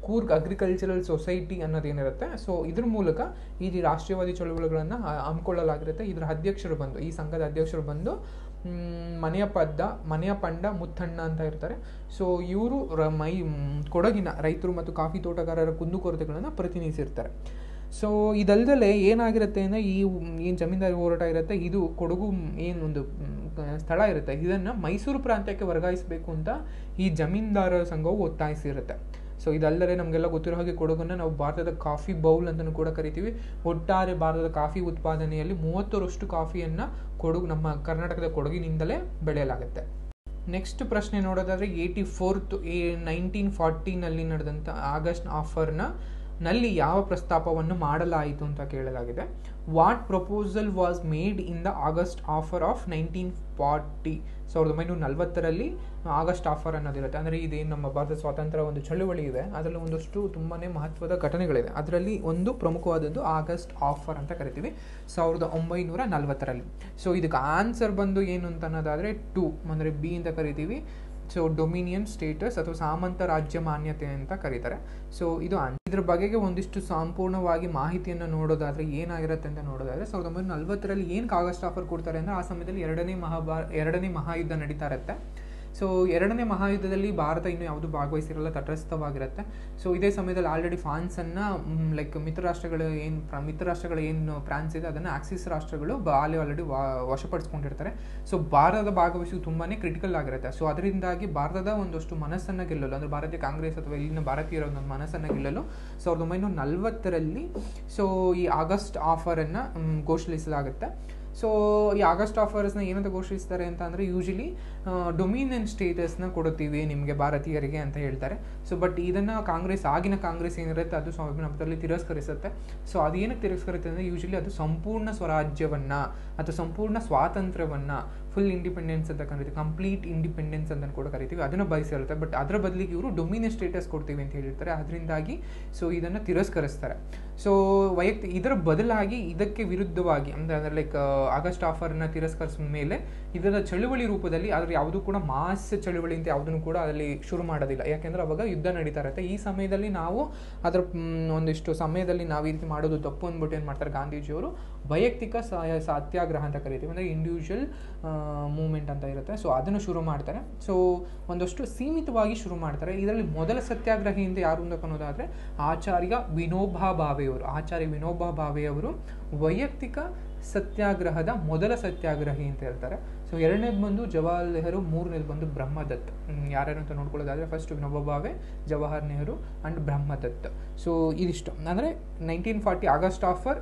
ಕೂರ್ಗ್ ಅಗ್ರಿಕಲ್ಚರಲ್ ಸೊಸೈಟಿ ಅನ್ನೋದೇನಿರುತ್ತೆ, ಸೊ ಇದ್ರ ಮೂಲಕ ಈ ರಾಷ್ಟ್ರೀಯವಾದಿ ಚಳುವಳಿಗಳನ್ನು ಹಮ್ಮಿಕೊಳ್ಳಲಾಗಿರುತ್ತೆ. ಇದರ ಅಧ್ಯಕ್ಷರು ಬಂದು, ಈ ಸಂಘದ ಅಧ್ಯಕ್ಷರು ಬಂದು ಮನೆಯ ಪಂಡ ಮುತ್ತಣ್ಣ ಅಂತ ಇರ್ತಾರೆ. ಸೊ ಇವರು ಕೊಡಗಿನ ರೈತರು ಮತ್ತು ಕಾಫಿ ತೋಟಗಾರರ ಕುಂದುಕೊರತೆಗಳನ್ನು ಪ್ರತಿನಿಧಿಸಿರ್ತಾರೆ. ಸೊ ಇದಲ್ದಲೆ ಏನಾಗಿರುತ್ತೆ ಅಂದರೆ ಏನು ಜಮೀನ್ದಾರಿ ಹೋರಾಟ ಇರುತ್ತೆ, ಇದು ಕೊಡಗು ಏನೊಂದು ಸ್ಥಳ ಇರುತ್ತೆ, ಇದನ್ನು ಮೈಸೂರು ಪ್ರಾಂತ್ಯಕ್ಕೆ ವರ್ಗಾಯಿಸಬೇಕು ಅಂತ ಈ ಜಮೀನ್ದಾರರ ಸಂಘವು ಒತ್ತಾಯಿಸಿರುತ್ತೆ. ಸೊ ಇದಲ್ಲದೆ ನಮಗೆಲ್ಲ ಗೊತ್ತಿರೋ ಹಾಗೆ ಕೊಡಗನ್ನು ನಾವು ಭಾರತದ ಕಾಫಿ ಬೌಲ್ ಅಂತಲೂ ಕೂಡ ಕರಿತೀವಿ. ಒಟ್ಟಾರೆ ಭಾರತದ ಕಾಫಿ ಉತ್ಪಾದನೆಯಲ್ಲಿ 30% ಕಾಫಿಯನ್ನು ನಮ್ಮ ಕರ್ನಾಟಕದ ಕೊಡಗಿನಿಂದಲೇ ಬೆಳೆಯಲಾಗುತ್ತೆ. ನೆಕ್ಸ್ಟ್ ಪ್ರಶ್ನೆ ನೋಡೋದಾದರೆ 1940 ನಡೆದಂಥ ಆಗಸ್ಟ್ ನಲ್ಲಿ ಯಾವ ಪ್ರಸ್ತಾಪವನ್ನು ಮಾಡಲಾಯಿತು ಅಂತ ಕೇಳಲಾಗಿದೆ. What proposal was made in the August offer of 1940? 1940 August offer ಅನ್ನೋದಿರುತ್ತೆ. ಅಂದರೆ ಇದೇನು ನಮ್ಮ ಭಾರತ ಸ್ವಾತಂತ್ರ್ಯ ಒಂದು ಚಳುವಳಿ ಇದೆ, ಅದರಲ್ಲಿ ಒಂದಷ್ಟು ತುಂಬಾ ಮಹತ್ವದ ಘಟನೆಗಳಿದೆ. ಅದರಲ್ಲಿ ಒಂದು ಪ್ರಮುಖವಾದದ್ದು ಆಗಸ್ಟ್ ಆಫರ್ ಅಂತ ಕರಿತೀವಿ 1940. ಸೊ ಇದಕ್ಕೆ ಆನ್ಸರ್ ಬಂದು ಏನು ಅಂತ ಅನ್ನೋದಾದರೆ 2 ಅಂದರೆ ಬಿ ಅಂತ ಕರಿತೀವಿ. ಸೊ ಡೊಮಿನಿಯನ್ ಸ್ಟೇಟಸ್ ಅಥವಾ ಸಾಮಂತ ರಾಜ್ಯ ಮಾನ್ಯತೆ ಅಂತ ಕರೀತಾರೆ. ಸೊ ಇದ್ರ ಬಗೆಗೆ ಒಂದಿಷ್ಟು ಸಂಪೂರ್ಣವಾಗಿ ಮಾಹಿತಿಯನ್ನು ನೋಡೋದಾದರೆ ಏನಾಗಿರುತ್ತೆ ಅಂತ ನೋಡೋದಾದರೆ 1940 ಏನಕ್ಕೆ ಆಗಸ್ಟ್ ಆಫರ್ ಕೊಡ್ತಾರೆ ಅಂದರೆ ಆ ಸಮಯದಲ್ಲಿ ಎರಡನೇ ಮಹಾಯುದ್ಧ ನಡೀತಾ ಇರುತ್ತೆ. ಸೊ ಎರಡನೇ ಮಹಾಯುದ್ಧದಲ್ಲಿ ಭಾರತ ಇನ್ನೂ ಯಾವುದು ಭಾಗವಹಿಸಿರಲ್ಲ, ತಟಸ್ಥವಾಗಿರುತ್ತೆ. ಸೊ ಇದೇ ಸಮಯದಲ್ಲಿ ಆಲ್ರೆಡಿ ಫ್ರಾನ್ಸನ್ನು ಮಿತ್ರರಾಷ್ಟ್ರಗಳು ಏನು ಫ್ರಾನ್ಸ್ ಇದೆ ಅದನ್ನು ಆಕ್ಸಿಸ್ ರಾಷ್ಟ್ರಗಳು ಆಲ್ರೆಡಿ ವಶಪಡಿಸ್ಕೊಂಡಿರ್ತಾರೆ. ಸೊ ಭಾರತದ ಭಾಗವಹಿಸುವುದು ತುಂಬಾ ಕ್ರಿಟಿಕಲ್ ಆಗಿರುತ್ತೆ. ಸೊ ಅದರಿಂದಾಗಿ ಭಾರತದ ಒಂದಷ್ಟು ಮನಸ್ಸನ್ನು ಗೆಲ್ಲಲು, ಅಂದರೆ ಭಾರತೀಯ ಕಾಂಗ್ರೆಸ್ ಅಥವಾ ಇಲ್ಲಿನ ಭಾರತೀಯರ ಒಂದು ಮನಸ್ಸನ್ನು ಗೆಲ್ಲಲು 1940 ಸೊ ಈ ಆಗಸ್ಟ್ ಆಫರನ್ನು ಘೋಷಿಸಲಾಗುತ್ತೆ. ಸೊ ಈ ಆಗಸ್ಟ್ ಆಫರ್ಸ್ನ ಏನಂತ ಘೋಷಿಸ್ತಾರೆ ಅಂತ ಅಂದರೆ ಯೂಶಲಿ ಡೊಮಿನಿಯನ್ ಸ್ಟೇಟಸ್ನ ಕೊಡುತ್ತೀವಿ ನಿಮಗೆ ಭಾರತೀಯರಿಗೆ ಅಂತ ಹೇಳ್ತಾರೆ. ಸೊ ಬಟ್ ಇದನ್ನು ಆಗಿನ ಕಾಂಗ್ರೆಸ್ ಏನಿರುತ್ತೆ ಅದು 1940 ತಿರಸ್ಕರಿಸುತ್ತೆ. ಸೊ ಅದು ಏನಕ್ಕೆ ತಿರಸ್ಕರಿಸುತ್ತೆ ಅಂದರೆ ಯೂಶಲಿ ಅದು ಸಂಪೂರ್ಣ ಸ್ವರಾಜ್ಯವನ್ನು ಅಥವಾ ಸಂಪೂರ್ಣ ಸ್ವಾತಂತ್ರ್ಯವನ್ನು, ಫುಲ್ ಇಂಡಿಪೆಂಡೆನ್ಸ್ ಅಂತ ಕರಿತೀವಿ, ಕಂಪ್ಲೀಟ್ ಇಂಡಿಪೆಂಡೆನ್ಸ್ ಅಂತ ಕೂಡ ಕರಿತೀವಿ, ಅದನ್ನು ಬಯಸಿರುತ್ತೆ. ಬಟ್ ಅದರ ಬದಲಿಗೆ ಇವರು ಡೊಮಿನಿಯನ್ ಸ್ಟೇಟಸ್ ಕೊಡ್ತೀವಿ ಅಂತ ಹೇಳಿರ್ತಾರೆ. ಅದರಿಂದಾಗಿ ಸೊ ಇದನ್ನು ತಿರಸ್ಕರಿಸ್ತಾರೆ. ಸೊ ಇದರ ಬದಲಾಗಿ ಇದಕ್ಕೆ ವಿರುದ್ಧವಾಗಿ ಅಂದರೆ ಆಗಸ್ಟ್ ಆಫರ್ನ ತಿರಸ್ಕರಿಸಿದ ಮೇಲೆ ಇದರ ಚಳುವಳಿ ರೂಪದಲ್ಲಿ ಅದರ ಯಾವುದೂ ಕೂಡ ಮಾಸ್ ಚಳುವಳಿ ಅಂತ ಯಾವುದನ್ನು ಕೂಡ ಅದರಲ್ಲಿ ಶುರು ಮಾಡೋದಿಲ್ಲ. ಯಾಕೆಂದರೆ ಅವಾಗ ಯುದ್ಧ ನಡೀತಾ ಇರುತ್ತೆ. ಈ ಸಮಯದಲ್ಲಿ ನಾವು ಅದರ ಒಂದಿಷ್ಟು ಸಮಯದಲ್ಲಿ ನಾವು ಈ ರೀತಿ ಮಾಡೋದು ತಪ್ಪು ಅಂದ್ಬಿಟ್ಟು ಏನು ಮಾಡ್ತಾರೆ ಗಾಂಧೀಜಿಯವರು ವೈಯಕ್ತಿಕ ಸತ್ಯಾಗ್ರಹ ಅಂತ ಕರಿತೀವಿ, ಅಂದರೆ ಇಂಡಿವಿಜುವಲ್ ಮೂವ್ಮೆಂಟ್ ಅಂತ ಇರುತ್ತೆ. ಸೊ ಅದನ್ನು ಶುರು ಮಾಡ್ತಾರೆ. ಸೊ ಒಂದಷ್ಟು ಸೀಮಿತವಾಗಿ ಶುರು ಮಾಡ್ತಾರೆ. ಇದರಲ್ಲಿ ಮೊದಲ ಸತ್ಯಾಗ್ರಹಿ ಅಂತ ಯಾರು ಅಂತ ಅನ್ನೋದಾದರೆ ಆಚಾರ್ಯ ವಿನೋಬಾ ಭಾವೆಯವರು ವೈಯಕ್ತಿಕ ಸತ್ಯಾಗ್ರಹದ ಮೊದಲ ಸತ್ಯಾಗ್ರಹಿ ಅಂತ ಹೇಳ್ತಾರೆ. ಸೊ ಎರಡನೇದು ಬಂದು ಜವಾಹರ್ ನೆಹರು, ಮೂರನೇದು ಬಂದು ಬ್ರಹ್ಮದತ್. ಯಾರ್ಯಾರು ಅಂತ ನೋಡ್ಕೊಳ್ಳೋದಾದರೆ first Vinoba Bhave, Jawahar Nehru and Brahmadatt. So ಇದಿಷ್ಟು ಅಂದರೆ 1940 ಆಗಸ್ಟ್ ಆಫರ್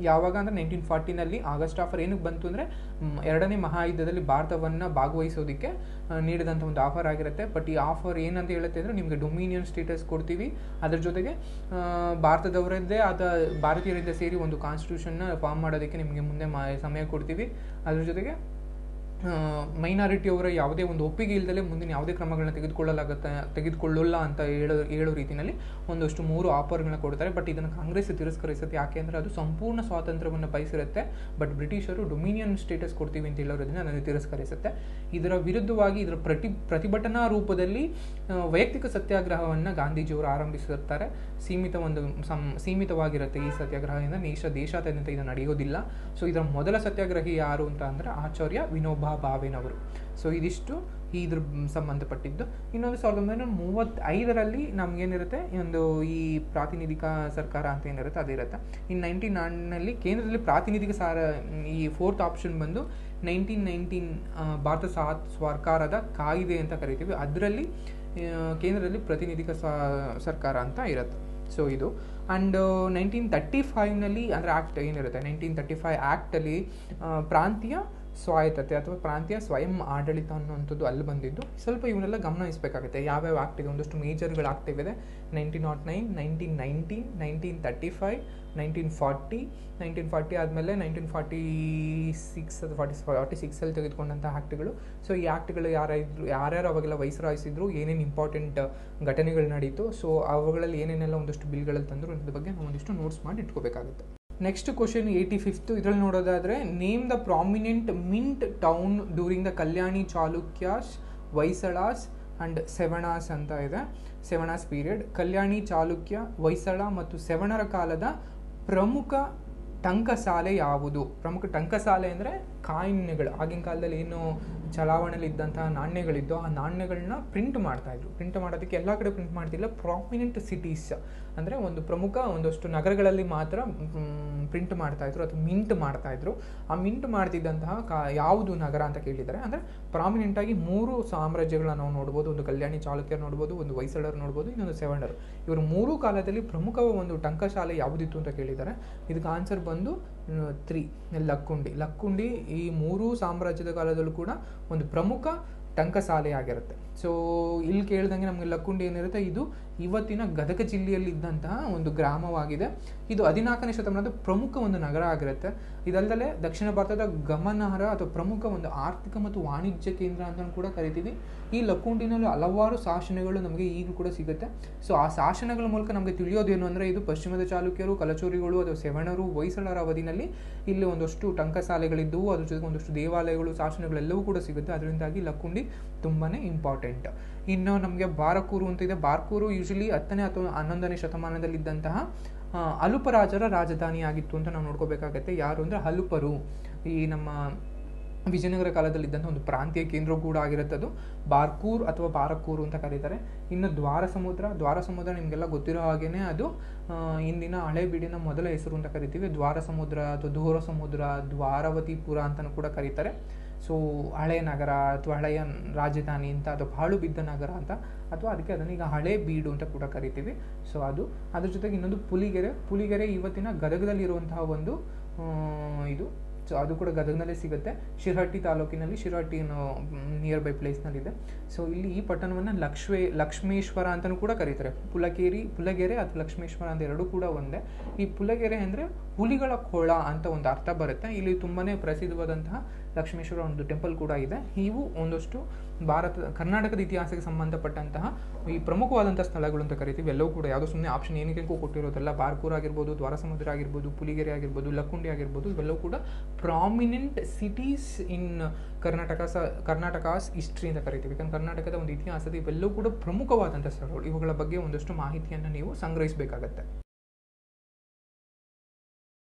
ಯಾವಾಗ ಅಂದರೆ 1940 ಆಗಸ್ಟ್ ಆಫರ್ ಏನಕ್ಕೆ ಬಂತು ಅಂದರೆ ಎರಡನೇ ಮಹಾಯುದ್ಧದಲ್ಲಿ ಭಾರತವನ್ನು ಭಾಗವಹಿಸೋದಕ್ಕೆ ನೀಡಿದಂಥ ಒಂದು ಆಫರ್ ಆಗಿರುತ್ತೆ. ಬಟ್ ಈ ಆಫರ್ ಏನಂತ ಹೇಳುತ್ತೆ ಅಂದರೆ ನಿಮಗೆ ಡೊಮಿನಿಯನ್ ಸ್ಟೇಟಸ್ ಕೊಡ್ತೀವಿ, ಅದರ ಜೊತೆಗೆ ಭಾರತದವರದ್ದೇ ಆದ ಭಾರತೀಯರಿಂದ ಸೇರಿ ಒಂದು ಕಾನ್ಸ್ಟಿಟ್ಯೂಷನ್ನ ಫಾರ್ಮ್ ಮಾಡೋದಕ್ಕೆ ನಿಮಗೆ ಮುಂದೆ ಸಮಯ ಕೊಡ್ತೀವಿ. ಅದ್ರ ಜೊತೆಗೆ ಮೈನಾರಿಟಿಯವರ ಯಾವುದೇ ಒಂದು ಒಪ್ಪಿಗೆ ಇಲ್ಲದಲೇ ಮುಂದಿನ ಯಾವುದೇ ಕ್ರಮಗಳನ್ನ ತೆಗೆದುಕೊಳ್ಳಲ್ಲ ಅಂತ ಹೇಳೋ ರೀತಿಯಲ್ಲಿ ಒಂದಷ್ಟು 3 ಆಫರ್ಗಳನ್ನ ಕೊಡ್ತಾರೆ. ಬಟ್ ಇದನ್ನು ಕಾಂಗ್ರೆಸ್ ತಿರಸ್ಕರಿಸುತ್ತೆ. ಯಾಕೆ ಅಂದರೆ ಅದು ಸಂಪೂರ್ಣ ಸ್ವಾತಂತ್ರ್ಯವನ್ನು ಬಯಸಿರುತ್ತೆ. ಬಟ್ ಬ್ರಿಟಿಷರು ಡೊಮಿನಿಯನ್ ಸ್ಟೇಟಸ್ ಕೊಡ್ತೀವಿ ಅಂತ ಹೇಳೋದ್ರಿಂದ ಅದನ್ನು ತಿರಸ್ಕರಿಸುತ್ತೆ. ಇದರ ವಿರುದ್ಧವಾಗಿ ಇದರ ಪ್ರತಿಭಟನಾ ರೂಪದಲ್ಲಿ ವೈಯಕ್ತಿಕ ಸತ್ಯಾಗ್ರಹವನ್ನು ಗಾಂಧೀಜಿಯವರು ಆರಂಭಿಸುತ್ತಾರೆ. ಸೀಮಿತವಾಗಿರುತ್ತೆ ಈ ಸತ್ಯಾಗ್ರಹದಿಂದ, ದೇಶಾದ್ಯಂತ ಇದು ನಡೆಯೋದಿಲ್ಲ. ಸೊ ಇದರ ಮೊದಲ ಸತ್ಯಾಗ್ರಹಿ ಯಾರು ಅಂತ ಅಂದರೆ ಆಚಾರ್ಯ ವಿನೋಬಾ ಭಾವೆನವರು. ಸೊ ಇದಿಷ್ಟು ಇದ್ರ ಸಂಬಂಧಪಟ್ಟಿದ್ದು. ಇನ್ನೊಂದು 1935 ನಮಗೇನಿರುತ್ತೆ ಈ ಪ್ರಾತಿನಿಧಿಕ ಸರ್ಕಾರ ಅಂತ ಏನಿರುತ್ತೆ ಅದಿರುತ್ತೆ. ಇನ್ನು 1909 ಕೇಂದ್ರದಲ್ಲಿ ಪ್ರಾತಿನಿಧಿಕ ಈ 4th ಆಪ್ಷನ್ ಬಂದು 1919 ಭಾರತ ಸರ್ಕಾರದ ಕಾಯ್ದೆ ಅಂತ ಕರಿತೀವಿ. ಅದರಲ್ಲಿ ಕೇಂದ್ರದಲ್ಲಿ ಪ್ರಾತಿನಿಧಿಕ ಸರ್ಕಾರ ಅಂತ ಇರುತ್ತೆ. ಸೊ ಇದು ಆ್ಯಂಡ್ 1935 ಅಂದರೆ ಆ್ಯಕ್ಟ್ ಏನಿರುತ್ತೆ 1935 ಆ್ಯಕ್ಟಲ್ಲಿ ಪ್ರಾಂತೀಯ ಸ್ವಾಯತ್ತತೆ ಅಥವಾ ಪ್ರಾಂತೀಯ ಸ್ವಯಂ ಆಡಳಿತ ಅನ್ನುವಂಥದ್ದು ಅಲ್ಲಿ ಬಂದಿದ್ದು. ಸ್ವಲ್ಪ ಇವನ್ನೆಲ್ಲ ಗಮನಿಸಬೇಕಾಗುತ್ತೆ. ಯಾವ್ಯಾವ ಆ್ಯಕ್ಟ್ ಇದೆ, ಒಂದಷ್ಟು ಮೇಜರ್ಗಳು ಆ್ಯಕ್ಟಿವ್ ಇದೆ. 1909, 1919, 1935, 1940 ಆದಮೇಲೆ 1946 ಅಥವಾ 46 ತೆಗೆದುಕೊಂಡಂಥ ಆ್ಯಕ್ಟ್ಗಳು. ಸೊ ಈ ಆ್ಯಕ್ಟ್ಗಳು ಯಾರ್ಯಾರು ಅವಾಗೆಲ್ಲ ವೈಸ್ರಾಯಿಸಿದ್ರು, ಏನೇನು ಇಂಪಾರ್ಟೆಂಟ್ ಘಟನೆಗಳು ನಡೀತು, ಸೊ ಅವುಗಳಲ್ಲಿ ಏನೇನೆಲ್ಲ ಒಂದಷ್ಟು ಬಿಲ್ಗಳಲ್ಲಿ ತಂದರು ಅನ್ನೋದ್ರ ಬಗ್ಗೆ ನಾವು ಒಂದಿಷ್ಟು ನೋಟ್ಸ್ ಮಾಡಿ ಇಟ್ಕೋಬೇಕಾಗುತ್ತೆ. Next question 85th. ಇದರಲ್ಲಿ ನೋಡೋದಾದರೆ, name the prominent mint town during the Kalyani Chalukyas, Hoysalas and Sevunas ಅಂತ ಇದೆ. ಸೆವಣಾಸ್ ಪೀರಿಯಡ್. ಕಲ್ಯಾಣಿ, ಚಾಲುಕ್ಯ, ಹೊಯ್ಸಳ ಮತ್ತು ಸೆವಣರ ಕಾಲದ ಪ್ರಮುಖ ಟಂಕಸಾಲೆ ಯಾವುದು? ಪ್ರಮುಖ ಟಂಕಸಾಲೆ ಅಂದರೆ ಕಾಯಿನ್ಗಳು. ಆಗಿನ ಕಾಲದಲ್ಲಿ ಏನು ಚಲಾವಣೆಯಲ್ಲಿ ಇದ್ದಂತಹ ನಾಣ್ಯಗಳಿದ್ದೋ ಆ ನಾಣ್ಯಗಳನ್ನ ಪ್ರಿಂಟ್ ಮಾಡ್ತಾಯಿದ್ರು. ಪ್ರಿಂಟ್ ಮಾಡೋದಕ್ಕೆ ಎಲ್ಲ ಕಡೆ ಪ್ರಿಂಟ್ ಮಾಡ್ತಿಲ್ಲ, ಪ್ರಾಮಿನೆಂಟ್ ಸಿಟೀಸ್ ಅಂದರೆ ಒಂದು ಪ್ರಮುಖ ಒಂದಷ್ಟು ನಗರಗಳಲ್ಲಿ ಮಾತ್ರ ಪ್ರಿಂಟ್ ಮಾಡ್ತಾಯಿದ್ರು ಅಥವಾ ಮಿಂಟ್ ಮಾಡ್ತಾಯಿದ್ರು. ಆ ಮಿಂಟ್ ಮಾಡ್ತಿದ್ದಂತಹ ಯಾವುದು ನಗರ ಅಂತ ಕೇಳಿದ್ದಾರೆ. ಅಂದರೆ ಪ್ರಾಮಿನೆಂಟಾಗಿ 3 ಸಾಮ್ರಾಜ್ಯಗಳನ್ನ ನಾವು ನೋಡ್ಬೋದು. ಒಂದು ಕಲ್ಯಾಣಿ ಚಾಲುಕ್ಯರು ನೋಡ್ಬೋದು, ಒಂದು ಹೊಯ್ಸಳರು ನೋಡ್ಬೋದು, ಇನ್ನೊಂದು ಸೆವಣರು. ಇವರು 3 ಕಾಲದಲ್ಲಿ ಪ್ರಮುಖ ಒಂದು ಟಂಕಶಾಲೆ ಯಾವುದಿತ್ತು ಅಂತ ಕೇಳಿದ್ದಾರೆ. ಇದಕ್ಕೆ ಆನ್ಸರ್ ಬಂದು 3, ಲಕ್ಕುಂಡಿ ಈ 3 ಸಾಮ್ರಾಜ್ಯದ ಕಾಲದಲ್ಲೂ ಕೂಡ ಒಂದು ಪ್ರಮುಖ ಟಂಕಸಾಲೆ ಆಗಿರುತ್ತೆ. ಸೊ ಇಲ್ಲಿ ಕೇಳಿದಂಗೆ ನಮಗೆ ಲಕ್ಕುಂಡಿ ಏನಿರುತ್ತೆ, ಇದು ಇವತ್ತಿನ ಗದಗ ಜಿಲ್ಲೆಯಲ್ಲಿ ಇದ್ದಂತಹ ಒಂದು ಗ್ರಾಮವಾಗಿದೆ. ಇದು 14ನೇ ಶತಮಾನದ ಪ್ರಮುಖ ಒಂದು ನಗರ ಆಗಿರುತ್ತೆ. ಇದಲ್ಲದೆ ದಕ್ಷಿಣ ಭಾರತದ ಗಮನಾರ್ಹ ಅಥವಾ ಪ್ರಮುಖ ಒಂದು ಆರ್ಥಿಕ ಮತ್ತು ವಾಣಿಜ್ಯ ಕೇಂದ್ರ ಅಂತ ಕೂಡ ಕರಿತೀವಿ. ಈ ಲಕ್ಕುಂಡಿನಲ್ಲಿ ಹಲವಾರು ಶಾಸನಗಳು ನಮಗೆ ಈಗಲೂ ಕೂಡ ಸಿಗುತ್ತೆ. ಸೊ ಆ ಶಾಸನಗಳ ಮೂಲಕ ನಮಗೆ ತಿಳಿಯೋದೇನು ಅಂದರೆ, ಇದು ಪಶ್ಚಿಮದ ಚಾಲುಕ್ಯರು, ಕಲಚೂರಿಗಳು ಅಥವಾ ಸೆವಣರು, ಹೊಯ್ಸಳರ ಅವಧಿನಲ್ಲಿ ಇಲ್ಲಿ ಒಂದಷ್ಟು ಟಂಕಸಾಲೆಗಳಿದ್ದವು. ಅದ್ರ ಜೊತೆಗೆ ಒಂದಷ್ಟು ದೇವಾಲಯಗಳು, ಶಾಸನಗಳೆಲ್ಲವೂ ಕೂಡ ಸಿಗುತ್ತೆ. ಅದರಿಂದಾಗಿ ಲಕ್ಕುಂಡಿ ತುಂಬಾ ಇಂಪಾರ್ಟೆಂಟ್. ಇನ್ನು ನಮಗೆ ಬಾರಕೂರು ಅಂತ ಇದೆ. ಬಾರ್ಕೂರು ಯೂಶಲಿ 10ನೇ ಅಥವಾ 11ನೇ ಶತಮಾನದಲ್ಲಿದ್ದಂತಹ ಅಲುಪರಾಜರ ರಾಜಧಾನಿ ಆಗಿತ್ತು ಅಂತ ನಾವು ನೋಡ್ಕೋಬೇಕಾಗತ್ತೆ. ಯಾರು ಅಂದರೆ ಹಲುಪರು. ಈ ನಮ್ಮ ವಿಜಯನಗರ ಕಾಲದಲ್ಲಿದ್ದಂಥ ಒಂದು ಪ್ರಾಂತೀಯ ಕೇಂದ್ರ ಕೂಡ ಆಗಿರುತ್ತೆ. ಅದು ಬಾರ್ಕೂರ್ ಅಥವಾ ಬಾರಕೂರು ಅಂತ ಕರೀತಾರೆ. ಇನ್ನು ದ್ವಾರ ಸಮುದ್ರ ನಿಮಗೆಲ್ಲ ಗೊತ್ತಿರೋ ಹಾಗೇನೆ ಅದು ಇಂದಿನ ಹಳೇಬೀಡಿನ ಮೊದಲ ಹೆಸರು ಅಂತ ಕರಿತೀವಿ. ದ್ವಾರ ಸಮುದ್ರ ಅಥವಾ ದೋರ ಸಮುದ್ರ, ದ್ವಾರವತಿಪುರ ಅಂತಲೂ ಕೂಡ ಕರೀತಾರೆ. ಸೊ ಹಳೆಯ ನಗರ ಅಥವಾ ಹಳೆಯ ರಾಜಧಾನಿ ಅಂತ, ಅಥವಾ ಹಾಳು ಬಿದ್ದ ನಗರ ಅಂತ, ಅಥವಾ ಅದಕ್ಕೆ ಅದನ್ನೀಗ ಹಳೆ ಬೀಡು ಅಂತ ಕೂಡ ಕರಿತೀವಿ. ಸೊ ಅದು ಅದ್ರ ಜೊತೆಗೆ ಇನ್ನೊಂದು ಪುಲಿಗೆರೆ ಇವತ್ತಿನ ಗದಗದಲ್ಲಿರುವಂತಹ ಒಂದು ಇದು. ಸೊ ಅದು ಕೂಡ ಗದಗನಲ್ಲೇ ಸಿಗುತ್ತೆ. ಶಿರಹಟ್ಟಿ ತಾಲೂಕಿನಲ್ಲಿ, ಶಿರಹಟ್ಟಿ ನಿಯರ್ ಬೈ ಪ್ಲೇಸ್ನಲ್ಲಿದೆ. ಸೊ ಇಲ್ಲಿ ಈ ಪಟ್ಟಣವನ್ನು ಲಕ್ಷ್ಮೇಶ್ವರ ಅಂತಲೂ ಕೂಡ ಕರೀತಾರೆ. ಪುಲಗೆರೆ ಅಥವಾ ಲಕ್ಷ್ಮೇಶ್ವರ ಅಂತ ಎರಡೂ ಕೂಡ ಒಂದೇ. ಈ ಪುಲಗೆರೆ ಅಂದರೆ ಹುಲಿಗಳ ಕೊಳ ಅಂತ ಒಂದು ಅರ್ಥ ಬರುತ್ತೆ. ಇಲ್ಲಿ ತುಂಬಾ ಪ್ರಸಿದ್ಧವಾದಂತಹ ಲಕ್ಷ್ಮೇಶ್ವರ ಒಂದು ಟೆಂಪಲ್ ಕೂಡ ಇದೆ. ಇವು ಒಂದಷ್ಟು ಕರ್ನಾಟಕದ ಇತಿಹಾಸಕ್ಕೆ ಸಂಬಂಧಪಟ್ಟಂತಹ ಈ ಪ್ರಮುಖವಾದಂಥ ಸ್ಥಳಗಳು ಅಂತ ಕರಿತೀವಿ. ಎಲ್ಲವೂ ಕೂಡ ಯಾವುದೋ ಸುಮ್ಮನೆ ಆಪ್ಷನ್ ಏನಕ್ಕೆ ಕೊಟ್ಟಿರೋದಲ್ಲ. ಬಾರ್ಕೂರ್ ಆಗಿರ್ಬೋದು, ದ್ವಾರ ಸಮುದ್ರ ಆಗಿರ್ಬೋದು, ಪುಲಿಗೆರೆ ಆಗಿರ್ಬೋದು, ಲಕ್ಕುಂಡಿ ಆಗಿರ್ಬೋದು, ಇವೆಲ್ಲವೂ ಕೂಡ prominent cities in Karnataka's history ಅಂತ ಕರಿತೀವಿ. ಯಾಕಂದ್ರೆ ಕರ್ನಾಟಕದ ಒಂದು ಇತಿಹಾಸದ ಇವೆಲ್ಲವೂ ಕೂಡ ಪ್ರಮುಖವಾದಂಥ ಸ್ಥಳಗಳು. ಇವುಗಳ ಬಗ್ಗೆ ಒಂದಷ್ಟು ಮಾಹಿತಿಯನ್ನು ನೀವು ಸಂಗ್ರಹಿಸಬೇಕಾಗತ್ತೆ.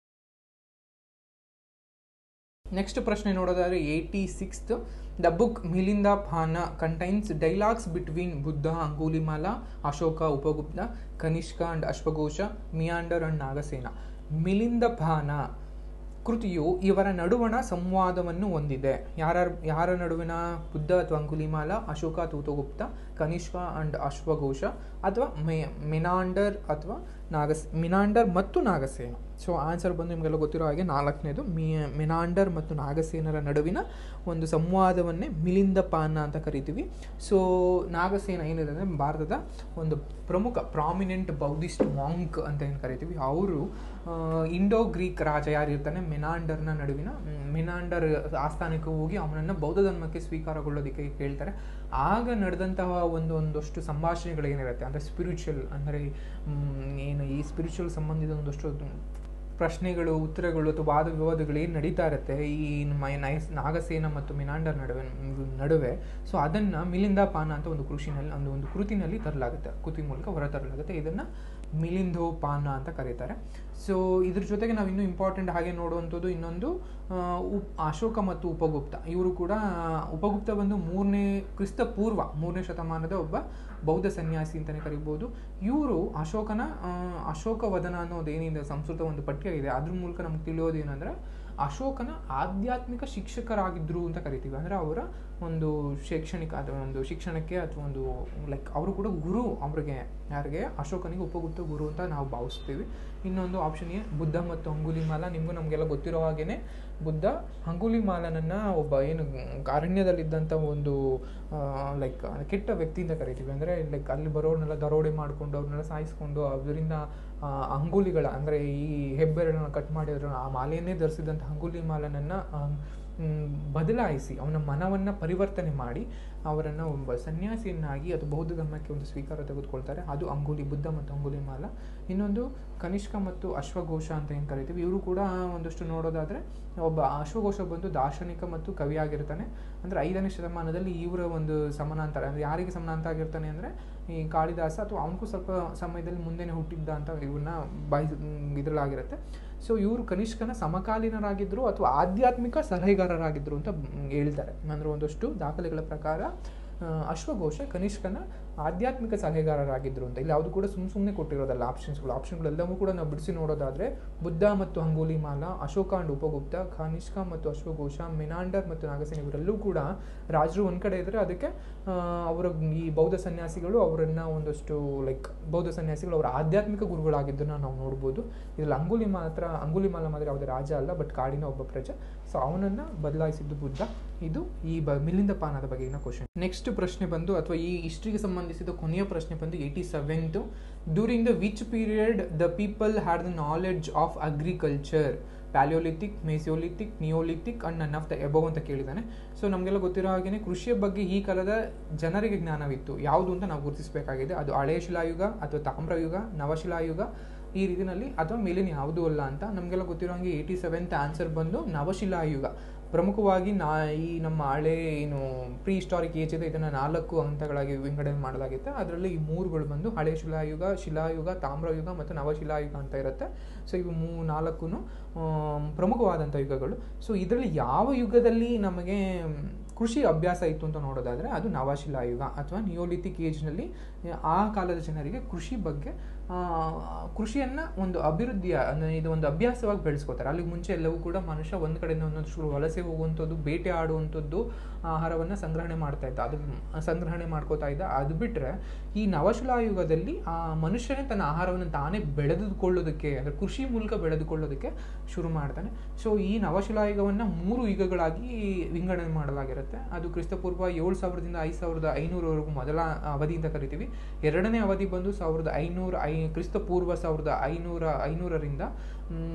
ನೆಕ್ಸ್ಟ್ ಪ್ರಶ್ನೆ ನೋಡೋದಾದರೆ 86th. The book Milinda Panha contains dialogues between Buddha, Angulimala, Ashoka, Upagupta, Kanishka and ಅಶ್ವಘೋಷ, ಮಿಯಾಂಡರ್ ಅಂಡ್ ನಾಗಸೇನ. ಮಿಲಿಂದ ಪಾನ ಕೃತಿಯು ಇವರ ನಡುವಣ ಸಂವಾದವನ್ನು ಹೊಂದಿದೆ. ಯಾರ ನಡುವಿನ? ಬುದ್ಧ ಅಥವಾ ಅಂಗುಲಿಮಾಲ, ಅಶೋಕ ಅಥವಾ ಉಪಗುಪ್ತ, ಕನಿಷ್ಕ ಅಂಡ್ ಅಶ್ವಘೋಷ, ಅಥವಾ ಮಿನಾಂಡರ್ ಅಥವಾ ಮಿನಾಂಡರ್ ಮತ್ತು ನಾಗಸೇನ. ಸೊ ಆನ್ಸರ್ ಬಂದು ನಿಮಗೆಲ್ಲ ಗೊತ್ತಿರೋ ಹಾಗೆ 4ನೇದು ಮಿನಾಂಡರ್ ಮತ್ತು ನಾಗಸೇನರ ನಡುವಿನ ಒಂದು ಸಂವಾದವನ್ನೇ ಮಿಲಿಂದ ಪಾನ ಅಂತ ಕರಿತೀವಿ. ಸೊ ನಾಗಸೇನ ಏನಿದೆ ಅಂದರೆ ಭಾರತದ ಒಂದು ಪ್ರಮುಖ ಪ್ರಾಮಿನೆಂಟ್ ಬೌದ್ಧಿಸ್ಟ್ ಮಾಂಕ್ ಅಂತ ಏನು ಕರಿತೀವಿ. ಅವರು ಇಂಡೋ ಗ್ರೀಕ್ ರಾಜ ಯಾರಿರ್ತಾನೆ ಮಿನಾಂಡರ್ ಆಸ್ಥಾನಕ್ಕೆ ಹೋಗಿ ಅವನನ್ನು ಬೌದ್ಧ ಧರ್ಮಕ್ಕೆ ಸ್ವೀಕಾರಗೊಳ್ಳೋದಕ್ಕೆ ಕೇಳ್ತಾರೆ. ಆಗ ನಡೆದಂತಹ ಒಂದಷ್ಟು ಸಂಭಾಷಣೆಗಳೇನಿರುತ್ತೆ ಅಂದರೆ ಸ್ಪಿರಿಚುವಲ್, ಅಂದರೆ ಏನು ಈ ಸ್ಪಿರಿಚುವಲ್ ಸಂಬಂಧಿತ ಒಂದಷ್ಟು ಪ್ರಶ್ನೆಗಳು, ಉತ್ತರಗಳು ಅಥವಾ ವಾದ ವಿವಾದಗಳು ಏನು ನಡೀತಾ ಇರುತ್ತೆ ಈ ನಾಗಸೇನ ಮತ್ತು ಮಿನಾಂಡರ್ ನಡುವೆ. ಸೊ ಅದನ್ನು ಮಿಲಿಂದ ಪಾನ ಅಂತ ಒಂದು ಕೃತಿನಲ್ಲಿ ತರಲಾಗುತ್ತೆ, ಕೃತಿ ಮೂಲಕ ಹೊರ ತರಲಾಗುತ್ತೆ. ಇದನ್ನು ಮಿಲಿಂದೋ ಪಾನ ಅಂತ ಕರೀತಾರೆ. ಸೊ ಇದ್ರ ಜೊತೆಗೆ ನಾವು ಇನ್ನೂ ಇಂಪಾರ್ಟೆಂಟ್ ಹಾಗೆ ನೋಡುವಂಥದ್ದು ಇನ್ನೊಂದು ಅಶೋಕ ಮತ್ತು ಉಪಗುಪ್ತ. ಇವರು ಕೂಡ ಉಪಗುಪ್ತ ಬಂದು ಕ್ರಿಸ್ತಪೂರ್ವ 3ನೇ ಶತಮಾನದ ಒಬ್ಬ ಬೌದ್ಧ ಸನ್ಯಾಸಿ ಅಂತಲೇ ಕರಿಬೋದು. ಇವರು ಅಶೋಕವದನ ಅನ್ನೋದೇನಿದೆ ಸಂಸ್ಕೃತ ಒಂದು ಪಠ್ಯ ಇದೆ, ಅದ್ರ ಮೂಲಕ ನಮ್ಗೆ ತಿಳಿಯೋದೇನೆಂದರೆ ಅಶೋಕನ ಆಧ್ಯಾತ್ಮಿಕ ಶಿಕ್ಷಕರಾಗಿದ್ದರು ಅಂತ ಕರಿತೀವಿ. ಅಂದರೆ ಅವರ ಒಂದು ಶೈಕ್ಷಣಿಕ ಅಥವಾ ಒಂದು ಶಿಕ್ಷಣಕ್ಕೆ ಅಥವಾ ಒಂದು ಅವರು ಕೂಡ ಗುರು, ಯಾರಿಗೆ ಅಶೋಕನಿಗೆ ಉಪಗುಪ್ತ ಗುರು ಅಂತ ನಾವು ಭಾವಿಸ್ತೀವಿ. ಇನ್ನೊಂದು ಆಪ್ಷನ್ ಬುದ್ಧ ಮತ್ತು ಅಂಗುಲಿಮಾಲ. ನಮಗೆಲ್ಲ ಗೊತ್ತಿರೋ ಹಾಗೇನೆ ಬುದ್ಧ ಅಂಗುಲಿಮಾಲನನ್ನು ಒಬ್ಬ ಏನು ಅರಣ್ಯದಲ್ಲಿದ್ದಂಥ ಒಂದು ಕೆಟ್ಟ ವ್ಯಕ್ತಿ ಅಂತ ಕರಿತೀವಿ. ಅಂದರೆ ಅಲ್ಲಿ ಬರೋರ್ನೆಲ್ಲ ದರೋಡೆ ಮಾಡಿಕೊಂಡು ಅವ್ರನ್ನೆಲ್ಲ ಸಾಯಿಸ್ಕೊಂಡು ಅದರಿಂದ ಅಂಗುಲಿಗಳ ಅಂದರೆ ಈ ಹೆಬ್ಬೆರಳನ್ನು ಕಟ್ ಮಾಡಿದ್ರು ಆ ಮಾಲೆಯನ್ನೇ ಧರಿಸಿದಂಥ ಅಂಗುಲಿಮಾಲನನ್ನು ಬದಲಾಯಿಸಿ ಅವನ ಮನವನ್ನು ಪರಿವರ್ತನೆ ಮಾಡಿ ಅವರನ್ನು ಒಬ್ಬ ಸನ್ಯಾಸಿಯನ್ನಾಗಿ ಅದು ಬೌದ್ಧ ಧರ್ಮಕ್ಕೆ ಒಂದು ಸ್ವೀಕಾರ ತೆಗೆದುಕೊಳ್ತಾರೆ. ಅದು ಬುದ್ಧ ಮತ್ತು ಅಂಗುಲಿಮಾಲ. ಇನ್ನೊಂದು ಕನಿಷ್ಕ ಮತ್ತು ಅಶ್ವಘೋಷ ಅಂತ ಏನು ಕರಿತೀವಿ, ಇವರು ಕೂಡ ಒಂದಷ್ಟು ನೋಡೋದಾದರೆ ಒಬ್ಬ ಅಶ್ವಘೋಷ ಬಂದು ದಾರ್ಶನಿಕ ಮತ್ತು ಕವಿಯಾಗಿರ್ತಾನೆ. ಅಂದರೆ 5ನೇ ಶತಮಾನದಲ್ಲಿ ಇವರ ಒಂದು ಸಮಾನಾಂತರ, ಅಂದರೆ ಯಾರಿಗೆ ಸಮಾನಾಂತರ ಆಗಿರ್ತಾನೆ ಅಂದರೆ ಈ ಕಾಳಿದಾಸ ಅಥವಾ ಅವನಿಗೂ ಸ್ವಲ್ಪ ಸಮಯದಲ್ಲಿ ಮುಂದೆನೇ ಹುಟ್ಟಿದ್ದ ಅಂತ ಇವನ್ನ ಇದರಲ್ಲಾಗಿರುತ್ತೆ. ಸೊ ಇವರು ಕನಿಷ್ಕನ ಸಮಕಾಲೀನರಾಗಿದ್ದರು ಅಥವಾ ಆಧ್ಯಾತ್ಮಿಕ ಸಲಹೆಗಾರರಾಗಿದ್ದರು ಅಂತ ಹೇಳ್ತಾರೆ. ಅಂದರೆ ಒಂದಷ್ಟು ದಾಖಲೆಗಳ ಪ್ರಕಾರ ಅಶ್ವಘೋಷ ಕನಿಷ್ಕನ ಆಧ್ಯಾತ್ಮಿಕ ಸಲಹೆಗಾರರಾಗಿದ್ದರು ಅಂತ. ಇಲ್ಲಿ ಯಾವುದು ಕೂಡ ಸುಮ್ಮನೆ ಕೊಟ್ಟಿರೋದಲ್ಲ ಆಪ್ಷನ್ಗಳೆಲ್ಲವೂ ಕೂಡ ನಾವು ಬಿಡಿಸಿ ನೋಡೋದಾದರೆ ಬುದ್ಧ ಮತ್ತು ಅಂಗುಲಿಮಾಲ, ಅಶೋಕ ಅಂಡ್ ಉಪಗುಪ್ತ, ಕನಿಷ್ಕ ಮತ್ತು ಅಶ್ವಘೋಷ, ಮೆನಾಂಡರ್ ಮತ್ತು ನಾಗಸೇನ ಇವರೆಲ್ಲೂ ಕೂಡ ರಾಜರು ಒಂದು ಕಡೆ ಇದ್ದರೆ ಅದಕ್ಕೆ ಅವರ ಈ ಬೌದ್ಧ ಸನ್ಯಾಸಿಗಳು ಅವರನ್ನು ಒಂದಷ್ಟು ಬೌದ್ಧ ಸನ್ಯಾಸಿಗಳು ಅವರ ಆಧ್ಯಾತ್ಮಿಕ ಗುರುಗಳಾಗಿದ್ದನ್ನು ನಾವು ನೋಡ್ಬೋದು. ಇದರಲ್ಲಿ ಅಂಗುಲಿಮಾಲ ಮಾತ್ರ ಯಾವುದೇ ರಾಜ ಅಲ್ಲ, ಬಟ್ ಕಾಡಿನ ಒಬ್ಬ ಪ್ರಜೆ. ಸೊ ಅವನನ್ನು ಬದಲಾಯಿಸಿದ್ದು ಬುದ್ಧ. ಇದು ಈ ಮಿಲಿಂದ ಪಾನದ ಬಗೆಗಿನ ಕ್ವಶನ್. ನೆಕ್ಸ್ಟ್ ಪ್ರಶ್ನೆ ಬಂದು ಅಥವಾ ಈ ಹಿಸ್ಟ್ರಿಗೆ ಸಂಬಂಧಿಸಿದ ಕೊನೆಯ ಪ್ರಶ್ನೆ ಬಂದು 87th. During the which period the people had the knowledge of agriculture? Palaeolithic, mesolithic, neolithic and none of the above ಅಂತ ಕೇಳಿದ್ದಾನೆ. ಸೊ ನಮಗೆಲ್ಲ ಗೊತ್ತಿರೋ ಹಾಗೆಯೇ ಕೃಷಿಯ ಬಗ್ಗೆ ಈ ಕಾಲದ ಜನರಿಗೆ ಜ್ಞಾನವಿತ್ತು. ಯಾವುದು ಅಂತ ನಾವು ಗುರುತಿಸಬೇಕಾಗಿದೆ. ಅದು ಹಳೆಯ ಶಿಲಾಯುಗ ಅಥವಾ ತಾಮ್ರಯುಗ, ನವಶಿಲಾಯುಗ ಈ ರೀತಿಯಲ್ಲಿ, ಅಥವಾ ಮೇಲಿನ ಯಾವುದೂ ಅಲ್ಲ ಅಂತ ನಮಗೆಲ್ಲ ಗೊತ್ತಿರೋ ಹಾಗೆ 87th ಆನ್ಸರ್ ಬಂದು ನವಶಿಲಾಯುಗ. ಪ್ರಮುಖವಾಗಿ ಈ ನಮ್ಮ ಹಳೆ ಏನು ಪ್ರೀ ಹಿಸ್ಟಾರಿಕ್ ಏಜ್ ಇದೆ ಇದನ್ನು 4 ಹಂತಗಳಾಗಿ ವಿಂಗಡಣೆ ಮಾಡಲಾಗುತ್ತೆ. ಅದರಲ್ಲಿ ಈ 3ಗಳು ಬಂದು ಹಳೆ ಶಿಲಾಯುಗ, ತಾಮ್ರಯುಗ ಮತ್ತು ನವಶಿಲಾಯುಗ ಅಂತ ಇರುತ್ತೆ. ಸೊ ಇವು 4 ಪ್ರಮುಖವಾದಂಥ ಯುಗಗಳು. ಸೊ ಇದರಲ್ಲಿ ಯಾವ ಯುಗದಲ್ಲಿ ನಮಗೆ ಕೃಷಿ ಅಭ್ಯಾಸ ಇತ್ತು ಅಂತ ನೋಡೋದಾದರೆ ಅದು ನವಶಿಲಾಯುಗ ಅಥವಾ ನಿಯೋಲಿಥಿಕ್ ಏಜ್ನಲ್ಲಿ ಆ ಕಾಲದ ಜನರಿಗೆ ಕೃಷಿಯನ್ನು ಒಂದು ಅಭಿವೃದ್ಧಿಯ ಇದು ಒಂದು ಅಭ್ಯಾಸವಾಗಿ ಬೆಳೆಸ್ಕೋತಾರೆ. ಅಲ್ಲಿಗೆ ಮುಂಚೆ ಎಲ್ಲವೂ ಕೂಡ ಮನುಷ್ಯ ಒಂದು ಕಡೆಯಿಂದ ಒಂದೊಂದು ವಲಸೆ ಹೋಗುವಂಥದ್ದು, ಬೇಟೆ ಆಡುವಂಥದ್ದು, ಆಹಾರವನ್ನು ಸಂಗ್ರಹಣೆ ಮಾಡ್ತಾ ಇದ್ದ, ಅದು ಸಂಗ್ರಹಣೆ ಮಾಡ್ಕೋತಾ ಇದ್ದ. ಅದು ಬಿಟ್ಟರೆ ಈ ನವಶಿಲಾಯುಗದಲ್ಲಿ ಆ ಮನುಷ್ಯನೇ ತನ್ನ ಆಹಾರವನ್ನು ತಾನೇ ಬೆಳೆದುಕೊಳ್ಳೋದಕ್ಕೆ, ಅಂದರೆ ಕೃಷಿ ಮೂಲಕ ಬೆಳೆದುಕೊಳ್ಳೋದಕ್ಕೆ ಶುರು ಮಾಡ್ತಾನೆ. ಸೊ ಈ ನವಶಿಲಾಯುಗವನ್ನು 3 ಯುಗಗಳಾಗಿ ವಿಂಗಡಣೆ ಮಾಡಲಾಗಿರುತ್ತೆ. ಅದು ಕ್ರಿಸ್ತಪೂರ್ವ 7000ದಿಂದ 5500ವರೆಗೂ ಮೊದಲ ಅವಧಿ ಅಂತ ಕರಿತೀವಿ. ಎರಡನೇ ಅವಧಿ ಬಂದು 1500 ಕ್ರಿಸ್ತಪೂರ್ವ 1500ರಿಂದ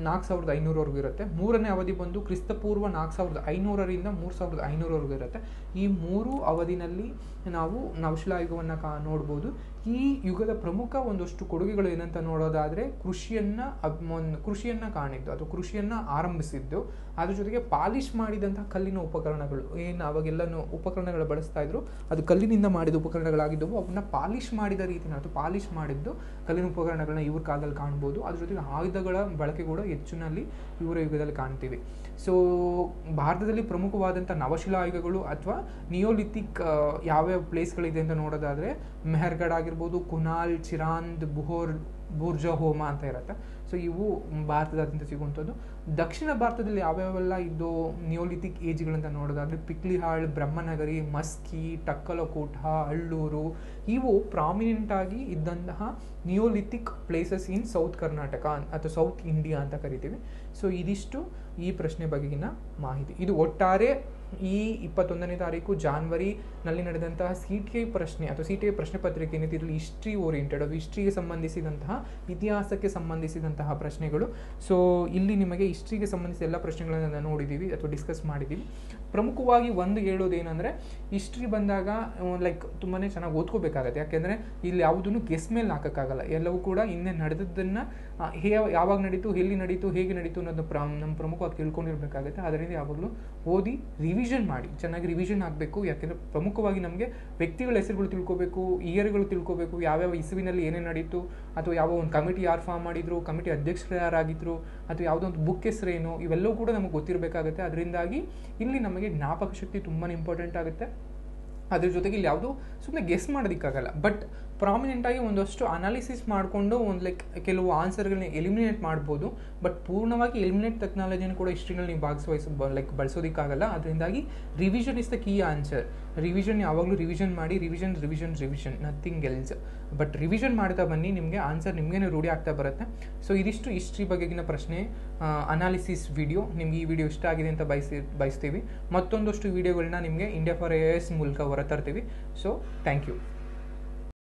4500ವರೆಗೂ ಇರುತ್ತೆ. ಮೂರನೇ ಅವಧಿ ಬಂದು ಕ್ರಿಸ್ತಪೂರ್ವ 4500ರಿಂದ 3500ವರೆಗೂ ಇರುತ್ತೆ. ಈ 3 ಅವಧಿನಲ್ಲಿ ನಾವು ನವಶಿಲಾಯುಗವನ್ನು ನೋಡ್ಬೋದು. ಈ ಯುಗದ ಪ್ರಮುಖ ಒಂದಷ್ಟು ಕೊಡುಗೆಗಳು ಏನಂತ ನೋಡೋದಾದರೆ ಕೃಷಿಯನ್ನು ಕಾಣಿದ್ದು ಅಥವಾ ಕೃಷಿಯನ್ನು ಆರಂಭಿಸಿದ್ದು, ಅದ್ರ ಜೊತೆಗೆ ಪಾಲಿಶ್ ಮಾಡಿದಂತಹ ಕಲ್ಲಿನ ಉಪಕರಣಗಳು, ಏನು ಅವಾಗೆಲ್ಲನೂ ಉಪಕರಣಗಳು ಬಳಸ್ತಾ ಇದ್ರು, ಅದು ಕಲ್ಲಿನಿಂದ ಮಾಡಿದ ಉಪಕರಣಗಳಾಗಿದ್ದವು. ಅವನ್ನ ಪಾಲಿಶ್ ಮಾಡಿದ ರೀತಿನ ಅಥವಾ ಪಾಲಿಶ್ ಮಾಡಿದ್ದು ಕಲ್ಲಿನ ಉಪಕರಣಗಳನ್ನ ಇವ್ರ ಕಾಲದಲ್ಲಿ ಕಾಣ್ಬೋದು. ಅದ್ರ ಜೊತೆಗೆ ಆಯುಧಗಳ ಬಳಕೆ ಕೂಡ ಹೆಚ್ಚಿನಲ್ಲಿ ಇವರ ಯುಗದಲ್ಲಿ ಕಾಣ್ತೀವಿ. ಸೊ ಭಾರತದಲ್ಲಿ ಪ್ರಮುಖವಾದಂಥ ನವಶಿಲಾಯುಗಗಳು ಅಥವಾ ನಿಯೋಲಿಥಿಕ್ ಯಾವ್ಯಾವ ಪ್ಲೇಸ್ಗಳಿದೆ ಅಂತ ನೋಡೋದಾದರೆ ಮೆಹರ್ಗಢ್ ಆಗಿರ್ಬೋದು, ಕುನಾಲ್, ಚಿರಾಂದ್, ಬುರ್ಜಹೋಮ ಅಂತ ಇರುತ್ತೆ. ಸೊ ಇವು ಭಾರತದಾದ್ಯಂತ ಸಿಗುವಂಥದ್ದು. ದಕ್ಷಿಣ ಭಾರತದಲ್ಲಿ ಯಾವ್ಯಾವೆಲ್ಲ ಇದ್ದು ನಿಯೋಲಿಥಿಕ್ ಏಜ್ಗಳಂತ ನೋಡೋದಾದರೆ ಪಿಕ್ಲಿಹಾಳ್, ಬ್ರಹ್ಮನಗರಿ, ಮಸ್ಕಿ, ಟಕ್ಕಲಕೋಟ, ಅಳ್ಳೂರು ಇವು ಪ್ರಾಮಿನೆಂಟ್ ಆಗಿ ಇದ್ದಂತಹ Neolithic places in south Karnataka ಅಥವಾ ಸೌತ್ ಇಂಡಿಯಾ ಅಂತ ಕರಿತೀವಿ. ಸೊ ಇದಿಷ್ಟು ಈ ಪ್ರಶ್ನೆ ಬಗೆಗಿನ ಮಾಹಿತಿ. ಇದು ಒಟ್ಟಾರೆ ಈ 21ನೇ ತಾರೀಕು ಜಾನ್ವರಿನಲ್ಲಿ ನಡೆದಂತಹ CTI ಪ್ರಶ್ನೆ ಅಥವಾ CTI ಪ್ರಶ್ನೆ ಪತ್ರಿಕೆ ಏನಿದೆ ಇದರಲ್ಲಿ ಹಿಸ್ಟ್ರಿ ಓರಿಯೆಂಟೆಡ್, ಅದು ಹಿಸ್ಟ್ರಿಗೆ ಸಂಬಂಧಿಸಿದಂತಹ, ಇತಿಹಾಸಕ್ಕೆ ಸಂಬಂಧಿಸಿದಂತಹ ಪ್ರಶ್ನೆಗಳು. ಸೊ ಇಲ್ಲಿ ನಿಮಗೆ ಹಿಸ್ಟ್ರಿಗೆ ಸಂಬಂಧಿಸಿದ ಎಲ್ಲ ಪ್ರಶ್ನೆಗಳನ್ನು ನೋಡಿದ್ದೀವಿ ಅಥವಾ ಡಿಸ್ಕಸ್ ಮಾಡಿದ್ದೀವಿ. ಪ್ರಮುಖವಾಗಿ ಒಂದು ಹೇಳೋದೇನೆಂದರೆ ಹಿಸ್ಟ್ರಿ ಬಂದಾಗ ತುಂಬಾ ಚೆನ್ನಾಗಿ ಓದ್ಕೋಬೇಕಾಗತ್ತೆ. ಯಾಕೆಂದರೆ ಇಲ್ಲಿ ಯಾವುದನ್ನು ಗೆಸ್ ಮೇಲೆ ಹಾಕೋಕ್ಕಾಗಲ್ಲ. ಎಲ್ಲವೂ ಕೂಡ ಹಿಂದೆ ನಡೆದದ್ದನ್ನು ಯಾವಾಗ ನಡೀತು, ಎಲ್ಲಿ ನಡೀತು, ಹೇಗೆ ನಡೀತು ಅನ್ನೋದನ್ನ ನಮ್ಮ ಪ್ರಮುಖವಾಗಿ ತಿಳ್ಕೊಂಡಿರ್ಬೇಕಾಗುತ್ತೆ. ಅದರಿಂದ ಯಾವಾಗಲೂ ಓದಿ ರಿವಿಷನ್ ಮಾಡಿ, ಚೆನ್ನಾಗಿ ರಿವಿಷನ್ ಆಗಬೇಕು. ಯಾಕೆಂದರೆ ಪ್ರಮುಖವಾಗಿ ನಮಗೆ ವ್ಯಕ್ತಿಗಳ ಹೆಸರುಗಳು ತಿಳ್ಕೋಬೇಕು, ಇಯರ್ಗಳು ತಿಳ್ಕೋಬೇಕು, ಯಾವ್ಯಾವ ಇಸುವಿನಲ್ಲಿ ಏನೇನು ನಡೀತು, ಅಥವಾ ಯಾವ ಒಂದು ಕಮಿಟಿ ಯಾರು ಫಾರ್ಮ್ ಮಾಡಿದ್ರು, ಕಮಿಟಿ ಅಧ್ಯಕ್ಷರು ಯಾರಾಗಿದ್ರು, ಅಥವಾ ಯಾವುದೋ ಒಂದು ಬುಕ್ ಹೆಸರೇನು, ಇವೆಲ್ಲವೂ ಕೂಡ ನಮಗೆ ಗೊತ್ತಿರಬೇಕಾಗುತ್ತೆ. ಅದರಿಂದಾಗಿ ಇಲ್ಲಿ ನಮಗೆ ಜ್ಞಾಪಕ ಶಕ್ತಿ ತುಂಬಾ ಇಂಪಾರ್ಟೆಂಟ್ ಆಗುತ್ತೆ. ಅದ್ರ ಜೊತೆಗೆ ಇಲ್ಲಿ ಯಾವುದು ಸುಮ್ಮನೆ ಗೆಸ್ ಮಾಡೋದಕ್ಕಾಗಲ್ಲ, ಬಟ್ ಪ್ರಾಮಿನೆಂಟಾಗಿ ಒಂದಷ್ಟು ಅನಾಲಿಸಿಸ್ ಮಾಡಿಕೊಂಡು ಕೆಲವು ಆನ್ಸರ್ಗಳನ್ನ ಎಲಿಮಿನೇಟ್ ಮಾಡ್ಬೋದು. ಬಟ್ ಪೂರ್ಣವಾಗಿ ಎಲಿಮಿನೇಟ್ ಟೆಕ್ನಾಲಜಿನ ಕೂಡ ಹಿಸ್ಟ್ರಿನಲ್ಲಿ ನೀವು ಬಳಸೋದಕ್ಕಾಗಲ್ಲ. ಅದರಿಂದಾಗಿ revision is the key answer. Revision ಯಾವಾಗಲೂ ರಿವಿಷನ್ ಮಾಡಿ, revision nothing else. But revision ಮಾಡ್ತಾ ಬನ್ನಿ, ನಿಮಗೆ ಆನ್ಸರ್ ನಿಮಗೇನೆ ರೂಢಿ ಆಗ್ತಾ ಬರುತ್ತೆ. ಸೊ ಇದಿಷ್ಟು ಹಿಸ್ಟ್ರಿ ಬಗೆಗಿನ ಪ್ರಶ್ನೆ ಅನಾಲಿಸಿಸ್ ವಿಡಿಯೋ. ನಿಮ್ಗೆ ಈ ವಿಡಿಯೋ ಇಷ್ಟ ಆಗಿದೆ ಅಂತ ಬಯಸ್ತೀವಿ. ಮತ್ತೊಂದಷ್ಟು ವಿಡಿಯೋಗಳನ್ನ ನಿಮಗೆ ಇಂಡಿಯಾ ಫಾರ್ IAS ಮೂಲಕ ಹೊರತರ್ತೀವಿ. So thank you.